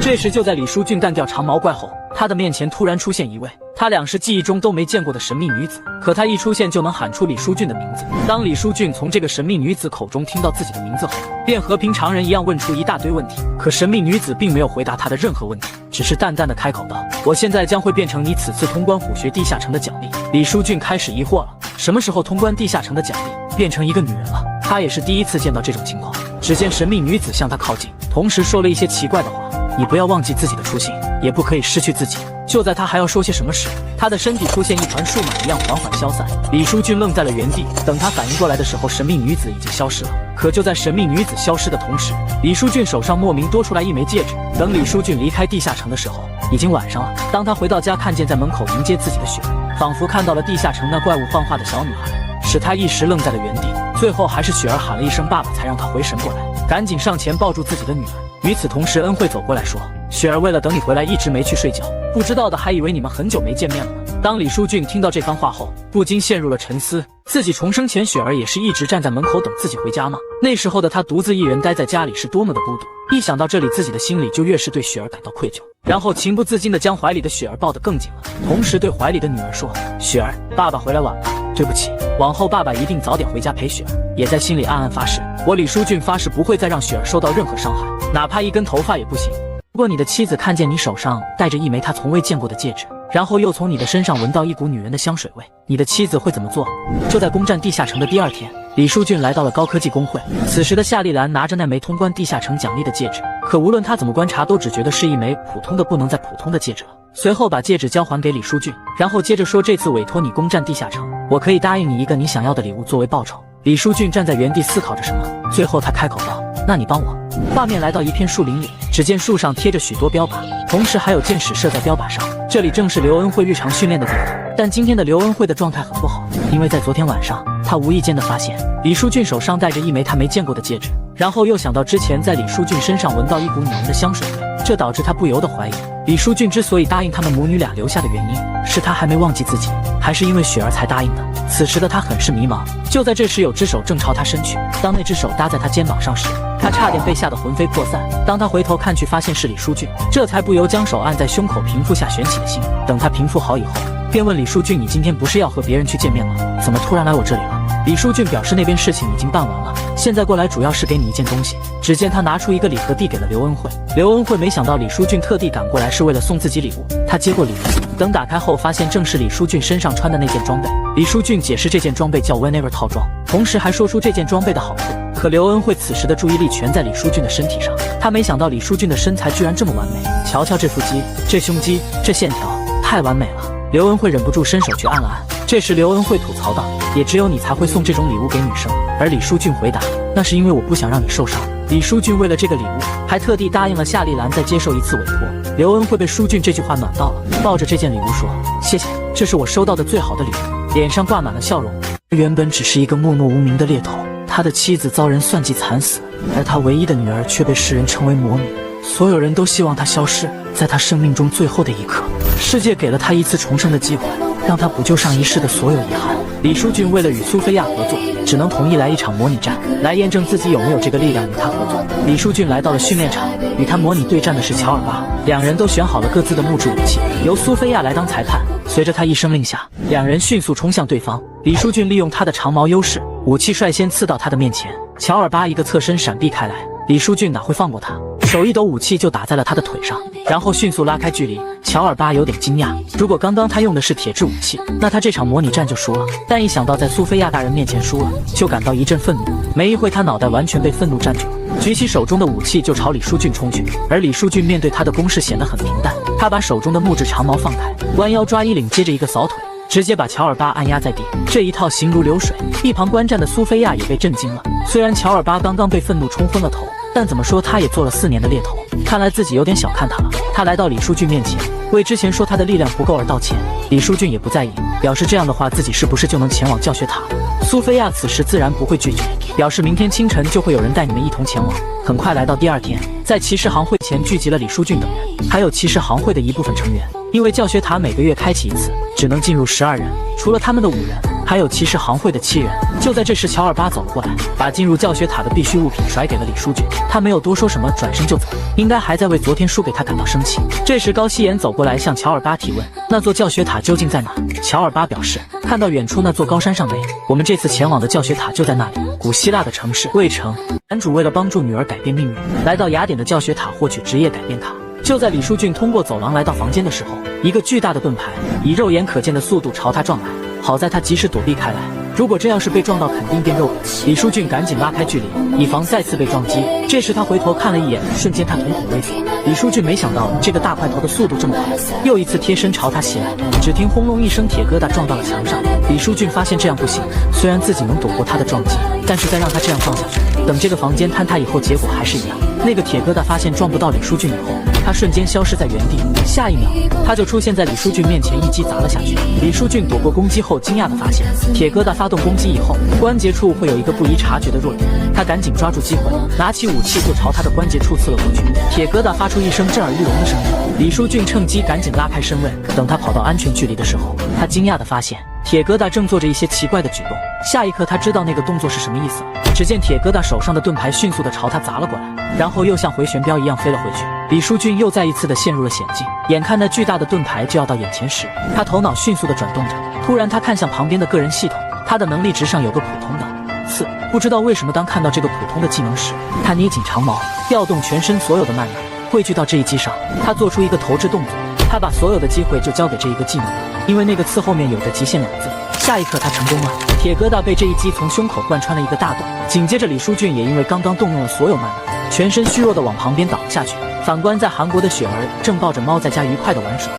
Speaker 1: 这时就在李书俊干掉长毛怪后，他的面前突然出现一位他俩是记忆中都没见过的神秘女子，可她一出现就能喊出李书俊的名字。当李书俊从这个神秘女子口中听到自己的名字后，便和平常人一样问出一大堆问题，可神秘女子并没有回答他的任何问题，只是淡淡的开口道，我现在将会变成你此次通关虎穴地下城的奖励。李书俊开始疑惑了，什么时候通关地下城的奖励变成一个女人了？他也是第一次见到这种情况。只见神秘女子向他靠近，同时说了一些奇怪的话，你不要忘记自己的初心，也不可以失去自己。就在他还要说些什么时，他的身体出现一团数码一样缓缓消散。李书俊愣在了原地，等他反应过来的时候，神秘女子已经消失了。可就在神秘女子消失的同时，李书俊手上莫名多出来一枚戒指。等李书俊离开地下城的时候，已经晚上了。当他回到家，看见在门口迎接自己的雪儿，仿佛看到了地下城那怪物幻化的小女孩，使他一时愣在了原地。最后还是雪儿喊了一声爸爸，才让他回神过来，赶紧上前抱住自己的女儿。与此同时，恩惠走过来说，雪儿为了等你回来一直没去睡觉，不知道的还以为你们很久没见面了呢。当李书俊听到这番话后，不禁陷入了沉思，自己重生前雪儿也是一直站在门口等自己回家吗？那时候的他独自一人待在家里是多么的孤独，一想到这里，自己的心里就越是对雪儿感到愧疚，然后情不自禁地将怀里的雪儿抱得更紧了，同时对怀里的女儿说，雪儿，爸爸回来晚了，对不起，往后爸爸一定早点回家陪雪儿。也在心里暗暗发誓，我李书俊发誓不会再让雪儿受到任何伤害，哪怕一根头发也不行。如果你的妻子看见你手上戴着一枚她从未见过的戒指，然后又从你的身上闻到一股女人的香水味，你的妻子会怎么做？就在攻占地下城的第二天，李书俊来到了高科技工会。此时的夏丽兰拿着那枚通关地下城奖励的戒指，可无论他怎么观察，都只觉得是一枚普通的不能再普通的戒指了。随后把戒指交还给李书俊，然后接着说，这次委托你攻占地下城，我可以答应你一个你想要的礼物作为报酬。李书俊站在原地思考着什么，最后他开口道，那你帮我。画面来到一片树林里，只见树上贴着许多标靶，同时还有箭矢射在标靶上。这里正是刘恩惠日常训练的地方，但今天的刘恩惠的状态很不好，因为在昨天晚上，他无意间的发现李书俊手上戴着一枚他没见过的戒指，然后又想到之前在李书俊身上闻到一股女人的香水味，这导致他不由得怀疑，李书俊之所以答应他们母女俩留下的原因，是他还没忘记自己，还是因为雪儿才答应的。此时的他很是迷茫。就在这时，有只手正朝他伸去，当那只手搭在他肩膀上时，他差点被吓得魂飞魄散。当他回头看去，发现是李书俊，这才不由将手按在胸口平复下悬起的心。等他平复好以后，便问李书俊，你今天不是要和别人去见面吗？怎么突然来我这里了？李书俊表示那边事情已经办完了，现在过来主要是给你一件东西。只见他拿出一个礼盒递给了刘恩惠。刘恩惠没想到李书俊特地赶过来是为了送自己礼物，他接过礼物，等打开后发现正是李书俊身上穿的那件装备。李书俊解释这件装备叫 Whenever 套装，同时还说出这件装备的好处。可刘恩惠此时的注意力全在李书俊的身体上，他没想到李书俊的身材居然这么完美，瞧瞧这腹肌，这胸肌，这线条，太完美了。刘恩惠忍不住伸手去按了按。这时刘恩惠吐槽道：“也只有你才会送这种礼物给女生。”而李书俊回答：“那是因为我不想让你受伤。”李书俊为了这个礼物，还特地答应了夏丽兰再接受一次委托。刘恩惠被书俊这句话暖到了，抱着这件礼物说：“谢谢，这是我收到的最好的礼物。”脸上挂满了笑容。原本只是一个默默无名的猎头，他的妻子遭人算计惨死，而他唯一的女儿却被世人称为魔女。所有人都希望他消失，在他生命中最后的一刻，世界给了他一次重生的机会，让他补救上一世的所有遗憾。李书俊为了与苏菲亚合作，只能同意来一场模拟战，来验证自己有没有这个力量与他合作。李书俊来到了训练场，与他模拟对战的是乔尔巴，两人都选好了各自的木质武器，由苏菲亚来当裁判。随着他一声令下，两人迅速冲向对方。李书俊利用他的长矛优势，武器率先刺到他的面前，乔尔巴一个侧身闪避开来，李书俊哪会放过他，手一抖，武器就打在了他的腿上，然后迅速拉开距离。乔尔巴有点惊讶，如果刚刚他用的是铁质武器，那他这场模拟战就输了。但一想到在苏菲亚大人面前输了，就感到一阵愤怒。没一会，他脑袋完全被愤怒占据了，举起手中的武器就朝李书俊冲去。而李书俊面对他的攻势显得很平淡，他把手中的木质长矛放开，弯腰抓衣领，接着一个扫腿，直接把乔尔巴按压在地。这一套形如流水，一旁观战的苏菲亚也被震惊了。虽然乔尔巴刚刚被愤怒冲昏了头，但怎么说他也做了4年的猎头，看来自己有点小看他了。他来到李书俊面前，为之前说他的力量不够而道歉。李书俊也不在意，表示这样的话自己是不是就能前往教学塔。苏菲亚此时自然不会拒绝，表示明天清晨就会有人带你们一同前往。很快来到第2天，在骑士行会前聚集了李书俊等人，还有骑士行会的一部分成员。因为教学塔每个月开启一次，只能进入12人，除了他们的5人，还有骑士行会的7人。就在这时，乔尔巴走了过来，把进入教学塔的必需物品甩给了李书俊。他没有多说什么，转身就走，应该还在为昨天输给他感到生气。这时高希言走过来向乔尔巴提问：那座教学塔究竟在哪？乔尔巴表示，看到远处那座高山上没？我们这次前往的教学塔就在那里，古希腊的城市卫城。男主为了帮助女儿改变命运，来到雅典的教学塔获取职业改变卡。就在李书俊通过走廊来到房间的时候，一个巨大的盾牌以肉眼可见的速度朝他撞来，好在他及时躲避开来，如果这要是被撞到肯定变肉饼。李书俊赶紧拉开距离，以防再次被撞击。这时他回头看了一眼，瞬间他瞳孔微缩。李书俊没想到这个大块头的速度这么快，又一次贴身朝他袭来，只听轰隆一声，铁疙瘩撞到了墙上。李书俊发现这样不行，虽然自己能躲过他的撞击，但是再让他这样撞下去，等这个房间坍塌以后结果还是一样。那个铁疙瘩发现撞不到李书俊以后，他瞬间消失在原地，下一秒他就出现在李书俊面前，一击砸了下去。李书俊躲过攻击后，惊讶地发现铁疙瘩发动攻击以后，关节处会有一个不易察觉的弱点，他赶紧抓住机会，拿起武器就朝他的关节处刺了过去。铁疙瘩发出一声震耳欲聋的声音，李书俊趁机赶紧拉开身位，等他跑到安全距离的时候，他惊讶地发现铁疙瘩正做着一些奇怪的举动。下一刻他知道那个动作是什么意思了，只见铁疙瘩手上的盾牌迅速地朝他砸了过来，然后又像回旋镖一样飞了回去。李书俊又再一次地陷入了险境，眼看那巨大的盾牌就要到眼前时，他头脑迅速地转动着。突然他看向旁边的个人系统，他的能力值上有个普通的刺，不知道为什么当看到这个普通的技能时，他捏紧长矛，调动全身所有的曼能汇聚到这一击上。他做出一个投掷动作，他把所有的机会就交给这一个技能了，因为那个刺后面有着极限2字。下一刻他成功了，铁疙瘩被这一击从胸口贯穿了一个大洞。紧接着李书俊也因为刚刚动用了所有曼能，全身虚弱的往旁边倒了下去。反观在韩国的雪儿正抱着猫在家愉快的玩耍。